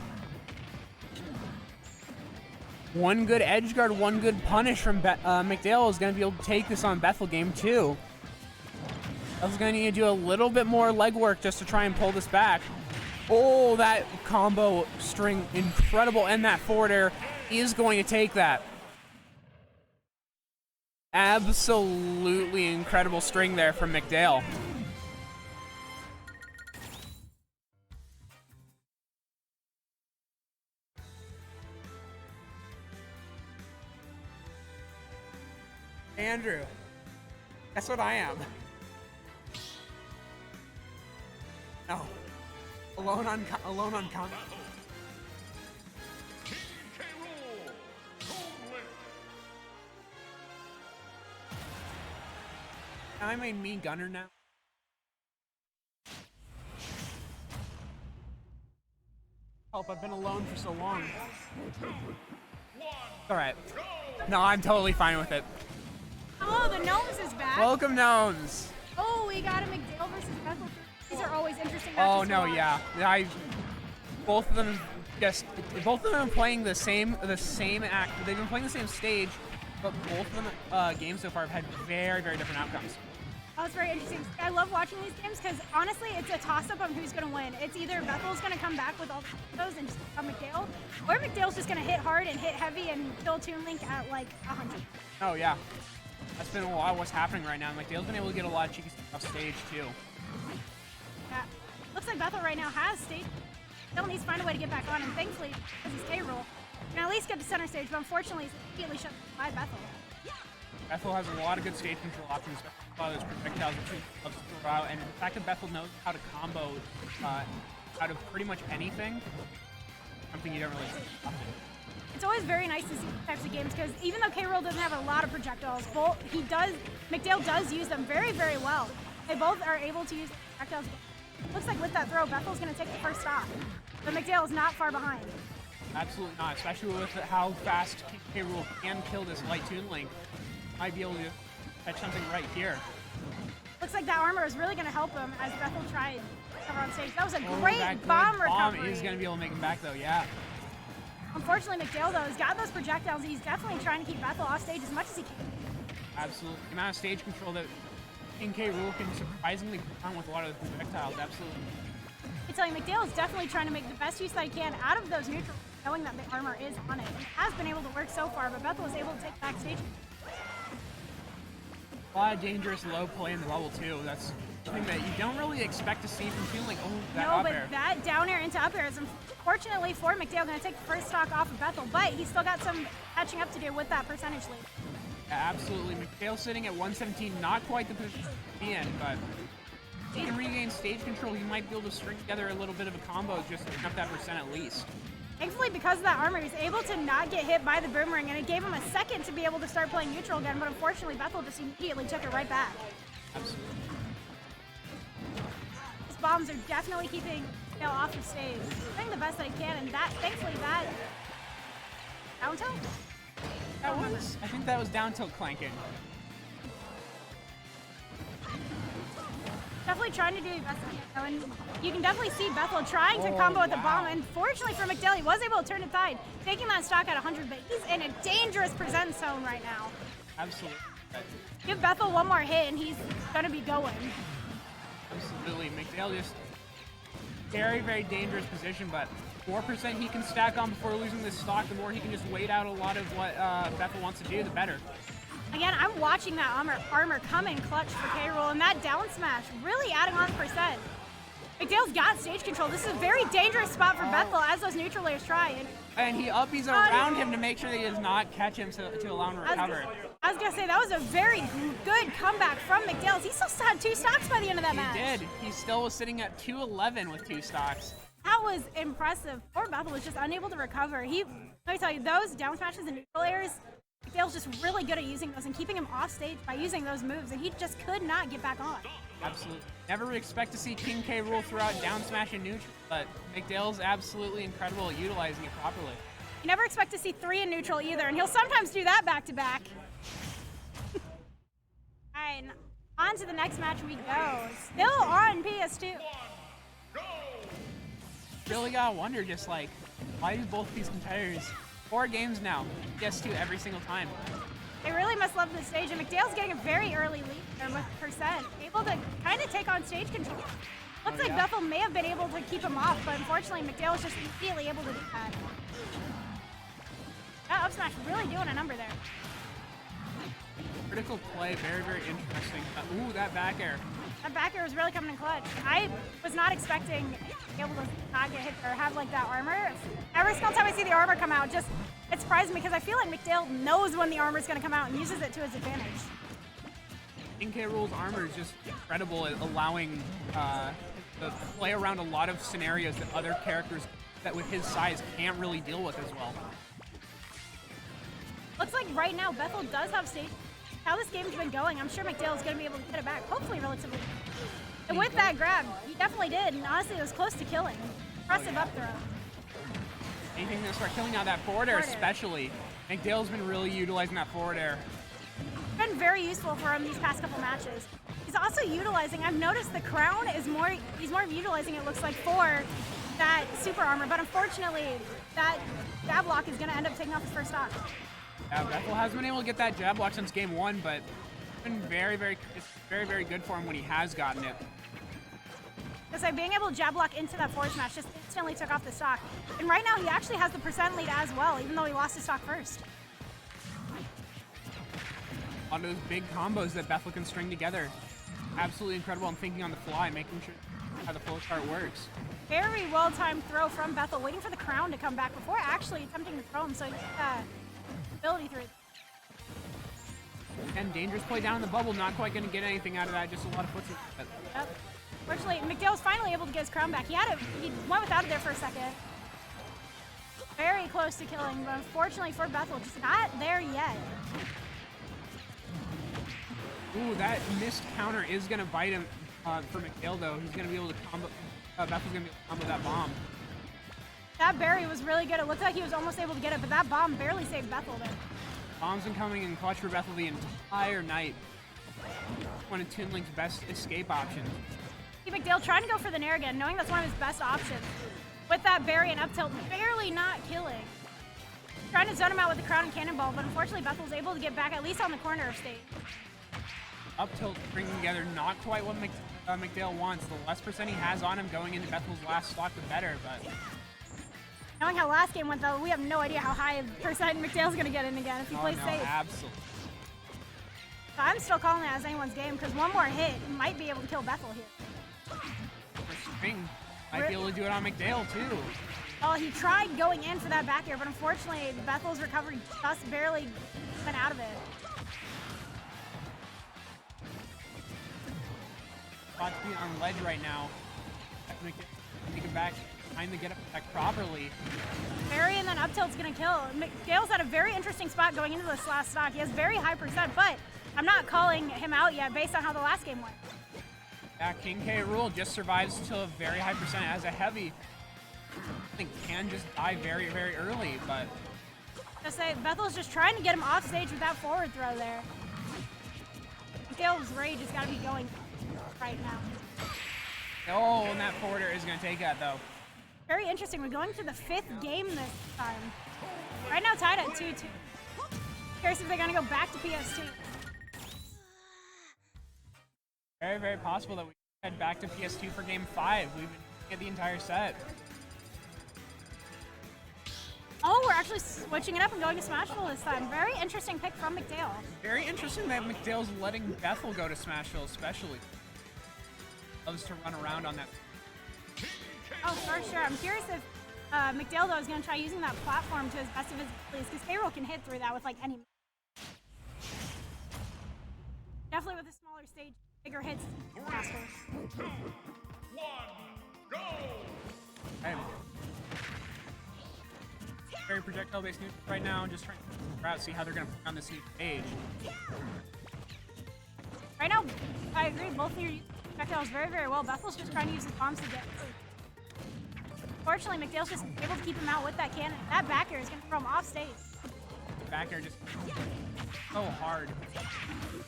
One good edge guard, one good punish from McDale is gonna be able to take this on Bethel game 2. Bethel's gonna need to do a little bit more legwork just to try and pull this back. Oh, that combo string, incredible, and that forward air is going to take that. Absolutely incredible string there from McDale. Andrew, that's what I am. No, alone on combat. I made me gunner now. Help! I've been alone for so long. All right. No, I'm totally fine with it. Oh, the Gnomes is back. Welcome, Gnomes. Oh, we got a McDale versus Bethel. These are always interesting. Oh no, yeah. Both of them are playing the same act. They've been playing the same stage, but both of them games so far have had very, very different outcomes. Oh, it's very interesting. I love watching these games because honestly, it's a toss-up on who's going to win. It's either Bethel's going to come back with all those and just become McDale, or McDale's just going to hit hard and hit heavy and kill Toon Link at like 100. Oh yeah. That's been a lot of what's happening right now. McDale's been able to get a lot of cheeky stuff off stage, too. Yeah. Looks like Bethel right now has stage. Still needs to find a way to get back on, and thankfully, because he's K-Roll, can at least get to center stage, but unfortunately, he's immediately shut by Bethel. Bethel has a lot of good stage control options. A lot of those projectiles that she loves to throw out, and the fact that Bethel knows how to combo out of pretty much anything, something you don't really see often. It's always very nice to see these types of games because even though K-Roll doesn't have a lot of projectiles, McDale does use them very, very well. They both are able to use projectiles. Looks like with that throw, Bethel's going to take the first stop, but McDale is not far behind. Absolutely not, especially with how fast K-Rool can kill this light Toon Link. Might be able to catch something right here. Looks like that armor is really going to help him as Bethel tried to cover on stage. That was a great bomb recovery. Bomb is going to be able to make him back though, yeah. Unfortunately, McDale, though, has got those projectiles. He's definitely trying to keep Bethel off stage as much as he can. Absolutely. The amount of stage control that NK Rule can surprisingly perform with a lot of the projectiles, absolutely. I tell you, McDale is definitely trying to make the best use that he can out of those neutrals, knowing that the armor is on it. It has been able to work so far, but Bethel was able to take backstage. A lot of dangerous low play in the bubble too. That's something that you don't really expect to see from Toon Link. Oh, that No, up but air. that down air into up air is unfortunately for McDale going to take the first stock off of Bethel, but he's still got some catching up to do with that percentage lead. Yeah, absolutely. McDale sitting at 117, not quite the position to be in, but if he can regain stage control, he might be able to string together a little bit of a combo just to pick up that percent at least. Thankfully, because of that armor, he's able to not get hit by the boomerang, and it gave him a second to be able to start playing neutral again, but unfortunately, Bethel just immediately took it right back. Absolutely. His bombs are definitely keeping McDale off the stage, doing the best that he can, and that, thankfully, that down tilt? I think that was down tilt clanking. Definitely trying to do the best he can, and you can definitely see Bethel trying to combo with the bomb, and fortunately for McDale, he was able to turn the tide, taking that stock at 100, but he's in a dangerous present zone right now. Absolutely. Give Bethel one more hit, and he's gonna be going. Absolutely. McDale just very, very dangerous position, but 4% he can stack on before losing this stock. The more he can just wait out a lot of what Bethel wants to do, the better. Again, I'm watching that armor come in clutch for K-Rool, and that down smash really adding on percent. McDale's got stage control. This is a very dangerous spot for Bethel as those neutral layers try. And he uppies around him to make sure that he does not catch him to allow him to recover. I was going to say, that was a very good comeback from McDale. He still had 2 stocks by the end of that match. He did. He still was sitting at 211 with 2 stocks. That was impressive. Poor Bethel was just unable to recover. Let me tell you, those down smashes and neutral airs, McDale's just really good at using those and keeping him off stage by using those moves, and he just could not get back on. Absolutely. Never expect to see King K Rool throughout down smash and neutral, but McDale's absolutely incredible at utilizing it properly. You never expect to see 3 in neutral either, and he'll sometimes do that back to back. All right, on to the next match we go. Still on PS2. Really gotta wonder, just like, why do both these competitors 4 games now, PS2 every single time? They really must love the stage, and McDale's getting a very early lead there with percent, able to kind of take on stage control. Looks like Bethel may have been able to keep him off, but unfortunately McDale was just immediately able to do that. That up smash really doing a number there. Critical play, very, very interesting. Ooh, that back air. That back air was really coming in clutch. I was not expecting to be able to not get hit or have like that armor. Every single time I see the armor come out, it surprised me because I feel like McDale knows when the armor is going to come out and uses it to his advantage. NK Rool's armor is just incredible at allowing to play around a lot of scenarios that other characters that with his size can't really deal with as well. Looks like right now Bethel does have stage. How this game's been going, I'm sure McDale is going to be able to get it back, hopefully relatively. And with that grab, he definitely did, and honestly it was close to killing. Impressive up throw. Anything to start killing out that forward air especially. McDale's been really utilizing that forward air. It's been very useful for him these past couple matches. He's also utilizing, I've noticed the crown is he's more utilizing it looks like for that super armor, but unfortunately that jab block is going to end up taking off his first stock. Yeah, Bethel has been able to get that jab block since game 1, but it's been very, very good for him when he has gotten it. So being able to jab block into that forward smash just instantly took off the stock. And right now he actually has the percent lead as well, even though he lost his stock first. On those big combos that Bethel can string together. Absolutely incredible. I'm thinking on the fly, making sure how the flow chart works. Very well-timed throw from Bethel, waiting for the crown to come back before actually attempting to throw him, so he ability through it. And dangerous play down in the bubble, not quite going to get anything out of that, just a lot of footsies. Yep. Fortunately, McDale was finally able to get his crown back. He went without it there for a second. Very close to killing, but unfortunately for Bethel, just not there yet. Ooh, that missed counter is going to bite him for McDale, though. He's going to be able to combo, Bethel's going to be able to combo that bomb. That berry was really good. It looked like he was almost able to get it, but that bomb barely saved Bethel there. Bomb's been coming in clutch for Bethel the entire night. One of Toon Link's best escape options. See McDale trying to go for the nair again, knowing that's one of his best options. With that berry and up tilt, barely not killing. Trying to zone him out with the crown and cannonball, but unfortunately Bethel was able to get back at least on the corner of stage. Up tilt bringing together not quite what McDale wants. The less percent he has on him going into Bethel's last stock, the better. But knowing how last game went, though, we have no idea how high of percent McDale's going to get in again if he plays safe. Absolutely. So I'm still calling it as anyone's game because one more hit might be able to kill Bethel here. Spring might be able to do it on McDale too. Oh, he tried going in for that back air, but unfortunately Bethel's recovery just barely went out of it. About to be on ledge right now. Take it back, trying to get it back properly. Barry and then up tilt's gonna kill. McDale's at a very interesting spot going into this last stock. He has very high percent, but I'm not calling him out yet based on how the last game went. Yeah, King K. Rule just survives to a very high percent as a heavy. I think can just die very, very early, but Just say Bethel's just trying to get him off stage with that forward throw there. McDale's rage has got to be going right now. oh, and that forwarder is going to take that though. Very interesting. We're going to the 5th game this time. Right now tied at 2-2. Curious if they're going to go back to PS2. Very, very possible that we head back to PS2 for Game 5. We've been at the entire set. Oh, we're actually switching it up and going to Smashville this time. Very interesting pick from McDale. Very interesting that McDale's letting Bethel go to Smashville, especially. Loves to run around on that. Oh, for sure. I'm curious if McDale, though, is going to try using that platform to his best of his abilities, because K-Roll can hit through that with, like, any... Definitely with a smaller stage, bigger hits, faster. 2, 1, go! Hey. Very projectile-based news right now, just trying to figure out, see how they're going to play on this new stage. Right now, I agree, both of you projectiles very, very well. Bethel's just trying to use his bombs to get through. Fortunately, McDale's just able to keep him out with that cannon. That back air is going to throw him off stage. Back air just so hard.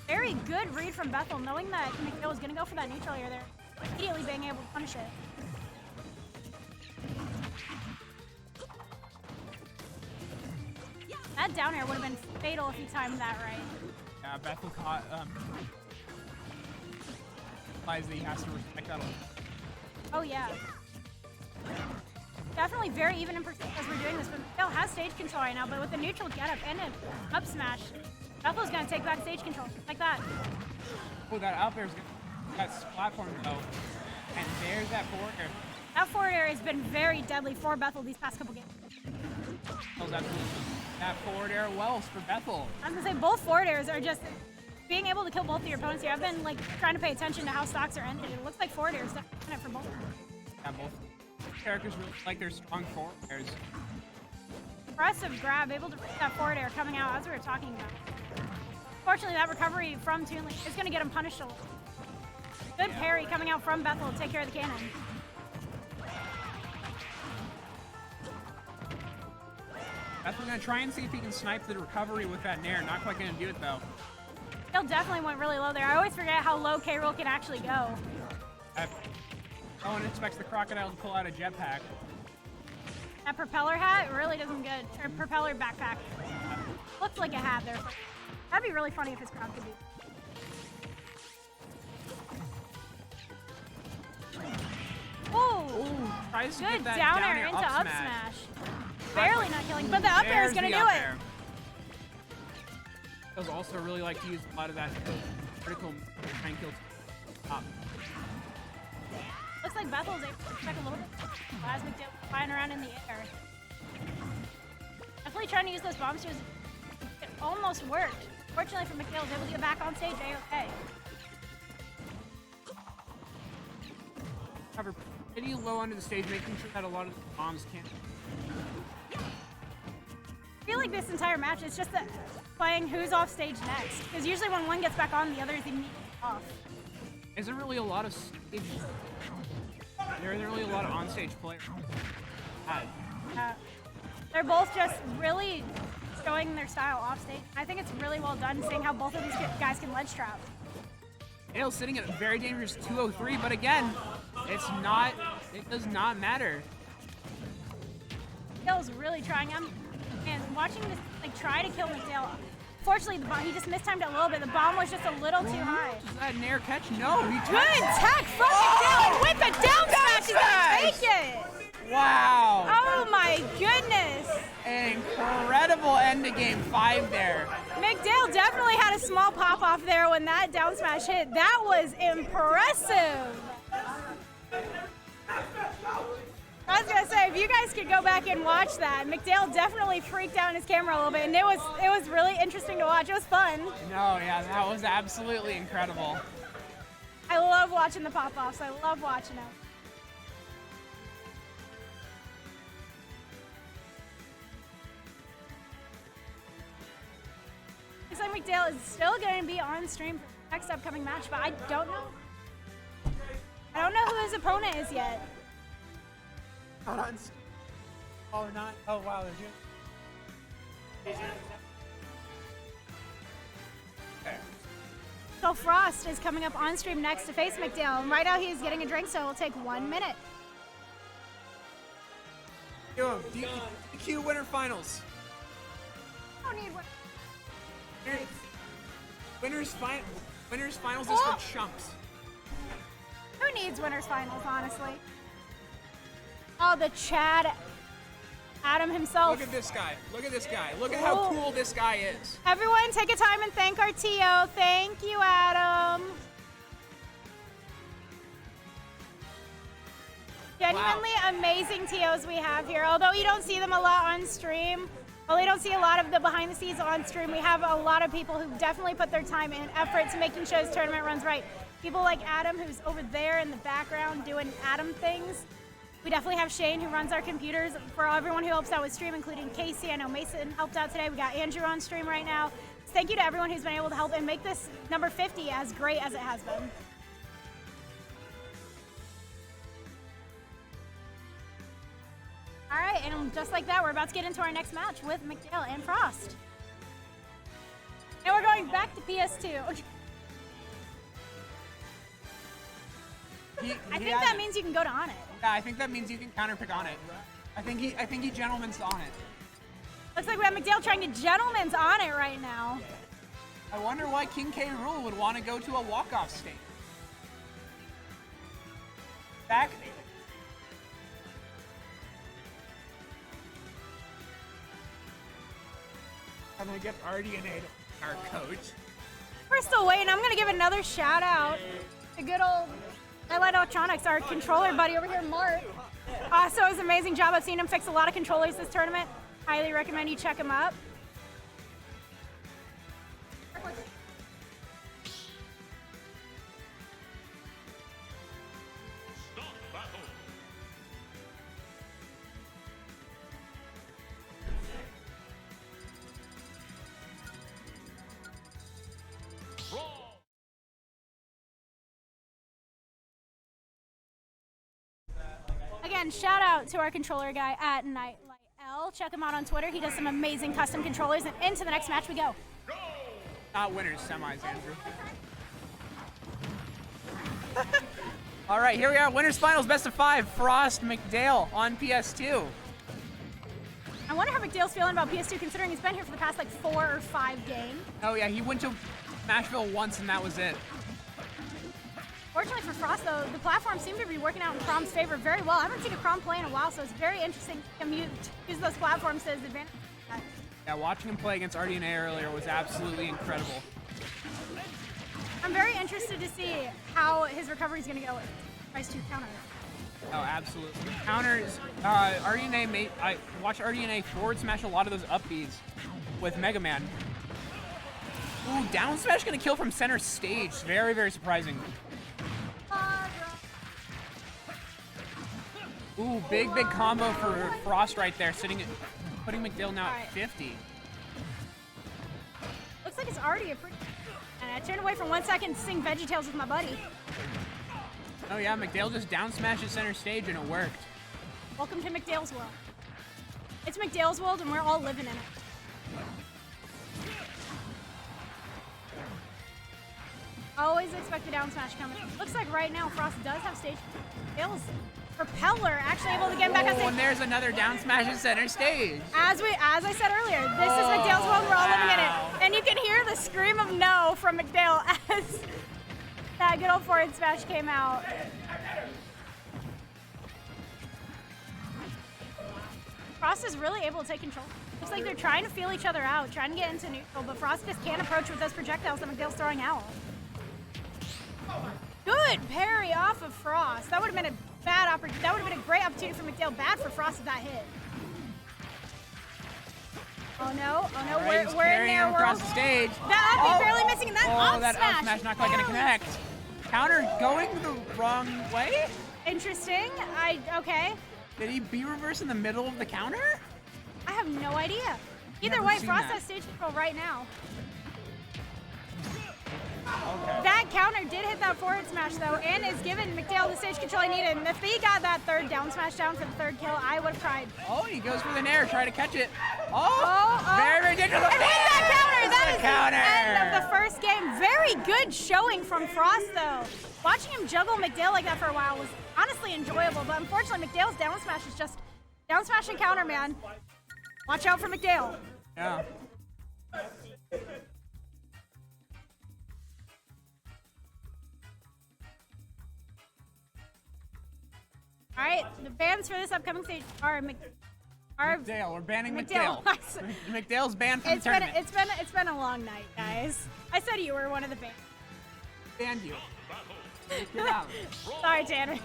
Very good read from Bethel, knowing that McDale was going to go for that neutral air there. Immediately being able to punish it. That down air would have been fatal if he timed that right. Yeah, Bethel caught, realized that he has to respect that a little. Oh, yeah. Definitely very even in percent as we're doing this, but McDale has stage control right now, but with the neutral getup and an up smash, Bethel's going to take back stage control, like that. Oh, that out there is that platform though. And there's that forward air. That forward air has been very deadly for Bethel these past couple games. That forward air wells for Bethel. I was going to say, both forward airs are just being able to kill both of your opponents here. I've been like trying to pay attention to how stocks are ended. It looks like forward airs definitely in it for both of them. Yeah, both characters really like their strong forward airs. Impressive grab, able to reach that forward air coming out as we were talking about. Fortunately, that recovery from Toon Link is going to get him punished a little. Good parry coming out from Bethel to take care of the cannon. Bethel's going to try and see if he can snipe the recovery with that nair. Not quite going to do it though. He'll definitely went really low there. I always forget how low K-Roll can actually go. No one expects the crocodile to pull out a jetpack. That propeller hat really does him good. Or propeller backpack. Looks like a hat there. That'd be really funny if his crown could be. Ooh, tries to good get that down air into up smash. Barely not killing, but the up air is going to do it. Does also really like to use a lot of that critical try and kill top. Looks like Bethel's able to check a little bit. As McDale flying around in the air. Definitely trying to use those bombs to his... It almost worked. Fortunately for McDale, was able to get back on stage A-okay. Cover pretty low under the stage, making sure that a lot of the bombs can't. I feel like this entire match is just playing who's off stage next. Because usually when one gets back on, the other is immediately off. Isn't really a lot of stage. There isn't really a lot of on-stage players. They're both just really showing their style off stage. I think it's really well done seeing how both of these guys can ledge trap. Hale's sitting at a very dangerous 203, but again, it's not. It does not matter. Hale's really trying. And watching this like try to kill McDale. Unfortunately, he just mistimed it a little bit. The bomb was just a little too high. Is that an air catch? No, he Good tech from McDill with the down smash. He's gonna take it. Wow. Oh my goodness. An incredible end to game 5 there. McDill definitely had a small pop off there when that down smash hit. That was impressive. I was gonna say, if you guys could go back and watch that, McDale definitely freaked out in his camera a little bit, and it was really interesting to watch. It was fun. No, yeah, that was absolutely incredible. I love watching the pop-offs. I love watching them. Looks like McDale is still going to be on stream for the next upcoming match, but I don't know. I don't know who his opponent is yet. Not on. Oh, not. Oh, wow. So Frost is coming up on stream next to face McDale. And right now he's getting a drink, so it'll take 1 minute. Yo, DQ winner finals. I don't need one. Winners finals is for chumps. Who needs winners finals, honestly? Oh, the Chad Adam himself. Look at this guy. Look at this guy. Look at how cool this guy is. Everyone take a time and thank our TO. Thank you, Adam. Genuinely amazing TOs we have here. Although you don't see them a lot on stream, well, you don't see a lot of the behind the scenes on stream, we have a lot of people who definitely put their time and effort to making sure this tournament runs right. People like Adam, who's over there in the background doing Adam things. We definitely have Shane, who runs our computers, for everyone who helps out with stream, including Casey. I know Mason helped out today. We got Andrew on stream right now. Thank you to everyone who's been able to help and make this number 50 as great as it has been. All right, and just like that, we're about to get into our next match with McDale and Frost. And we're going back to PS2. I think that means you can go to on it. Yeah, I think that means you can counterpick on it. I think he gentleman's on it. Looks like we have McDale trying to gentleman's on it right now. I wonder why King K. Rool would want to go to a walk-off state. Back. I'm gonna get RDNA to our coach. We're still waiting. I'm gonna give another shout out to good old Highlight Electronics, our controller buddy over here, Mark. So it was an amazing job. I've seen him fix a lot of controllers this tournament. Highly recommend you check him up. Again, shout out to our controller guy at Nightlight L. Check him out on Twitter. He does some amazing custom controllers. And into the next match we go. Not winners, semis, Andrew. All right, here we are. Winners finals, best of 5. Frost McDale on PS2. I wonder how McDale's feeling about PS2, considering he's been here for the past like 4 or 5 games. Oh yeah, he went to Nashville once and that was it. Fortunately for Frost, though, the platform seemed to be working out in Crom's favor very well. I haven't seen a Crom play in a while, so it's very interesting to use those platforms to his advantage. Yeah, watching him play against RDNA earlier was absolutely incredible. I'm very interested to see how his recovery is going to go with Price 2 counter. Oh, absolutely. Counters, RDNA, I watched RDNA forward smash a lot of those up Bs with Mega Man. Ooh, down smash gonna kill from center stage. Very, very surprising. Ooh, big combo for Frost right there, putting McDale now at 50. Looks like it's already a pretty... And I turned away for 1 second to sing VeggieTales with my buddy. Oh yeah, McDale just down smashed at center stage and it worked. Welcome to McDale's world. It's McDale's world and we're all living in it. Always expect the down smash coming. Looks like right now Frost does have stage. McDale's propeller actually able to get him back on stage. And there's another down smash at center stage. As I said earlier, this is McDale's world. We're all living in it. And you can hear the scream of no from McDale as that good old forward smash came out. Frost is really able to take control. Looks like they're trying to feel each other out, trying to get into neutral, but Frost just can't approach with those projectiles that McDale's throwing out. Good parry off of Frost. That would have been a bad opportunity. That would have been a great opportunity for McDale. Bad for Frost if that hit. Oh no, Right, he's we're in carrying there. him across the stage. That up barely missing, and that up that smash. up smash not quite gonna connect. Counter going the wrong way? Interesting. Okay. Did he B reverse in the middle of the counter? I have no idea. Either Never way, seen Frost that. has stage control right now. Okay. That counter did hit that forward smash though, and is giving McDale the stage control he needed. And if he got that third down smash down for the third kill, I would have cried. Oh, he goes for the nair, try to catch it. Oh. Very, very dangerous. And with that counter, that is counter. the end of the first game. Very good showing from Frost though. Watching him juggle McDale like that for a while was honestly enjoyable, but unfortunately McDale's down smash is just down smash and counter, man. Watch out for McDale. Yeah. All right, the bans for this upcoming stage are McDale, we're banning McDale. McDale. McDale's banned from the tournament. It's been a long night, guys. I said you were one of the bans. Banned you. Get out. Sorry, Tanner.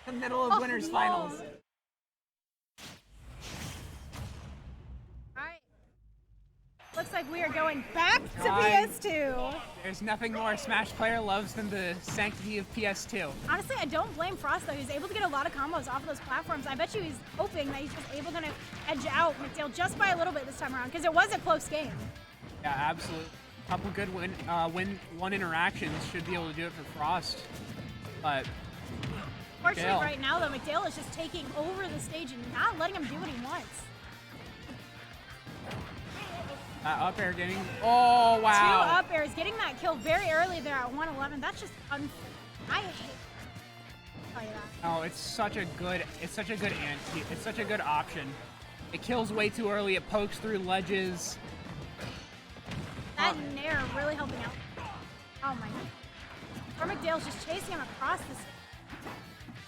The middle of winners finals. All right. Looks like we are going back to Guys. PS2. There's nothing more a Smash player loves than the sanctity of PS2. Honestly, I don't blame Frost though. He's able to get a lot of combos off of those platforms. I bet you he's hoping that he's just able to edge out McDale just by a little bit this time around because it was a close game. Yeah, absolutely. A couple good win-one interactions should be able to do it for Frost. But Fortunately, McDale. right now though, McDale is just taking over the stage and not letting him do what he wants. Up air getting. Oh wow! 2 up airs, getting that kill very early there at 111. That's just I hate. Tell you that. Oh, it's such a good anti. It's such a good option. It kills way too early. It pokes through ledges. That nair really helping out. Oh my god. Or McDale's just chasing him across the stage.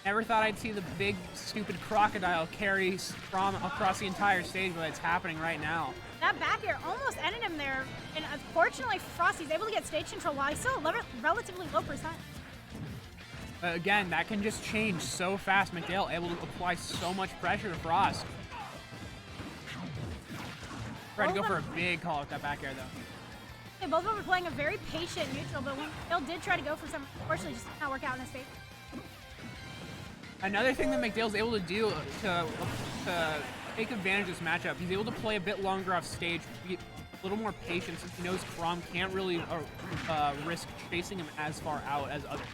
Never thought I'd see the big stupid crocodile carry from across the entire stage, but it's happening right now. That back air almost ended him there, and unfortunately for Frost, he's able to get stage control while he's still a relatively low percent. Again, that can just change so fast. McDale able to apply so much pressure to Frost. Tried to go for a big call with that back air, though. Yeah, both of them were playing a very patient neutral, but when McDale did try to go for some, unfortunately just did not work out in his favor. Another thing that McDale's able to do to take advantage of this matchup, he's able to play a bit longer off stage, be a little more patient since he knows Crom can't really risk chasing him as far out as others.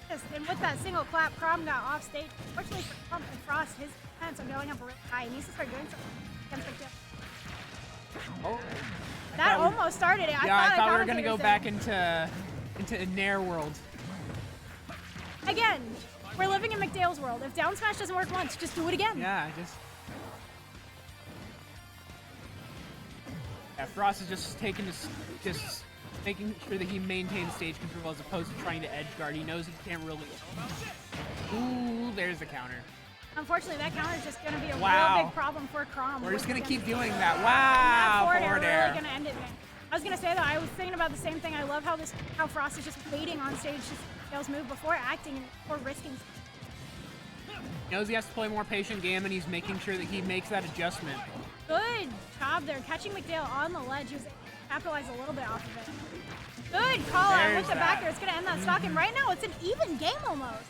Yes, and with that single clap, Crom got off stage. Fortunately for Crom and Frost, his defense are going up really high. He needs to start doing something against McDale. Oh. That almost started it. I thought we were going to go back into Nair world. Again, we're living in McDale's world. If down smash doesn't work once, just do it again. Yeah, Frost is just making sure that he maintains stage control as opposed to trying to edge guard. He knows he can't really. Ooh, there's the counter. Unfortunately, that counter is just going to be a Wow. real big problem for Crom. We're just gonna keep doing that. Wow, forward air. Really going to end it, man. I was going to say though, I was thinking about the same thing. I love how Frost is just waiting on stage to McDale's move before acting and before risking. He knows he has to play a more patient game, and he's making sure that he makes that adjustment. Good job there, catching McDale on the ledge. He was able to capitalize a little bit off of it. Good call out with the back air. It's going to end that stock, and right now it's an even game almost.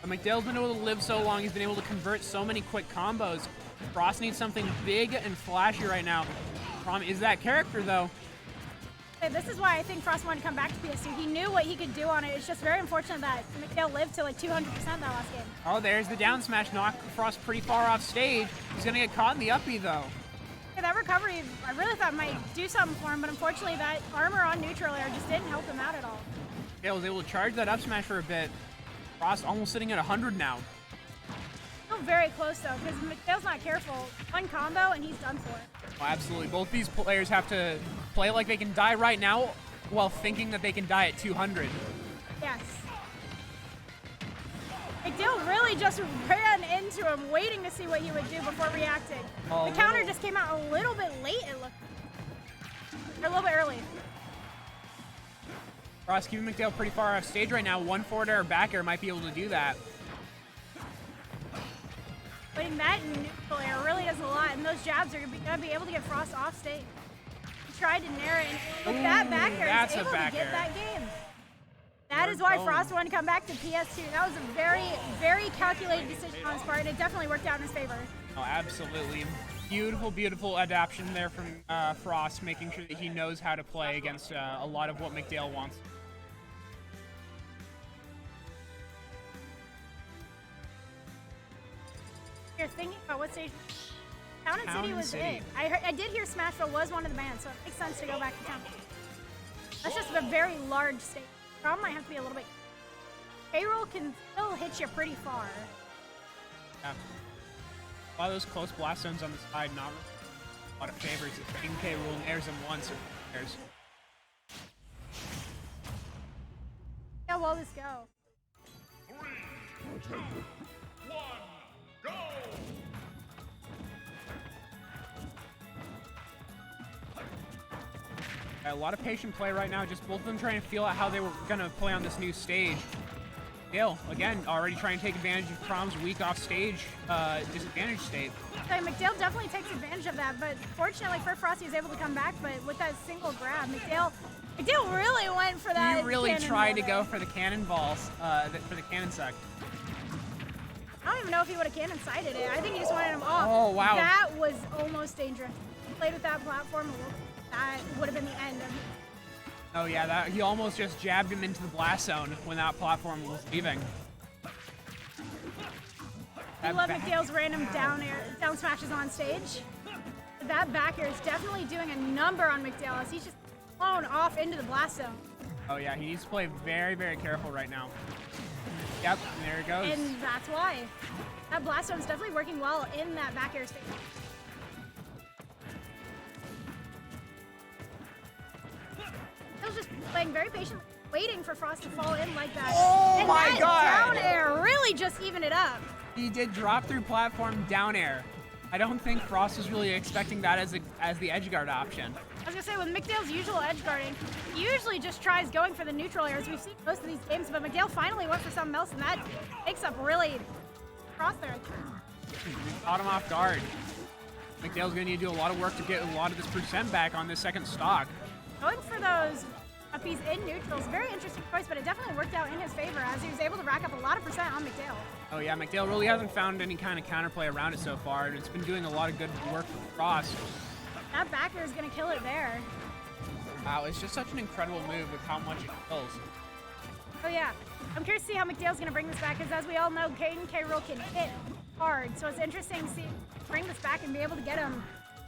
But McDale's been able to live so long. He's been able to convert so many quick combos. Frost needs something big and flashy right now. Crom is that character, though. Hey, this is why I think Frost wanted to come back to PS2. He knew what he could do on it. It's just very unfortunate that McDale lived to like 200% that last game. Oh, there's the down smash. Knock Frost pretty far off stage. He's going to get caught in the uppie, though. Yeah, that recovery, I really thought might do something for him, but unfortunately that armor on neutral air just didn't help him out at all. McDale was able to charge that up smash for a bit. Frost almost sitting at 100 now. Still Still very close though, because McDale's not careful. One combo and he's done for. Oh, absolutely. Both these players have to play like they can die right now while thinking that they can die at 200. Yes. McDale really just ran into him, waiting to see what he would do before reacting. The counter just came out a little bit late, it looked. Or a little bit early. Frost keeping McDale pretty far off stage right now. One forward air or back air might be able to do that. Putting that in neutral air really does a lot, and those jabs are gonna be able to get Frost off stage. He tried to nair it, and with that back air, he's able to get that game. That is why Frost wanted to come back to PS2. That was a very, very calculated decision on his part, and it definitely worked out in his favor. Oh, absolutely. Beautiful, beautiful adaptation there from Frost, making sure that he knows how to play against a lot of what McDale wants. You're thinking about what stage Town and City was it. I did hear Smashville was one of the bands, so it makes sense to go back to Town. That's just a very large stage. Problem might have to be a little bit. K-Roll can still hit you pretty far. Yeah. A lot of those close blast zones on the side, not really a lot of favors. If King K. Rool airs him once, or airs. How will this go? 3, 2, 1, go! A lot of patient play right now, just both of them trying to feel out how they were going to play on this new stage. Dale, again, already trying to take advantage of Crom's weak off-stage disadvantage state. So McDale definitely takes advantage of that, but fortunately for Frost, he was able to come back, but with that single grab, McDale really went for that. He really tried to go for the cannonballs, for the cannon sec. I don't even know if he would have cannon sighted it. I think he just wanted him off. Oh, wow. That was almost dangerous. He played with that platform a little. That would have been the end of it. Oh yeah, he almost just jabbed him into the blast zone when that platform was leaving. I love McDale's random down smashes on stage. That back air is definitely doing a number on McDale as he's just flown off into the blast zone. Oh yeah, he needs to play very, very careful right now. Yep, there it goes. And that's why. That blast zone is definitely working well in that back air stage. He was just playing very patiently, waiting for Frost to fall in like that. Oh and my that God! Down air really just evened it up. He did drop through platform down air. I don't think Frost was really expecting that as the edge guard option. I was gonna say, with McDale's usual edge guarding, he usually just tries going for the neutral airs. We've seen most of these games, but McDale finally went for something else, and that takes up really Frost there. Caught him off guard. McDale's gonna need to do a lot of work to get a lot of this percent back on this second stock. Going for those uppies in neutrals, very interesting choice, but it definitely worked out in his favor as he was able to rack up a lot of percent on McDale. Oh yeah, McDale really hasn't found any kind of counterplay around it so far, and it's been doing a lot of good work for Frost. That back air is going to kill it there. Wow, it's just such an incredible move with how much it kills. Oh yeah, I'm curious to see how McDale's going to bring this back, because as we all know, Caden K-Roll can hit hard, so it's interesting to see bring this back and be able to get him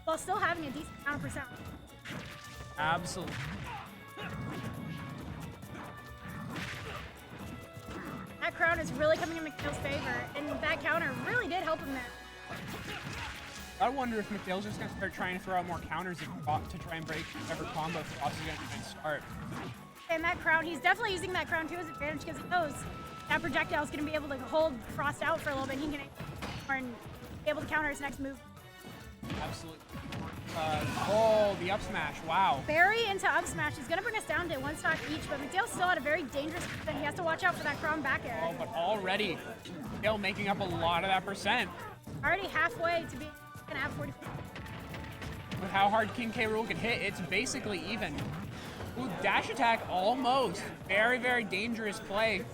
while still having a decent amount of percent. Absolutely. That crown is really coming in McDale's favor, and that counter really did help him there. I wonder if McDale's just going to start trying to throw out more counters to try and break whatever combo Frost is going to try and start. And that crown, he's definitely using that crown to his advantage because he knows that projectile is going to be able to hold Frost out for a little bit. He can be able to counter his next move. Absolutely. Oh, the up smash. Wow. Barry into up smash is going to bring us down to one stock each, but McDale's still at a very dangerous position. He has to watch out for that crown back air. Oh, but already, McDale making up a lot of that percent. Already halfway to being going to have 40%. With how hard King K. Rool can hit, it's basically even. Ooh, dash attack almost. Very, very dangerous play.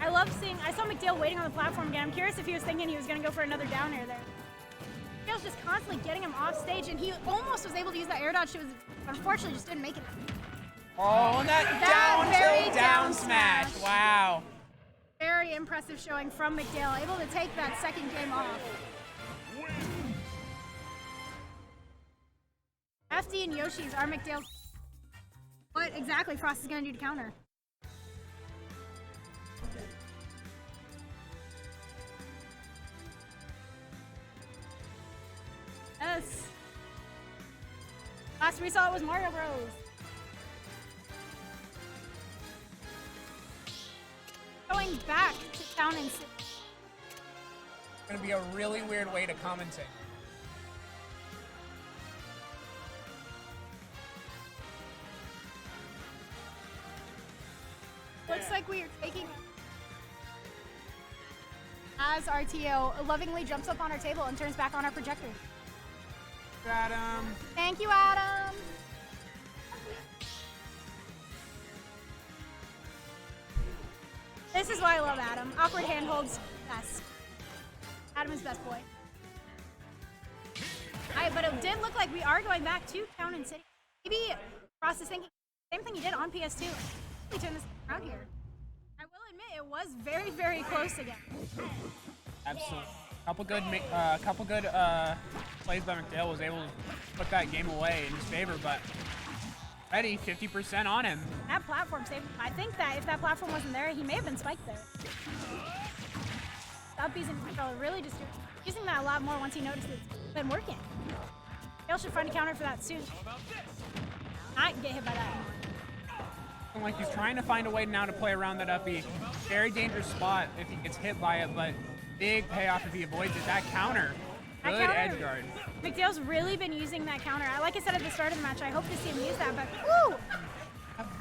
I saw McDale waiting on the platform again. I'm curious if he was thinking he was going to go for another down air there. McDale's just constantly getting him off stage, and he almost was able to use that air dodge, but unfortunately just didn't make it. Oh, and that down smash. Wow. Very impressive showing from McDale, able to take that second game off. FD and Yoshi's are McDale's. What exactly Frost is going to do to counter? us. Last we saw it was Mario Bros. Going back to town and city. It's gonna be a really weird way to commentate. Looks like we are taking as RTO lovingly jumps up on our table and turns back on our projector. Adam. Thank you, Adam. This is why I love Adam. Awkward handholds, best. Adam is best boy. Alright, but it did look like we are going back to town and city. Maybe Ross is thinking same thing he did on PS2. Let me turn this around here. I will admit it was very, very close again. Absolutely. Couple good plays by McDale was able to put that game away in his favor, but Eddie 50% on him. That platform saved him. I think that if that platform wasn't there, he may have been spiked there. Stop using the controller, really just using that a lot more once he noticed it's been working. Dale should find a counter for that soon. Not get hit by that anymore. Like he's trying to find a way now to play around that uppy. Very dangerous spot if he gets hit by it, but big payoff if he avoids it. That counter. Good edge guard. McDale's really been using that counter. Like I said at the start of the match, I hope to see him use that, but woo!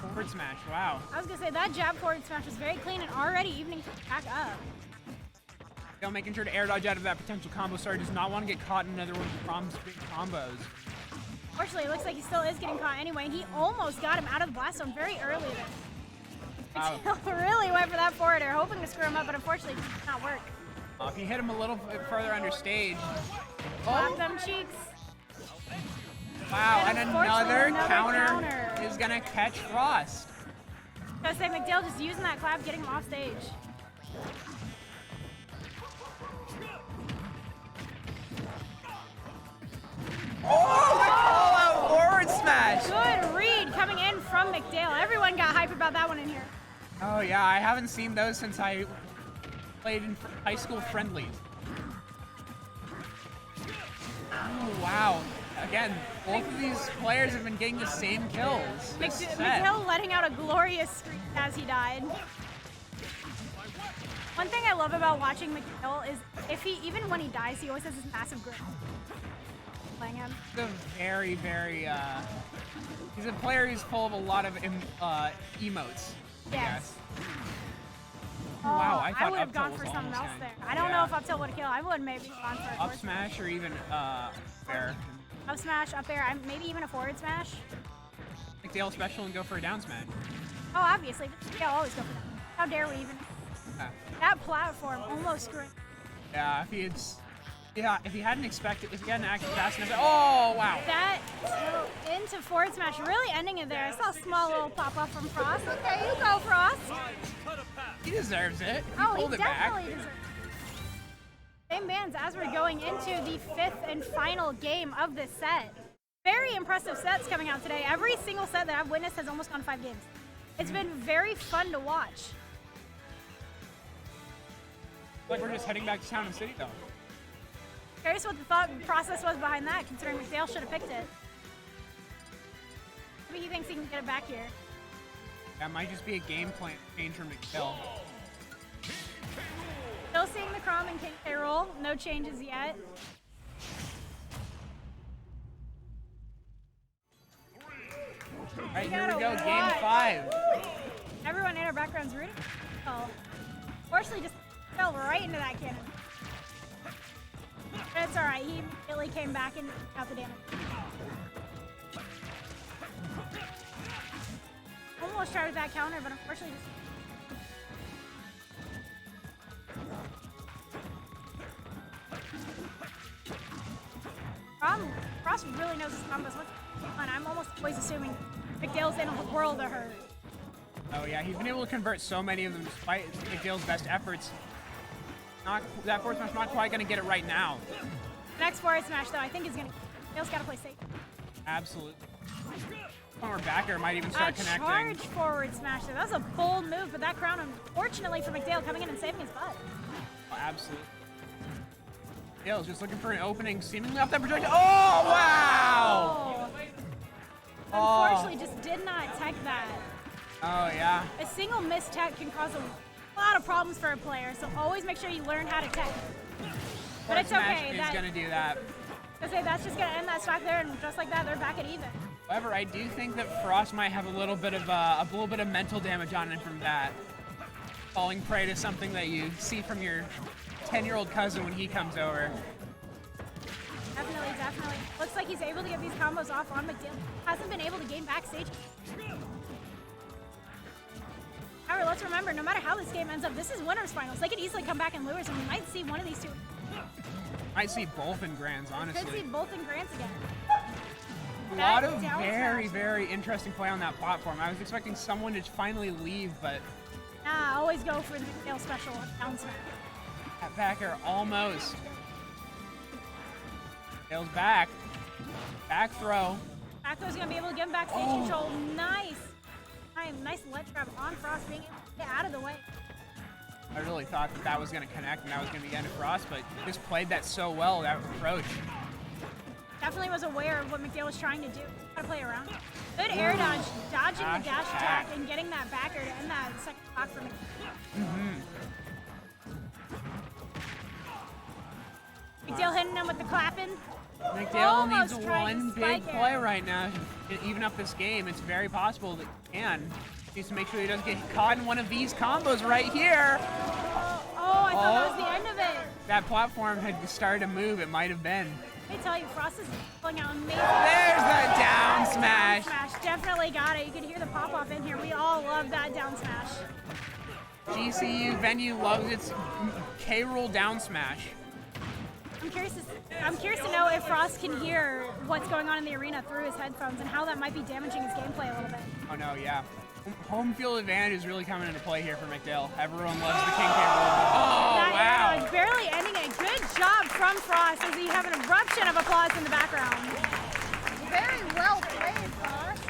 Forward smash, wow. I was gonna say that jab forward smash was very clean and already evening back up. Still making sure to air dodge out of that potential combo. Sorry, does not want to get caught in another one of Crom's big combos. Fortunately, it looks like he still is getting caught anyway. He almost got him out of the blast zone very early there. Wow. Really went for that forward air, hoping to screw him up, but unfortunately it did not work. If he hit him a little bit further under stage. Slap them cheeks. Wow, and another counter is gonna catch Frost. I was gonna say McDale just using that clap, getting him off stage. Oh, the call-out forward smash! Good read coming in from McDale. Everyone got hype about that one in here. Oh yeah, I haven't seen those since I played in high school friendlies. Oh, wow. Again, both of these players have been getting the same kills. McDale letting out a glorious streak as he died. One thing I love about watching McDale is even when he dies, he always has this massive grin. Playing him. He's a very, very, he's a player who's full of a lot of emotes. Yes. Oh, wow, I I thought would have up gone tilt for was something almost else gonna- there. I don't know if up tilt would have killed. I would maybe gone for a up smash or even fair. Up smash, up air, maybe even a forward smash. McDale special and go for a down smash. Oh, obviously. Yeah, always go for that. How dare we even? Yeah. That platform almost screwed. Yeah, if he hadn't acted fast enough. Oh, wow. That tilt into forward smash, really ending it there. I saw a small little pop up from Frost. Okay, you go, Frost. He deserves it. He Oh, pulled he it back. definitely deserves it. Same bands as we're going into the 5th and final game of this set. Very impressive sets coming out today. Every single set that I've witnessed has almost gone 5 games. It's been very fun to watch. Like we're just heading back to town and city though. Curious what the thought process was behind that, considering McDale should have picked it. Maybe he thinks he can get it back here. That might just be a game plan change from McDale. Still seeing the Crom and King K roll. No changes yet. All right, here we go, game 5. Everyone in our background's rooting. Oh, fortunately, just fell right into that cannon. But it's all right. He immediately came back and got the damage. Almost tried with that counter, but unfortunately, just. Frost really knows his combos. And I'm almost always assuming McDale's in a world of hurt. Oh yeah, he's been able to convert so many of them despite McDale's best efforts. That forward smash not quite going to get it right now. Next forward smash, though, I think is going to. McDale's got to play safe. Absolutely. Former backer might even start connecting. Charge forward smash there. That was a bold move, but that crown, unfortunately for McDale, coming in and saving his butt. Oh, absolutely. McDale's just looking for an opening, seemingly off that projectile. Oh, wow! Unfortunately, just did not tech that. Oh, yeah. A single missed tech can cause a lot of problems for a player, so always make sure you learn how to tech. But it's okay. Smash is going to do that. That's just going to end that stock there, and just like that, they're back at even. However, I do think that Frost might have a little bit of mental damage on him from that. Falling prey to something that you see from your 10-year-old cousin when he comes over. Definitely. Looks like he's able to get these combos off on McDale. Hasn't been able to gain backstage. However, let's remember, no matter how this game ends up, this is winners finals. They could easily come back and lose, and we might see one of these two. Might see both in grands, honestly. Could see both in grands again. A lot of very interesting play on that platform. I was expecting someone to finally leave, but... Nah, always go for the McDale special down smash. That back air almost. Tails back. Back throw. Back throw's gonna be able to get him backstage control. Nice ledge grab on Frost, being able to get out of the way. I really thought that was going to connect and that was going to be the end of Frost, but just played that so well, that approach. Definitely was aware of what McDale was trying to do. How to play around. Good air dodge, dodging the dash attack and getting that backer to end that second block for McDale. McDale hitting him with the clapping. McDale needs one big play right now to even up this game. It's very possible that he can. He needs to make sure he doesn't get caught in one of these combos right here. I thought that was the end of it. That platform had started to move. It might have been. Let me tell you, Frost is pulling out amazing. There's the down smash. Down smash. Definitely got it. You can hear the pop off in here. We all love that down smash. GCU venue loves its K-roll down smash. I'm curious to know if Frost can hear what's going on in the arena through his headphones and how that might be damaging his gameplay a little bit. Oh no, yeah. Home field advantage is really coming into play here for McDale. Everyone loves the King K roll. Oh, wow. Barely ending it. Good job from Frost as he have an eruption of applause in the background. Very well played, Frost.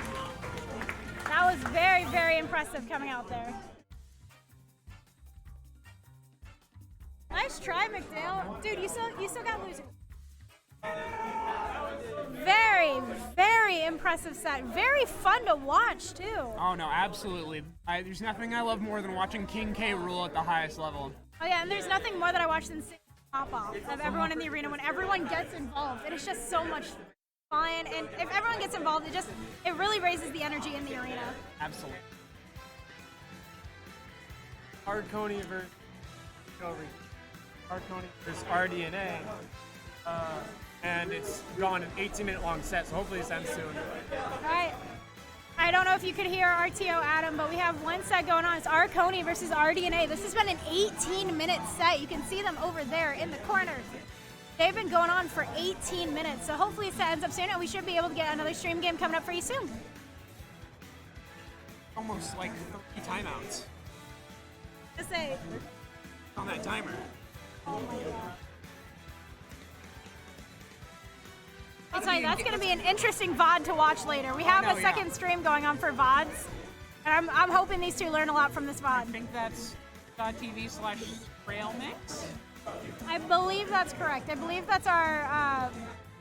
That was very impressive coming out there. Nice try, McDale. Dude, you still got losers. Very impressive set. Very fun to watch, too. Oh, no, absolutely. There's nothing I love more than watching King K rule at the highest level. Oh, yeah, and there's nothing more that I watch than seeing pop-off of everyone in the arena when everyone gets involved. It is just so much fun, and if everyone gets involved, it really raises the energy in the arena. Absolutely. Coney versus RDNA, and it's gone an 18-minute long set, so hopefully this ends soon. All right. I don't know if you could hear RTO Adam, but we have one set going on. It's Coney versus RDNA. This has been an 18-minute set. You can see them over there in the corner. They've been going on for 18 minutes, so hopefully this set ends up soon, and we should be able to get another stream game coming up for you soon. Almost like 30 timeouts. Just say. On that timer. Oh my god. I'll tell you, that's going to be an interesting VOD to watch later. We have a second stream going on for VODs, and I'm hoping these two learn a lot from this VOD. I think that's TV/Railmix. I believe that's correct. I believe that's our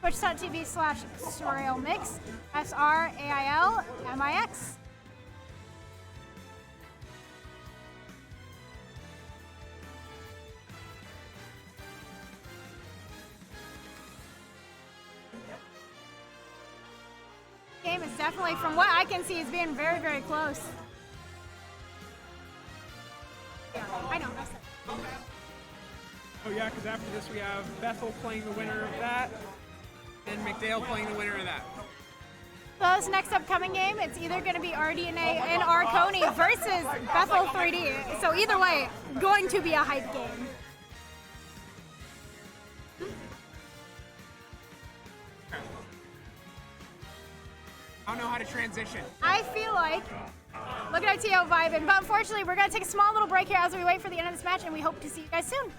Twitch.tv/Railmix. SRAILMIX. Game is definitely, from what I can see, is being very close. Yeah, I know. Oh yeah, because after this we have Bethel playing the winner of that, and McDale playing the winner of that. So this next upcoming game, it's either going to be RDNA and Coney versus Bethel 3D. So either way, going to be a hype game. I don't know how to transition. I feel like, look at RTO vibing, but unfortunately we're going to take a small little break here as we wait for the end of this match, and we hope to see you guys soon.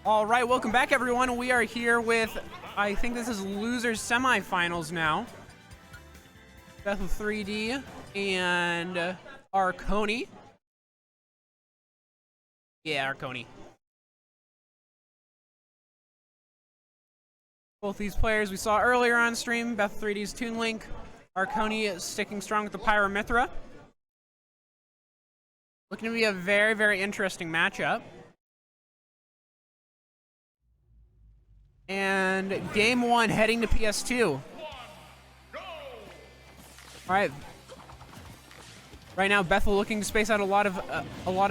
All right, welcome back, everyone. We are here with, I think this is losers semifinals now. Bethel 3D and Arconi. Yeah, Arconi. Both these players we saw earlier on stream. Bethel 3D's Toon Link. Arconi is sticking strong with the Pyramithra. Looking to be a very, very interesting matchup. And game one heading to PS2. All right. Right now, Bethel looking to space out a lot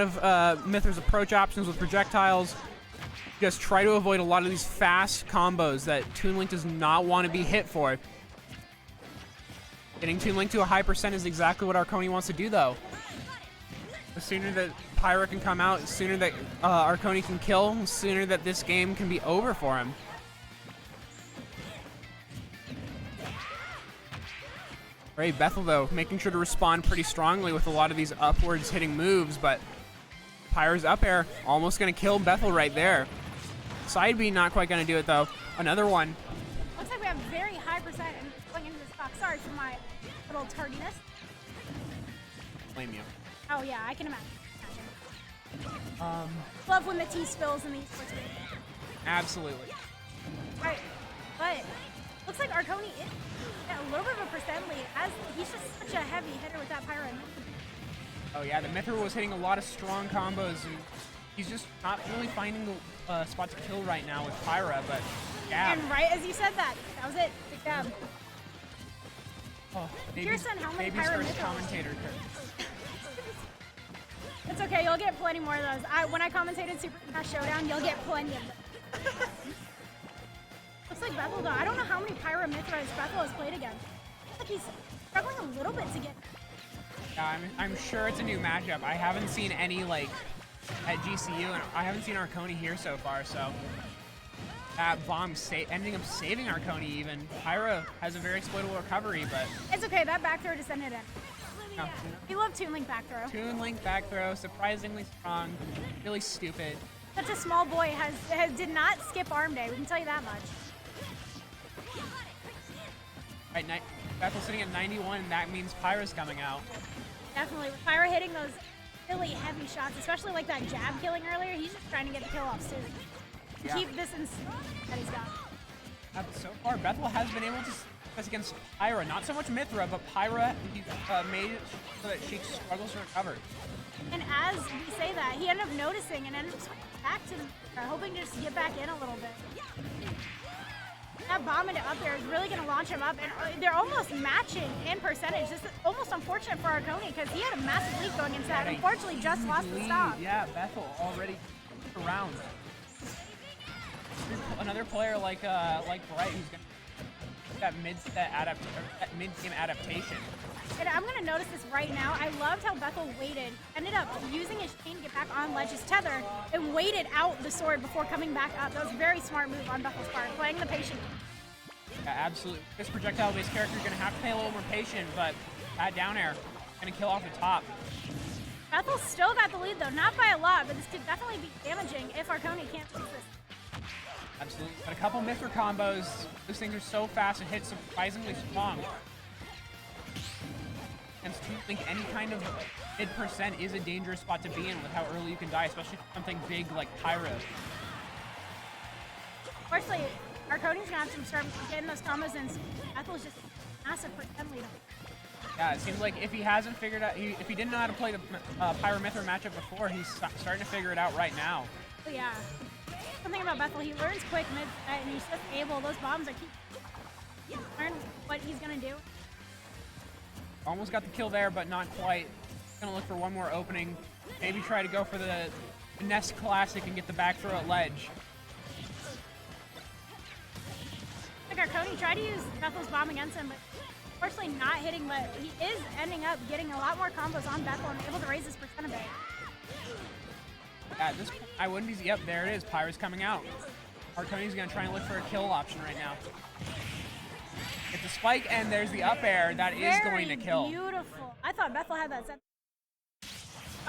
of Mithra's approach options with projectiles. Just try to avoid a lot of these fast combos that Toon Link does not want to be hit for. Getting Toon Link to a high percent is exactly what Arconi wants to do, though. The sooner that Pyra can come out, the sooner that Arconi can kill, the sooner that this game can be over for him. Right, Bethel, though, making sure to respond pretty strongly with a lot of these upwards hitting moves, but Pyra's up air almost going to kill Bethel right there. Side B not quite going to do it, though. Another one. Looks like we have very high percent and going into this box. Sorry for my little tardiness. Blame you. Oh yeah, I can imagine. Love when the tea spills in these sorts of games. Absolutely. Alright, but looks like Arconi is a little bit of a percent lead as he's just such a heavy hitter with that Pyra. Oh yeah, the Mithra was hitting a lot of strong combos, and he's just not really finding the spot to kill right now with Pyra, but yeah. And right as you said that was it. Big dab. Oh, Here's how many baby's Pyra first Mithras. commentator. It's okay, you'll get plenty more of those. When I commentated Super Smash Showdown, you'll get plenty of them. Looks like Bethel, though. I don't know how many Pyra Mithras Bethel has played against. Looks like he's struggling a little bit to get. Yeah, I'm sure it's a new matchup. I haven't seen any, like, at GCU, and I haven't seen Arconi here so far, so that bomb ending up saving Arconi even. Pyra has a very exploitable recovery, but it's okay, that back throw just ended it. no. We love Toon Link back throw. Toon Link back throw, surprisingly strong, really stupid. Such a small boy did not skip arm day, we can tell you that much. Right, Bethel's sitting at 91, and that means Pyra's coming out. Definitely, with Pyra hitting those really heavy shots, especially like that jab killing earlier, he's just trying to get the kill off soon. Yeah. Keep this in that he's got. So far, Bethel has been able to focus against Pyra. Not so much Mithra, but Pyra he made it so that she struggles to recover. And as we say that, he ended up noticing and ended up swinging back to the hoping to just get back in a little bit. That bomb into up there is really going to launch him up, and they're almost matching in percentage. This is almost unfortunate for Arconi because he had a massive lead going into that. Unfortunately, just lost the stop. Yeah, Bethel already around. Another player like Bright who's going to that mid-game adaptation. And I'm going to notice this right now. I loved how Bethel waited, ended up using his chain to get back on Ledge's tether, and waited out the sword before coming back up. That was a very smart move on Bethel's part, playing the patient. Yeah, absolutely. This projectile-based character is going to have to play a little more patient, but that down air going to kill off the top. Bethel still got the lead, though. Not by a lot, but this could definitely be damaging if Arconi can't fix this. Absolutely. But a couple Mithra combos. Those things are so fast and hit surprisingly strong. And to think any kind of mid% is a dangerous spot to be in with how early you can die, especially something big like Pyra. Unfortunately, Arconi's gonna have to start getting those combos in. Bethel's just massive percent lead. Yeah, it seems like if he hasn't figured out, if he didn't know how to play the Pyra Mithra matchup before, he's starting to figure it out right now. Oh, yeah. Something about Bethel, he learns quick mid, and he's just able. Those bombs are learn what he's gonna do. Almost got the kill there, but not quite. Gonna look for one more opening. Maybe try to go for the Nest Classic and get the back throw at ledge. Like Arconi tried to use Bethel's bomb against him, but unfortunately not hitting, but he is ending up getting a lot more combos on Bethel and able to raise his percent a bit. At this point, I wouldn't be. Yep, there it is. Pyra's coming out. Arconi's gonna try and look for a kill option right now. Get the spike, and there's the up air that is going to kill. Beautiful. I thought Bethel had that set.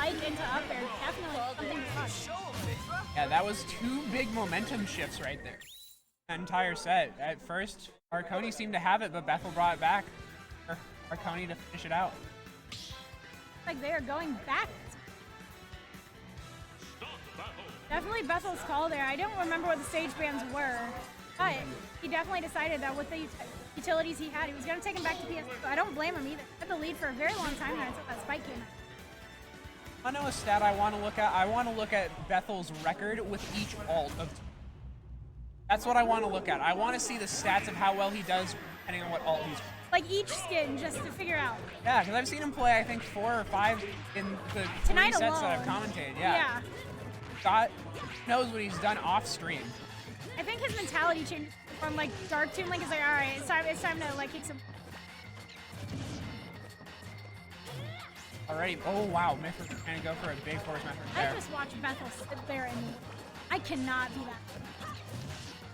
spike into up air, definitely something to watch. Yeah, that was 2 big momentum shifts right there. The entire set. At first, Arconi seemed to have it, but Bethel brought it back for Arconi to finish it out. Like they are going back. Definitely Bethel's call there. I don't remember what the stage bans were, but he definitely decided that with the utilities he had, he was going to take him back to PS2. I don't blame him either. He had the lead for a very long time there until that spike came out. I know a stat I want to look at. I want to look at Bethel's record with each ult. That's what I want to look at. I want to see the stats of how well he does depending on what ult he's. Like each skin, just to figure out. Yeah, because I've seen him play, I think, 4 or 5 in the 3 sets that I've commentated. Yeah. God knows what he's done off stream. I think his mentality changed from like Dark Toon Link is like, all right, it's time to like kick some. Alrighty. Oh wow, Myth is trying to go for a big force method there. I just watched Bethel sit there and I cannot do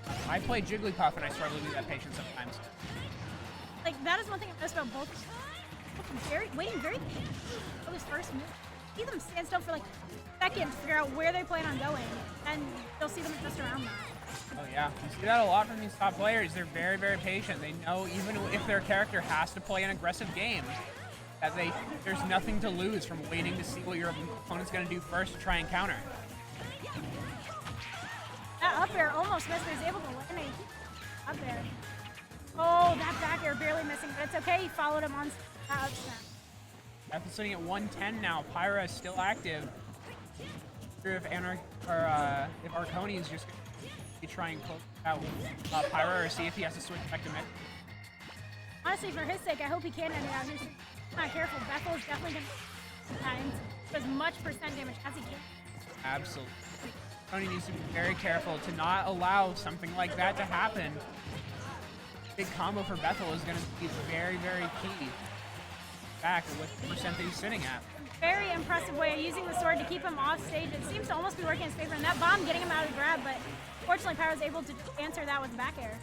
that. I play Jigglypuff and I struggle to do that patient sometimes. Like that is one thing I noticed about both. Waiting very for this first move. See them stand still for like seconds to figure out where they plan on going, and you'll see them just around them. Oh yeah, you see that a lot from these top players. They're very, very patient. They know even if their character has to play an aggressive game, that there's nothing to lose from waiting to see what your opponent's going to do first to try and counter. That up air almost missed, but he's able to eliminate up there. Oh, that back air barely missing, but it's okay. He followed him on that up snap. Bethel sitting at 110 now. Pyra is still active. If if Arconi is just going to be trying to close out Pyra or see if he has to switch back to mid. Honestly, for his sake, I hope he can end it out here. He's not careful. Bethel is definitely going to do as much percent damage as he can. Absolutely. Arconi needs to be very careful to not allow something like that to happen. Big combo for Bethel is going to be very, very key. Back with the percent that he's sitting at. Very impressive way of using the sword to keep him off stage. It seems to almost be working in his favor, and that bomb getting him out of the grab, but fortunately Pyra was able to answer that with back air.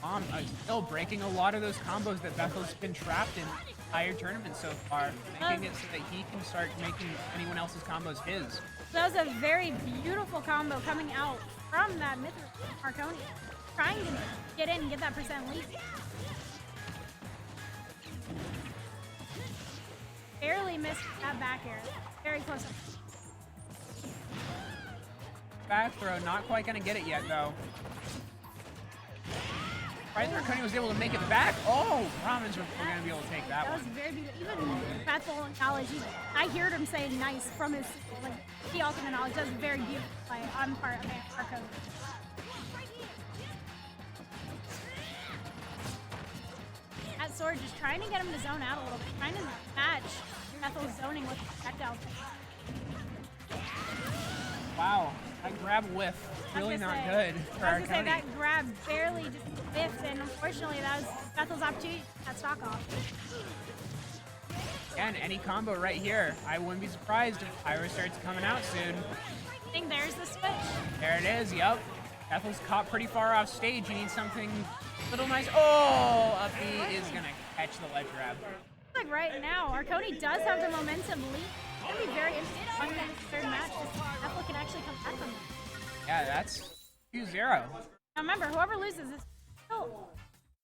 Bomb still breaking a lot of those combos that Bethel's been trapped in entire tournament so far, making it so that he can start making anyone else's combos his. That was a very beautiful combo coming out from that Myth Arconi, trying to get in and get that percent lead. Barely missed that back air. Very close. Back throw, not quite going to get it yet, though. Right there, Arconi was able to make it back. Oh, Brahmins were going to be able to take that one. That was very beautiful. Even Bethel in college, I heard him say nice from his, like, the ultimate knowledge. That was very beautiful play on part of Arconi. That sword just trying to get him to zone out a little bit, trying to match Bethel's zoning with the projectile. Wow, that grab whiff, really not good for I was Arconi. gonna say that grab barely just whiffed, and unfortunately that was Bethel's opportunity to get stock off. Again, any combo right here. I wouldn't be surprised if Pyra starts coming out soon. I think there's the switch. There it is, yup. Bethel's caught pretty far off stage. He needs something a little nice. Oh, up B is gonna catch the ledge grab. Like right now, Arconi does have the momentum lead. It's gonna be very interesting to find that third match. Bethel can actually come back from it. Yeah, that's 2-0. Now remember, whoever loses is still.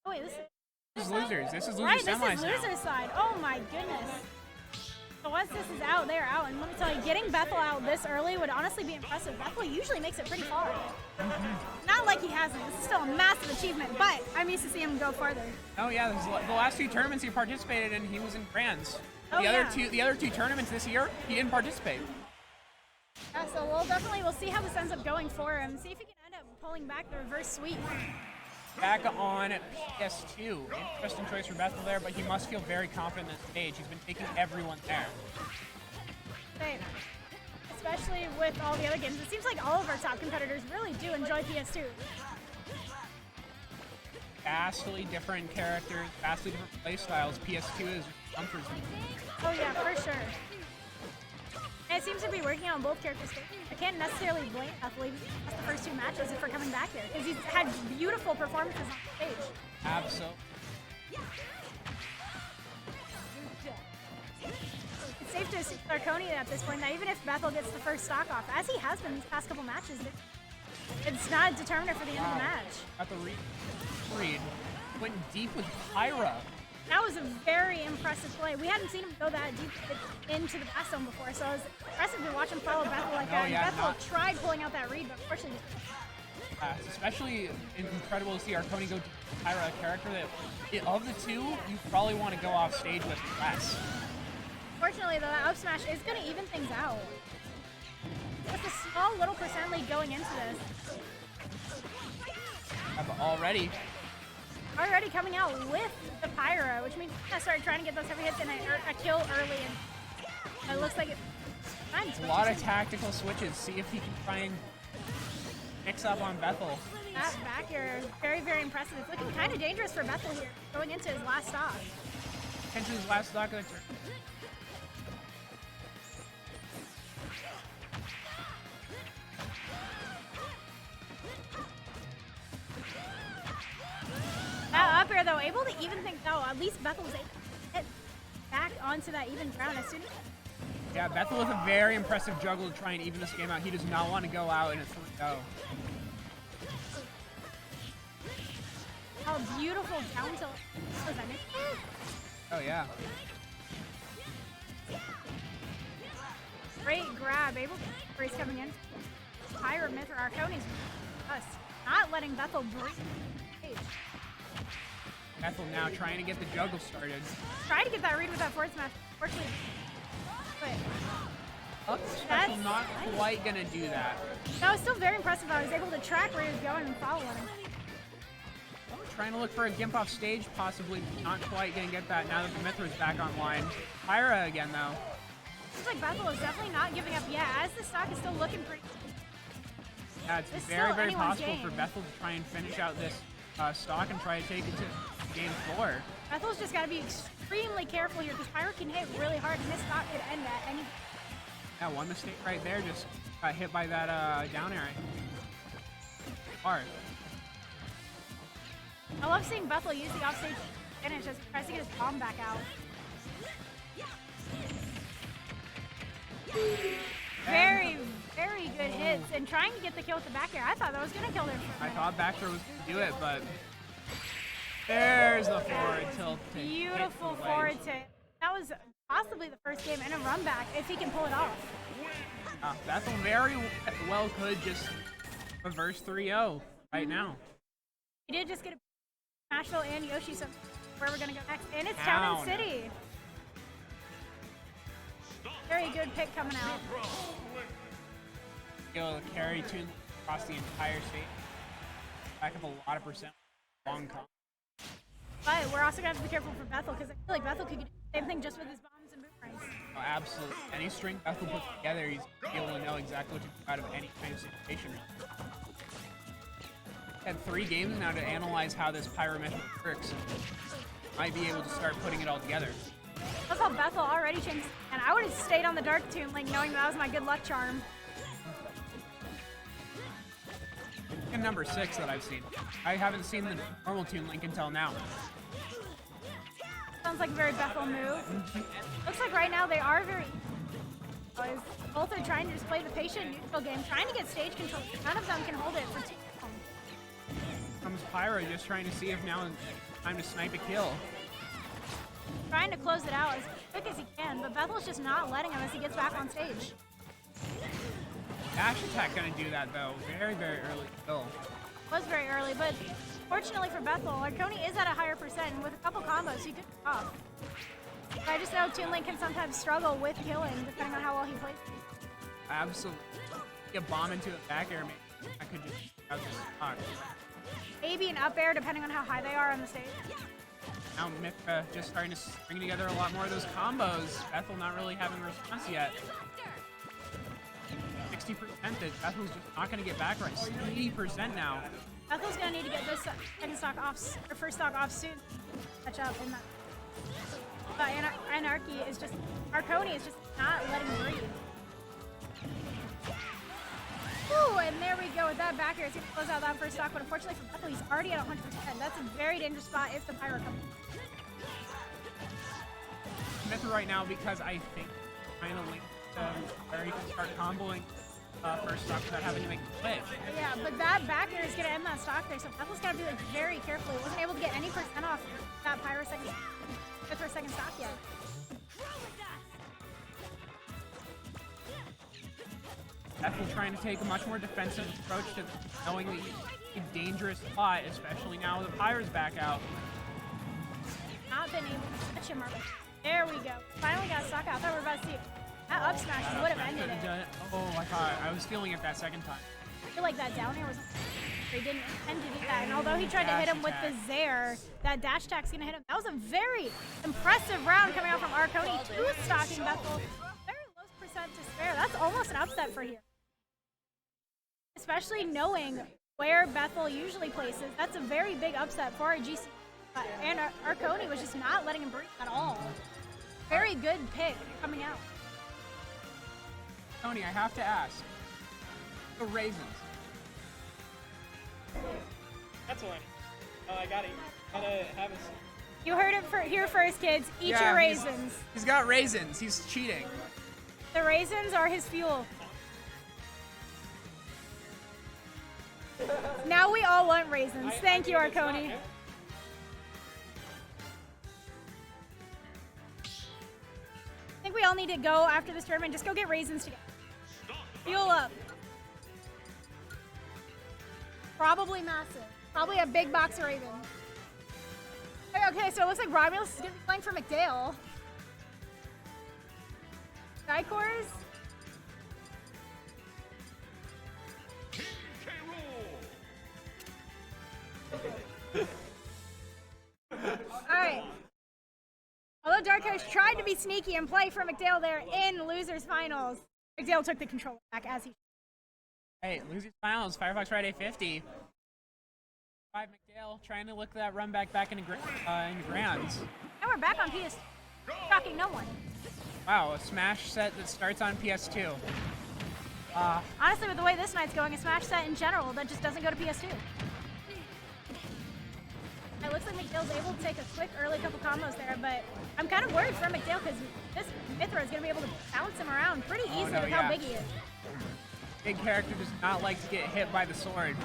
Oh wait, this is losers. This is losers right, semis this is loser side. Oh my goodness. So once this is out, they're out. And let me tell you, getting Bethel out this early would honestly be impressive. Bethel usually makes it pretty far. Not like he hasn't. This is still a massive achievement, but I'm used to seeing him go farther. Oh yeah, the last 2 tournaments he participated in, he was in Grands. Oh, The other two tournaments this year, he didn't participate. Yeah, so we'll see how this ends up going for him. See if he can end up pulling back the reverse sweep. Back on PS2. Interesting choice for Bethel there, but he must feel very confident in this stage. He's been taking everyone there. Same. Especially with all the other games. It seems like all of our top competitors really do enjoy PS2. Vastly different characters, vastly different play styles. PS2 is comfort zone. Oh yeah, for sure. And it seems to be working on both characters. I can't necessarily blame Bethel after the first 2 matches for coming back here, because he's had beautiful performances on stage. Absolutely. safe to assume Arconi at this point that even if Bethel gets the first stock off, as he has been these past couple matches, it's not a determiner for the end of the match. Got the read. Went deep with Pyra. That was a very impressive play. We hadn't seen him go that deep into the pass zone before, so it was impressive to watch him follow Bethel like that. Yeah, and Bethel tried pulling out that read, but unfortunately It's especially incredible to see Arconi go to Pyra, a character that, of the two, you probably want to go off stage with less. Fortunately, though, that up smash is going to even things out. Just a small little percent lead going into this. But already Coming out with the Pyra, which means he's going to start trying to get those heavy hits and a kill early. And it looks like it's a lot of tactical switches. See if he can try and mix up on Bethel. That back air is very, very impressive. It's looking kind of dangerous for Bethel here, going into his last stock. Into his last stock of the turn. That up air, though, able to even things out. At least Bethel was able to get back onto that even ground as soon as... Yeah, Bethel with a very impressive juggle to try and even this game out. He does not want to go out in a 3-0. Oh, beautiful down tilt. Oh, yeah. Great grab. Able to brace coming in. Pyra Myth or Arconi's us. Not letting Bethel breathe. Bethel now trying to get the juggle started. Try to get that read with that forward smash. Fortunately, but Special not quite gonna do that. That was still very impressive. I was able to track where he was going and follow him. Trying to look for a gimp off stage, possibly not quite gonna get that now that the Mithra's back online. Pyra again though. Seems like Bethel is definitely not giving up yet, as the stock is still looking pretty. Yeah, it's very, very possible for Bethel to try and finish out this stock and try to take it to game 4. Bethel's just got to be extremely careful here because Pyra can hit really hard and this stock could end at any. Yeah, one mistake right there, just got hit by that down air. Hard. I love seeing Bethel use the offstage advantage as he tries to get his bomb back out. Very, very good hits and trying to get the kill with the back air. I thought that was going to kill him. I thought back throw was going to do it, but there's the forward tilt. Beautiful forward tilt. That was possibly the first game in a run back if he can pull it off. Bethel very well could just reverse 3-0 right now. He did just get a Nashville and Yoshi, so where we're going to go next. And it's Town and City. Very good pick coming out. Able to carry two across the entire state. Back up a lot of percent. Long comp. But we're also going to have to be careful for Bethel because I feel like Bethel could do the same thing just with his bombs and boomerangs. Oh, absolutely. Any string Bethel puts together, he's able to know exactly what to do out of any kind of situation. Had 3 games now to analyze how this pyramid works. Might be able to start putting it all together. I saw Bethel already changed, and I would have stayed on the Dark Tomb Link knowing that was my good luck charm. And number 6 that I've seen. I haven't seen the normal Toon Link until now. Sounds like a very Bethel move. Looks like right now they are very... Both are trying to just play the patient neutral game, trying to get stage control. None of them can hold it for too long. Comes Pyra just trying to see if now is time to snipe a kill. Trying to close it out as quick as he can, but Bethel's just not letting him as he gets back on stage. Dash attack gonna do that though. Very, very early kill. Was very early, but fortunately for Bethel, Arconi is at a higher percent, and with a couple combos, he could be off. But I just know Toon Link can sometimes struggle with killing, depending on how well he plays. Absolutely. Get bomb into a back air, maybe. I could just out this spot. Maybe an up air, depending on how high they are on the stage. Now Mithra just starting to string together a lot more of those combos. Bethel not really having a response yet. 60% that Bethel's just not going to get back right. 80% now. Bethel's going to need to get this second stock off, or first stock off soon. Catch up in that. But Anarchy is just, Arconi is just not letting him breathe. Ooh, and there we go with that back air. It's going to close out that first stock, but unfortunately for Bethel, he's already at 100%. That's a very dangerous spot if the Pyro comes. Mithra right now, because I think trying to link to where he can start comboing first stock without having to make the switch. Yeah, but that back air is going to end that stock there, so Bethel's got to be like very careful. He wasn't able to get any percent off that Pyro for a second stock yet. Bethel trying to take a much more defensive approach to knowing that he's in a dangerous spot, especially now with the Pyro's back out. Not been able to touch him. There we go. Finally got a stock out. I thought we were about to see it. That up smash would have ended it. Oh, I was feeling it that second time. I feel like that down air was. He didn't intend to do that, and although he tried to hit him with the Zair, that dash attack's gonna hit him. That was a very impressive round coming out from Arconi. 2-stocking Bethel. Very low percent to spare. That's almost an upset for here. Especially knowing where Bethel usually places. That's a very big upset for our GC. And Arconi was just not letting him breathe at all. Very good pick coming out. Tony, I have to ask. The raisins. That's one. Oh, I got it. Gotta have a. You heard it here first, kids. Eat your raisins. He's got raisins. He's cheating. The raisins are his fuel. Now we all want raisins. Thank you, Arconi. I think we all need to go after this tournament. Just go get raisins together. Fuel up. Probably massive. Probably a big box of Ravens. Okay, so it looks like Romulus is going to be playing for McDale. Skykors. Alright. Although Dark Horse tried to be sneaky and play for McDale there in losers finals, McDale took the control back as he. Hey, losers finals, Firefox Friday 50. 5 McDale trying to look that run back into Grands. And we're back on PS2. Shocking no one. Wow, a Smash set that starts on PS2. Honestly, with the way this night's going, a Smash set in general that just doesn't go to PS2. It looks like McDale's able to take a quick early couple combos there, but I'm kind of worried for McDale because this Mithra is going to be able to bounce him around pretty easily with how big he is. Big character does not like to get hit by the sword.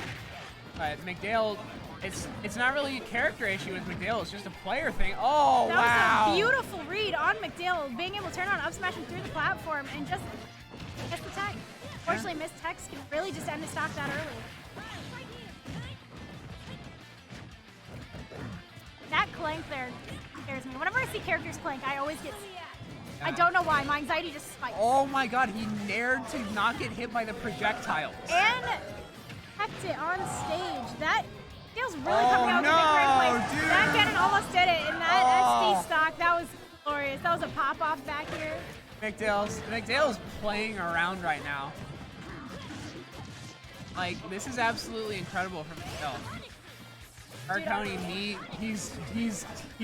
But McDale, it's not really a character issue with McDale, it's just a player thing. Oh, wow! That was a beautiful read on McDale, being able to turn on up smashing through the platform and just miss the tech. Unfortunately, missed techs can really just end the stock that early. That clank there scares me. Whenever I see characters clank, I always get. I don't know why. My anxiety just spikes. Oh my god, he nared to not get hit by the projectiles. And kept it on stage. That feels really coming out with a big break place. That Ganon almost did it in that SD stock. That was glorious. That was a pop-off back here. McDale's playing around right now. Like, this is absolutely incredible from McDale. Arconi, he's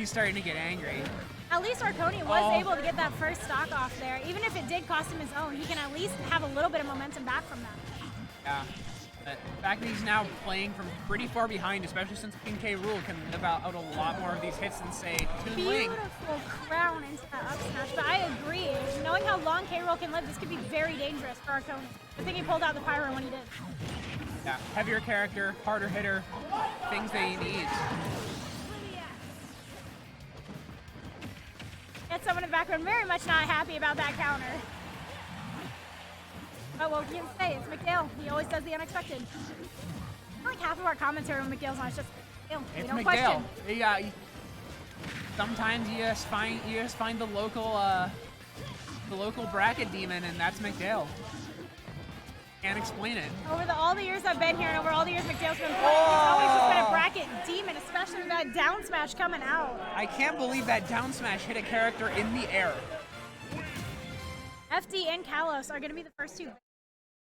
starting to get angry. At least Arconi was able to get that first stock off there. Even if it did cost him his own, he can at least have a little bit of momentum back from that. Yeah. But the fact that he's now playing from pretty far behind, especially since King K. Rool can live out a lot more of these hits than, say, Toon Link. Beautiful crown into that up smash, but I agree. Knowing how long K. Rool can live, this could be very dangerous for Arconi. I think he pulled out the Pyro when he did. Yeah, heavier character, harder hitter, things that he needs. Get someone in the background very much not happy about that counter. But what can you say? It's McDale. He always does the unexpected. I feel like half of our commentary when McDale's on is just McDale. We don't question. Yeah. Sometimes you just find the local bracket demon, and that's McDale. Can't explain it. Over all the years I've been here, and over all the years McDale's been playing, he's always just been a bracket demon, especially with that down smash coming out. I can't believe that down smash hit a character in the air. FD and Kalos are going to be the first two.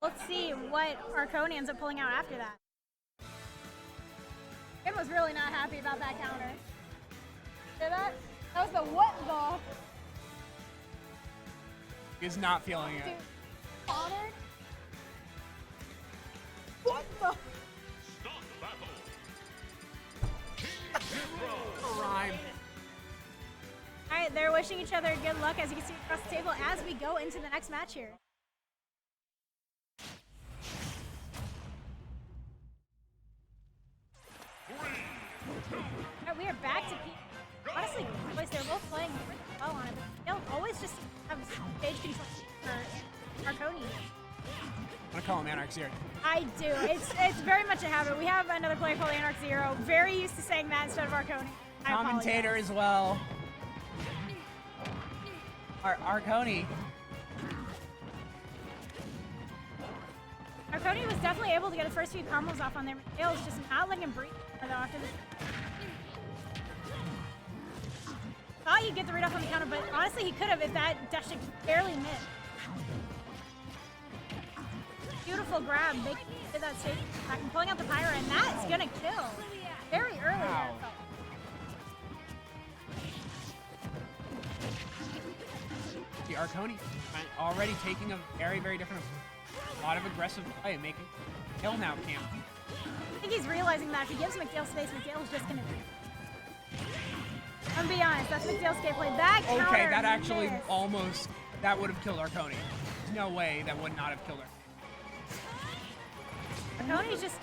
Let's see what Arconi ends up pulling out after that. Kim was really not happy about that counter. Hear that? That was the what the? He's not feeling it. Dude, countered? What the? Rhyme. Alright, They're wishing each other good luck, as you can see across the table, as we go into the next match here. Alright, we are back to Pete. Honestly, boys, they're both playing pretty well on it, but they'll always just have stage control for Arconi. I'm gonna call him Anarch Zero. I do. It's very much a habit. We have another player called Anarch Zero. Very used to saying that instead of Arconi. Commentator as well. Arconi. Arconi was definitely able to get the first few combos off on there. It was just not letting him breathe though after this. Thought he'd get the read off on the counter, but honestly he could have if that dash kick barely missed. Beautiful grab. They did that stage back and pulling out the Pyro, and that's gonna kill. Very early there. See, Arconi already taking a very, very different, a lot of aggressive play, making Hill now camp. I think he's realizing that if he gives McDale space, McDale's just gonna. I'm gonna be honest, that's McDale's gameplay. That counter. Okay, that actually almost, that would have killed Arconi. There's no way that would not have killed her. Arconi's just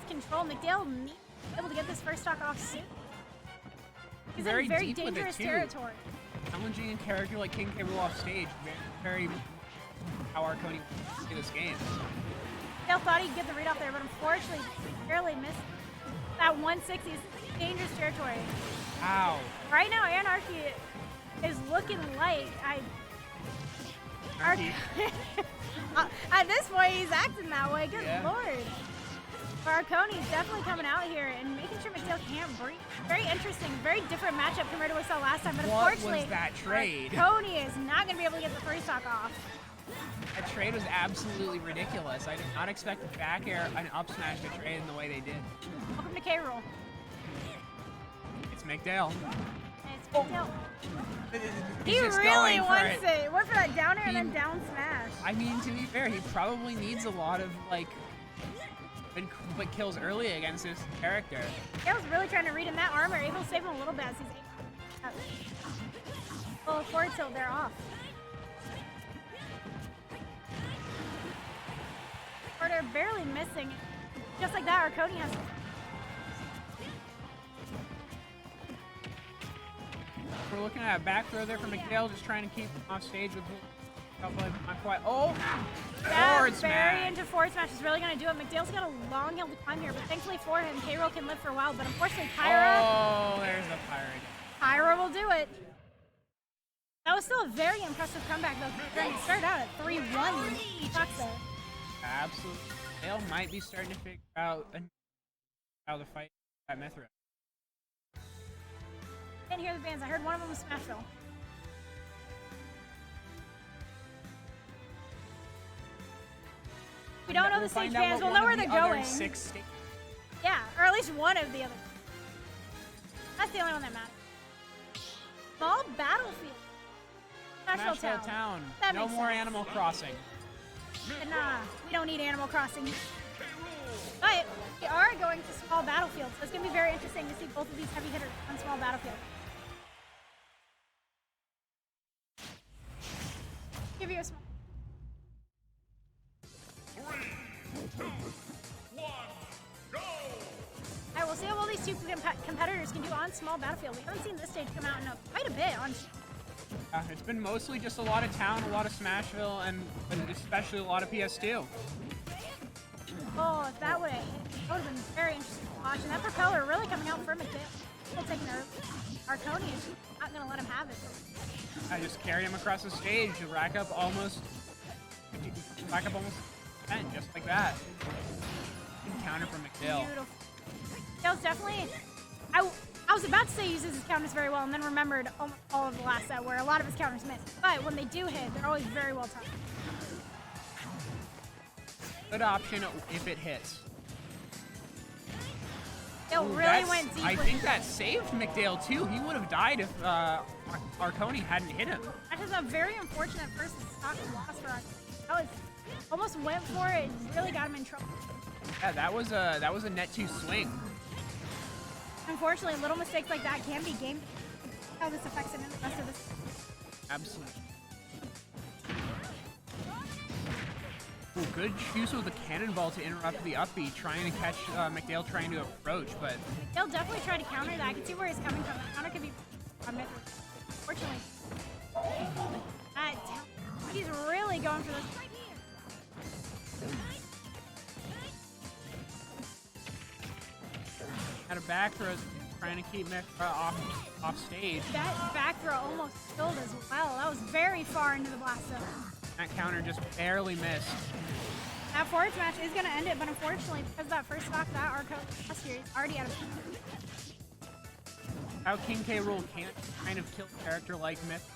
control. McDale needs to be able to get this first stock off soon. He's in very dangerous territory. Challenging a character like King K. Rool off stage, very how Arconi play this game. McDale thought he'd get the read off there, but unfortunately, barely missed. That 160 is dangerous territory. Ow. Right now, Anarchy is looking like at this point, he's acting that way. Good lord. But Arconi's definitely coming out here and making sure McDale can't breathe. Very interesting, very different matchup compared to what we saw last time. But unfortunately, was that trade? Arconi is not going to be able to get the free stock off. That trade was absolutely ridiculous. I did not expect a back air and up smash to trade in the way they did. Welcome to K-Rool. It's McDale. It's McDale. He just really going for wants it. it. Went for that down air and then down smash. I mean, to be fair, he probably needs a lot of, like, but kills early against his character. Kale's really trying to read in that armor. Able to save him a little bit as he's able. Well, forward tilt, they're off. Or they're barely missing. Just like that, Arconi has. We're looking at a back throw there from McDale, just trying to keep him off stage with not quite. Oh! Forward smash! Very into forward smash is really going to do it. McDale's got a long hill to climb here, but thankfully for him, K-Rool can live for a while. But unfortunately, Pyra. Oh, there's the Pyra. Pyra will do it. That was still a very impressive comeback, though, considering it started out at 3-1. Talks there. Absolutely. Dale might be starting to figure out how to fight that Mithra. Didn't hear the bands. I heard one of them was Smashville. We don't know the stage bands. We'll know where they're going. Yeah, or at least one of the other. That's the only one that matters. Small battlefield. Smashville Town. No more Animal Crossing. Nah, we don't need Animal Crossing. But we are going to small battlefield, so it's going to be very interesting to see both of these heavy hitters on small battlefield. Give you a small. 3, 2, 1, go! Alright, we'll see how all these two competitors can do on small battlefield. We haven't seen this stage come out in quite a bit on. It's been mostly just a lot of Town, a lot of Smashville, and especially a lot of PS2. Oh, if that would have been very interesting to watch. And that propeller really coming out for McDale. Still taking her. Arconi is not going to let him have it. I just carried him across the stage to rack up almost 10, just like that. Good counter from McDale. Beautiful. McDale's definitely. I was about to say he uses his counters very well, and then remembered all of the last set where a lot of his counters miss. But when they do hit, they're always very well timed. Good option if it hits. It really went deep. I think that saved McDale too. He would have died if Arconi hadn't hit him. That is a very unfortunate first stock loss for us. That was almost went for it. Really got him in trouble. Yeah, that was a net 2 swing. Unfortunately, little mistakes like that can be game. how this affects him in the rest of this. Absolutely. Ooh, good use of the cannonball to interrupt the up B, trying to catch McDale trying to approach, but He'll definitely try to counter that. I can see where he's coming from. The counter could be on mid. Fortunately, he's really going for this. Had a back throw, trying to keep Mick off stage. That back throw almost killed as well. That was very far into the blast zone. That counter just barely missed. That forward smash is going to end it, but unfortunately, because of that first stock that Arco last year, he's already out of How King K. Rool can't kind of kill a character like Myth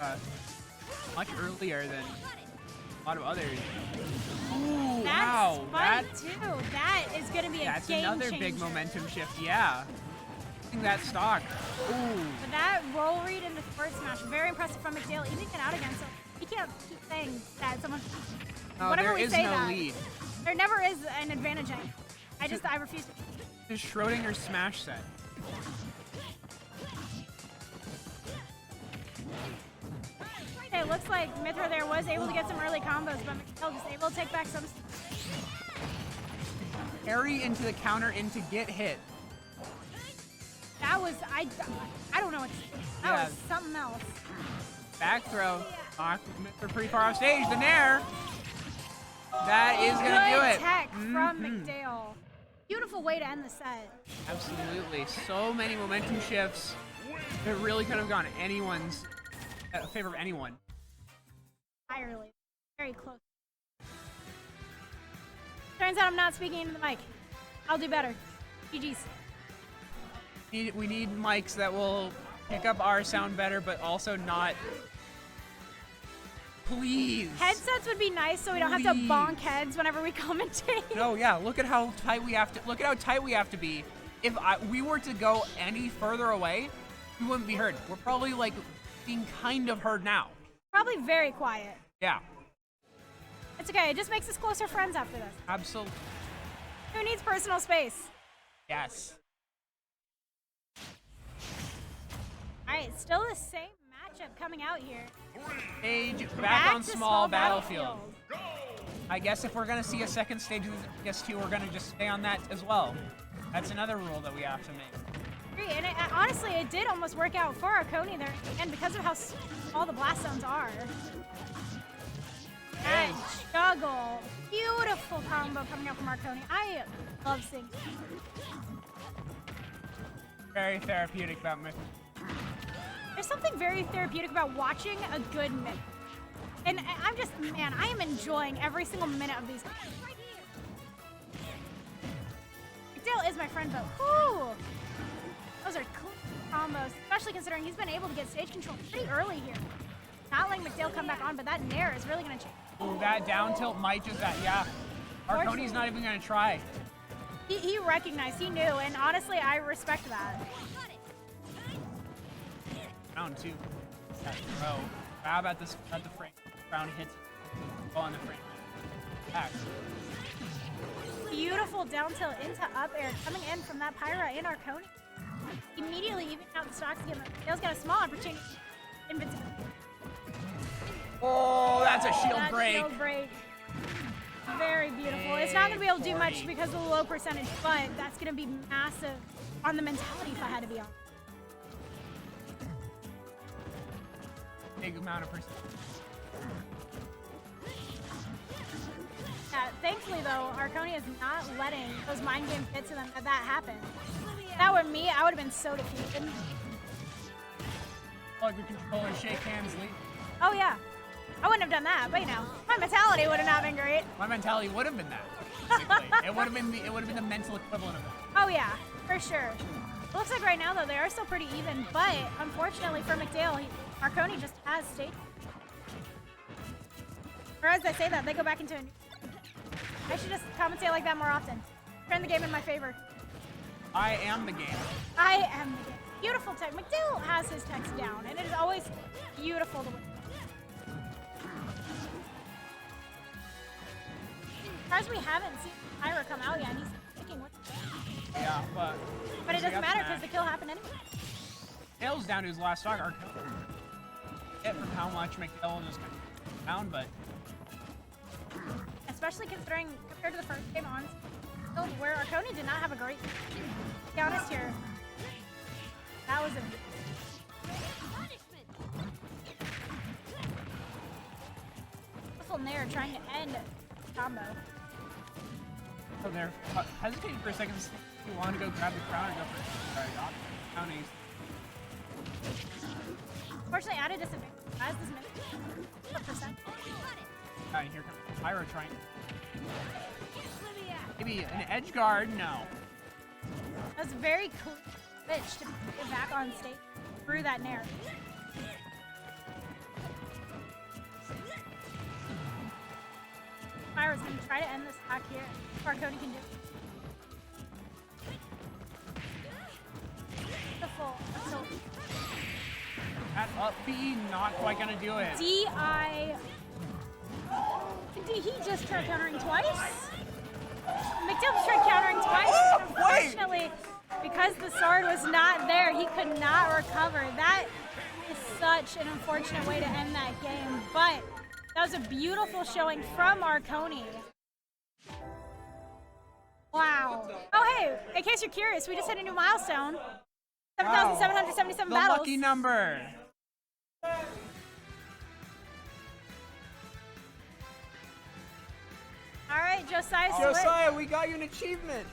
much earlier than a lot of others. Ooh, wow. That too. That is going to be a That's game another changer. big momentum shift, yeah. That stock. Ooh. But that roll read into forward smash, very impressive from McDale. Even get out again, so he can't keep saying that someone. Oh, whenever there we is say no that, lead. there never is an advantage. I refuse to. This is Schrodinger's smash set. It looks like Mithra there was able to get some early combos, but McDale just able to take back some. Parry into the counter into get hit. That was I don't know what to say. That was something else. Back throw. Mithra pretty far off stage. The Nair. That is gonna do it. Good tech from McDale. Beautiful way to end the set. Absolutely. So many momentum shifts. It really could have gone anyone's favor of anyone. Entirely. Very close. Turns out I'm not speaking into the mic. I'll do better. GG's. We need mics that will pick up our sound better, but also not. Please. Headsets would be nice, so we don't have to bonk heads whenever we commentate. No, yeah. Look at how tight we have to. Look at how tight we have to be. If we were to go any further away, we wouldn't be heard. We're probably like being kind of heard now. Probably very quiet. Yeah. It's okay. It just makes us closer friends after this. Absolutely. Who needs personal space? Yes. All right, still the same matchup coming out here. Stage back on small battlefield. I guess if we're gonna see a second stage of this PS2, we're gonna just stay on that as well. That's another rule that we have to make. And honestly, it did almost work out for Arconi there, and because of how small the blast zones are. That juggle, beautiful combo coming out from Arconi. I love seeing. Very therapeutic about me. There's something very therapeutic about watching a good mix. And I'm just, man, I am enjoying every single minute of these. McDale is my friend, but whoo! Those are cool combos, especially considering he's been able to get stage control pretty early here. Not letting McDale come back on, but that Nair is really going to change. Ooh, that down tilt might just that, yeah. Arconi's not even going to try. He recognized, he knew, and honestly, I respect that. Round two. That throw. Grab at the frame. Round hits. Go on the frame. Back. Beautiful down tilt into up air coming in from that Pyra in Arconi. Immediately even out the stocks again. Dale's got a small opportunity. Oh, that's a shield break. Shield break. Very beautiful. It's not going to be able to do much because of the low percentage, but that's going to be massive on the mentality if I had to be on. Big amount of percent. Yeah, thankfully though, Arconi is not letting those mind game hits to them that happen. If that were me, I would have been so defeated. Plug the controller, shake hands, leave. Oh yeah. I wouldn't have done that, but you know, my mentality would have not been great. My mentality would have been that. Basically. It would have been the mental equivalent of that. Oh yeah, for sure. It looks like right now though they are still pretty even, but unfortunately for McDale, Arconi just has state. Or as I say that, they go back into a new. I should just commentate like that more often. Turn the game in my favor. I am the game. I am the game. Beautiful tech. McDale has his techs down, and it is always beautiful to win. As we haven't seen Pyra come out yet, he's picking with. Yeah, but it doesn't matter because the kill happened anyway. McHale's down to his last stock. Hit from how much McHale just kind of down, but especially considering compared to the first game on, where Arconi did not have a great. To be honest here, that was a beautiful nair trying to end the combo. so they're hesitating for a second. You want to go grab the crown or go for counties. Unfortunately, added disadvantage. As this minute, 100%. Here comes Pyro trying. Maybe an edge guard? No. That was very cool switch to get back on stage through that nair. Pyro's going to try to end this back here. Arconi can do it. Beautiful. So, That up B, not quite gonna do it. DI. Did he just try countering twice? McDill just tried countering twice. Unfortunately, because the sword was not there, he could not recover. That is such an unfortunate way to end that game. But that was a beautiful showing from Arconi. Wow. Oh, hey, in case you're curious, we just hit a new milestone. 7,777 the battles. Lucky number. All right, Josiah. Josiah, we got you an achievement.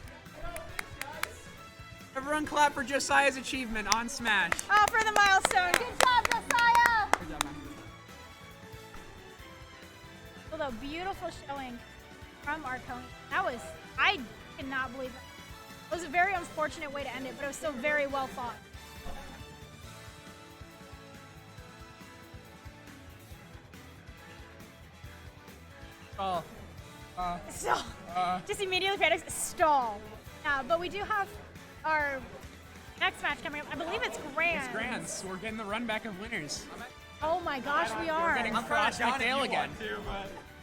Everyone clap for Josiah's achievement on Smash. Oh, for the milestone. Good job, Josiah. Good job, man. Although beautiful showing from Arconi. That was, I cannot believe it. It was a very unfortunate way to end it, but it was still very well fought. Oh. Stall. Just immediately panics. Stall. But we do have our next match coming up. I believe it's Grand. It's Grands. We're getting the run back of winners. Oh my gosh, we are. We're getting Frost McDale again.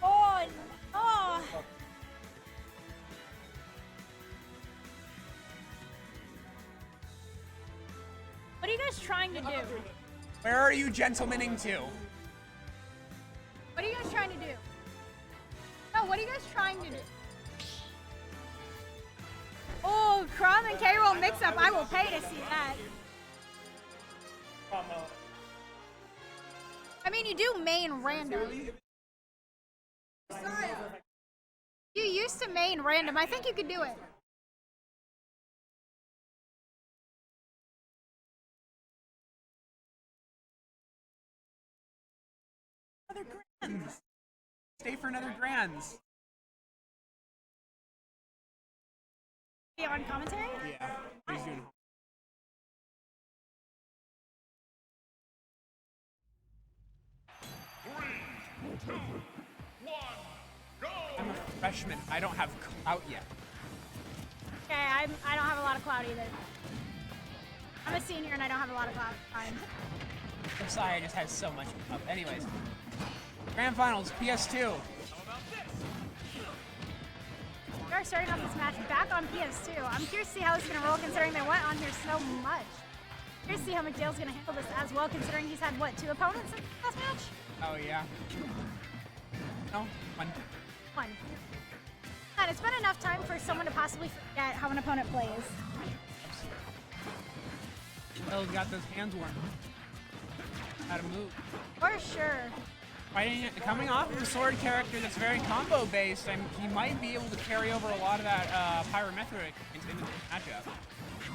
Oh, oh. What are you guys trying to do? Where are you gentlemaning to? What are you guys trying to do? No, what are you guys trying to do? Oh, Crumb and K-Roll mix-up. I will pay to see that. I mean, you do main random. You used to main random. I think you could do it. Another Grands. Stay for another Grands. Be on commentary? Yeah. He's doing. I'm a freshman. I don't have clout yet. Okay, I don't have a lot of clout either. I'm a senior and I don't have a lot of clout. Fine. Josiah just has so much up. Anyways. Grand Finals, PS2. We are starting off this match back on PS2. I'm curious to see how this is going to roll considering they went on here so much. Curious to see how McDale's going to handle this as well considering he's had, what, 2 opponents in this match? Oh, yeah. No, 1. 1. And it's been enough time for someone to possibly forget how an opponent plays. Oh, got those hands warm. How to move. For sure. Coming off of a sword character that's very combo based, he might be able to carry over a lot of that pyrometric into the matchup.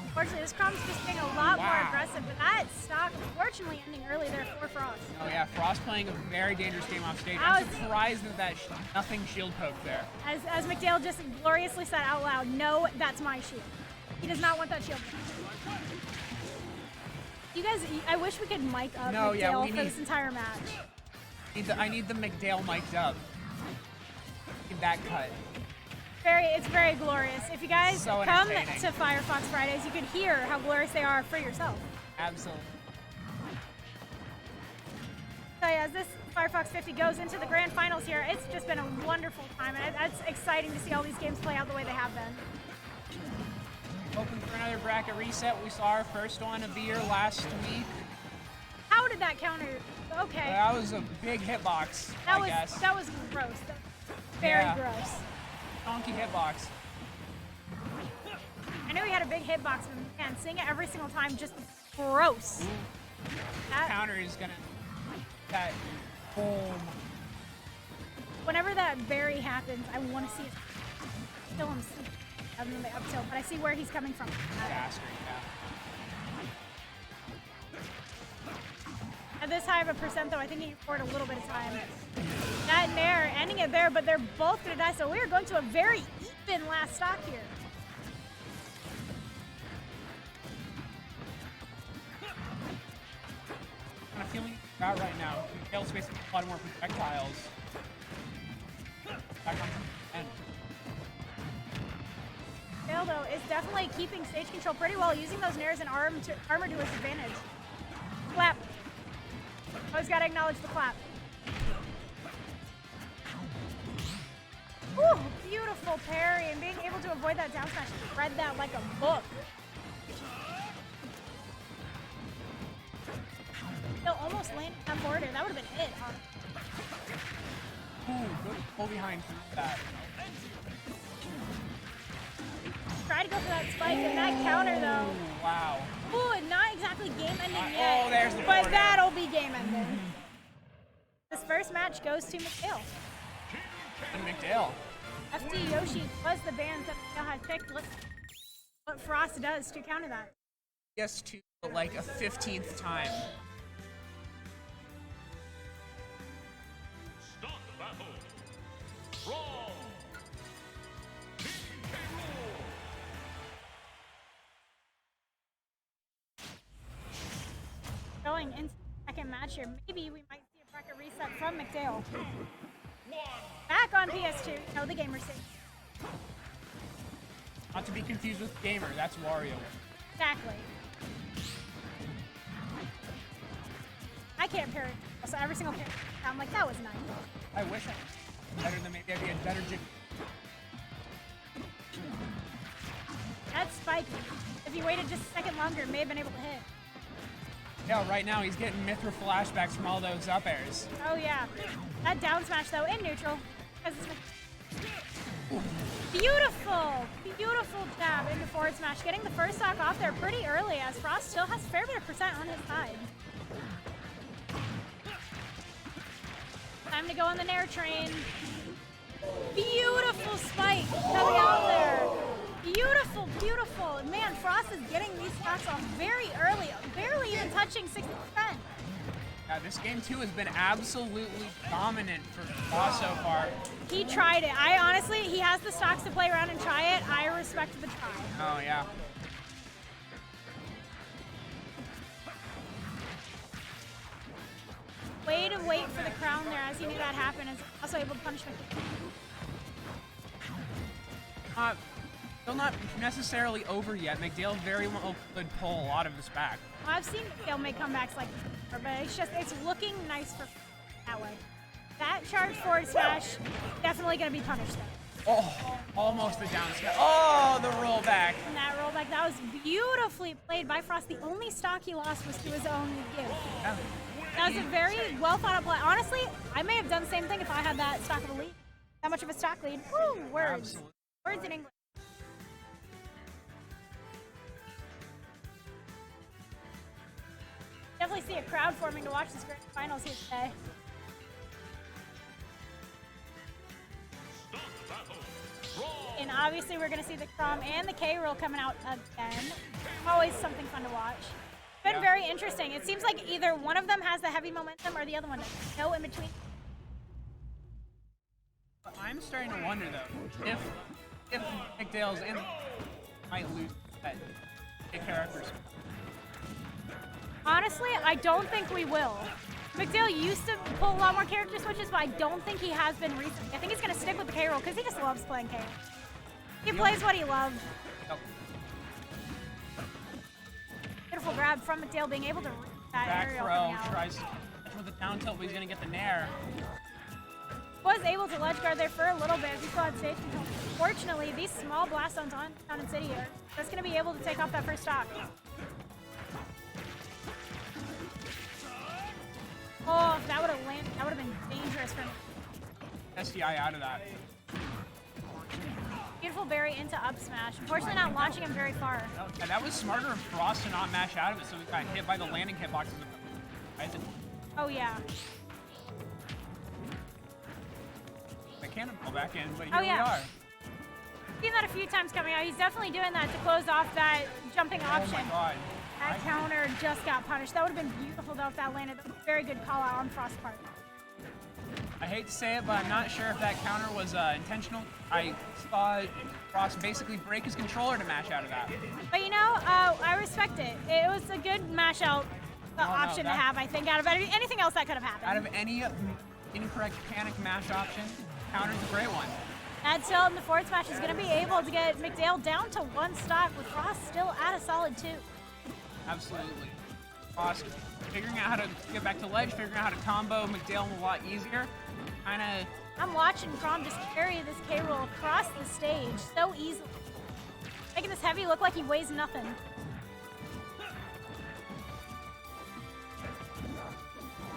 Unfortunately, this Crumb's just being a lot more aggressive, but that stock, unfortunately, ending early there for Frost. Oh yeah, Frost playing a very dangerous game off stage. I'm surprised that nothing shield poke there. As McDale just gloriously said out loud, no, that's my shield. He does not want that shield. You guys, I wish we could mic up McDale for this entire match. I need the McDale mic'd up. Get that cut. It's very glorious. If you guys so come to Firefox Fridays, you could hear how glorious they are for yourself. Absolutely. So yeah, as this Firefox 50 goes into the grand finals here, it's just been a wonderful time, and it's exciting to see all these games play out the way they have been. Hoping for another bracket reset. We saw our first one of the year last week. How did that counter? Okay. That was a big hitbox, I guess. That was gross. Very Yeah. gross. Donkey hitbox. I know he had a big hitbox, but man, seeing it every single time just gross. That, Counter is gonna that boom. whenever that berry happens, I want to see it kill him other than the up tilt, but I see where he's coming from. Faster, yeah. At this high of a percent, though, I think he can afford a little bit of time. That Nair ending it there, but they're both gonna die, so we are going to a very even last stock here. Kind of feeling out right now. Miguel's facing a lot more projectiles. Back on end. Fail, though, is definitely keeping stage control pretty well, using those Nairs and armor to his advantage. Clap. Always gotta acknowledge the clap. Ooh, beautiful parry, and being able to avoid that down smash, read that like a book. He'll almost land on forward, and that would have been it, huh? Ooh, good pull behind through that. Try to go for that spike, and that counter, though. Ooh, wow. Ooh, not exactly game ending yet. Oh, there's the but forward air. that'll be game ending. This first match goes to McHale. And McDale. FD Yoshi was the band that McHale had picked. Let's see what Frost does to counter that. Yes, to like a 15th time. Start the battle. Brawl. Going into the second match here, maybe we might see a bracket reset from McDale. Back on PS2, you know the gamer stage. Not to be confused with Gamer, that's Wario. Exactly. I can't parry, so every single parry, I'm like, that was nice. I wish I was better than maybe I'd be a better jig. That's spiky. If he waited just a second longer, may have been able to hit. Yeah, right now he's getting Mithra flashbacks from all those up airs. Oh yeah. That down smash though, in neutral. Beautiful, beautiful jab into forward smash. Getting the first stock off there pretty early as Frost still has a fair bit of percent on his side. Time to go on the Nair train. Beautiful spike coming out there. Beautiful, beautiful. Man, Frost is getting these stocks off very early, barely even touching 60%. Yeah, this game too has been absolutely dominant for Frost so far. He tried it. I honestly, he has the stocks to play around and try it. I respect the try. Oh yeah. Way to wait for the crown there as he knew that happened, and also able to punish McDale. Still not necessarily over yet. McDale very well could pull a lot of this back. I've seen McDale make comebacks like this, but it's looking nice for that way. That charge forward smash, definitely going to be punished though. Oh, almost the down smash. Oh, the rollback. And that rollback, that was beautifully played by Frost. The only stock he lost was to his own gift. Yeah. That was a very well thought out play. Honestly, I may have done the same thing if I had that stock of a lead. That much of a stock lead. Woo, words. Absolutely. Words in English. Definitely see a crowd forming to watch this grand finals here today. And obviously we're going to see the Crom and the K-Roll coming out again. Always something fun to watch. Been very interesting. It seems like either one of them has the heavy momentum or the other one doesn't. No in between. I'm starting to wonder though, if McDale's in might lose that characters. Honestly, I don't think we will. McDale used to pull a lot more character switches, but I don't think he has been recently. I think he's going to stick with the K-Roll because he just loves playing K-Roll. He plays what he loves. Yep. Beautiful grab from McDale, being able to read that Back aerial throw, coming out. tries with the down tilt, but he's going to get the nair. Was able to ledge guard there for a little bit. He still had stage control. Fortunately, these small blast zones on Town and City are just going to be able to take off that first stock. Oh, if that would have landed, that would have been dangerous for me. SDI out of that. Beautiful berry into up smash. Unfortunately, not launching him very far. And that was smarter of Frost to not mash out of it, so we got hit by the landing hitboxes. Oh, yeah. The cannonball back in, but here Oh, we yeah. are. Seen that a few times coming out. He's definitely doing that to close off that jumping option. Oh my god. That counter just got punished. That would have been beautiful though if that landed. That was a very good call out on Frost's part. I hate to say it, but I'm not sure if that counter was intentional. I saw Frost basically break his controller to mash out of that. But you know, I respect it. It was a good mash out option to have, I think, out of anything else that could have happened. Out of any incorrect panic mash option, counter's a great one. That tilt in the forward smash is going to be able to get McDale down to 1 stock with Frost still at a solid 2. Absolutely. Frost figuring out how to get back to ledge, figuring out how to combo McDale a lot easier. Kinda. I'm watching Crom just carry this K roll across the stage so easily. Making this heavy look like he weighs nothing.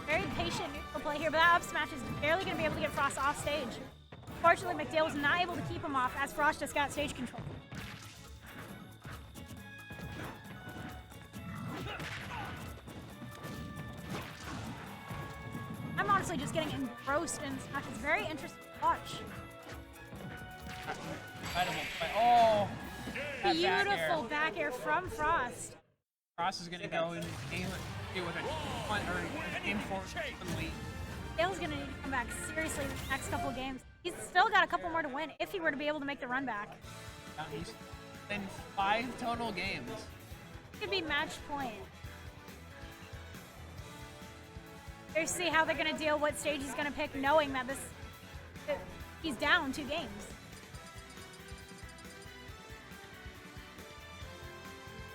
Very patient neutral play here, but that up smash is barely going to be able to get Frost off stage. Fortunately, McDale was not able to keep him off as Frost just got stage control. I'm honestly just getting engrossed in this match. It's very interesting to watch. Oh, that beautiful back air from Frost. Frost is going to go and aim it with a punt or aim for the lead. Dale's going to need to come back seriously in the next couple of games. He's still got a couple more to win if he were to be able to make the run back. He's in 5 total games. It could be match point. There's see how they're going to deal, what stage he's going to pick, knowing that he's down 2 games.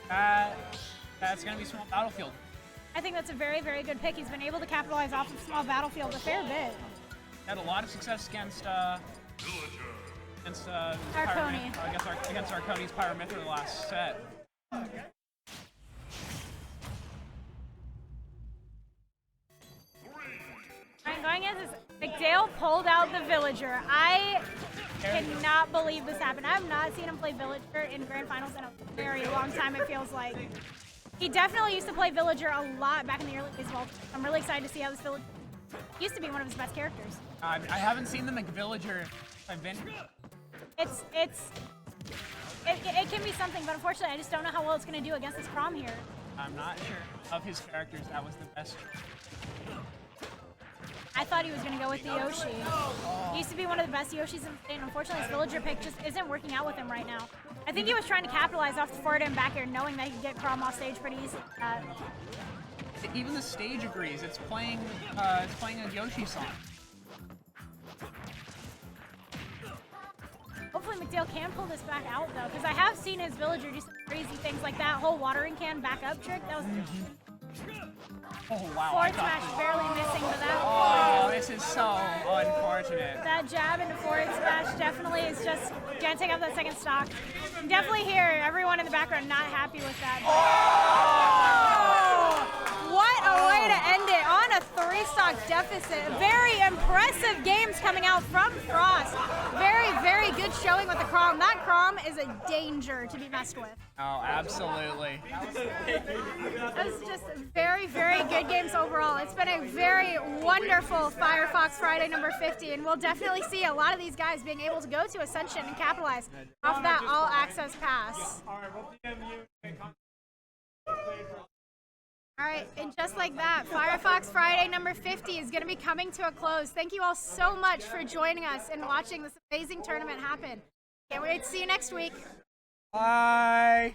That's going to be small battlefield. I think that's a very, very good pick. He's been able to capitalize off of small battlefield a fair bit. Had a lot of success against against Arconi's Pyramithra the last set. Alright, going in is McDale pulled out the Villager. I cannot believe this happened. I have not seen him play Villager in Grand Finals in a very long time, it feels like. He definitely used to play Villager a lot back in the early days of Ultimate. I'm really excited to see how this Villager used to be one of his best characters. I haven't seen the McVillager. I've been. It can be something, but unfortunately, I just don't know how well it's going to do against this Crom here. I'm not sure. Of his characters, that was the best. I thought he was going to go with the Yoshi. He used to be one of the best Yoshis in the state, and unfortunately, his Villager pick just isn't working out with him right now. I think he was trying to capitalize off the forward and back air, knowing that he could get Crom off stage pretty easily. Even the stage agrees. It's playing a Yoshi song. Hopefully McDale can pull this back out though, because I have seen his Villager do some crazy things like that whole watering can back up trick. That was oh wow! forward smash barely missing, but that. Oh, this is so unfortunate. That jab into forward smash definitely is just gonna take out that second stock. You can definitely hear everyone in the background not happy with that. What a way to end it on a 3-stock deficit. Very impressive games coming out from Frost. Very, very good showing with the Crom. That Crom is a danger to be messed with. Oh, absolutely. That was just very, very good games overall. It's been a very wonderful Firefox Friday number 50, and we'll definitely see a lot of these guys being able to go to Ascension and capitalize off that all-access pass. All right, and just like that, Firefox Friday number 50 is going to be coming to a close. Thank you all so much for joining us and watching this amazing tournament happen. Can't wait to see you next week. Bye.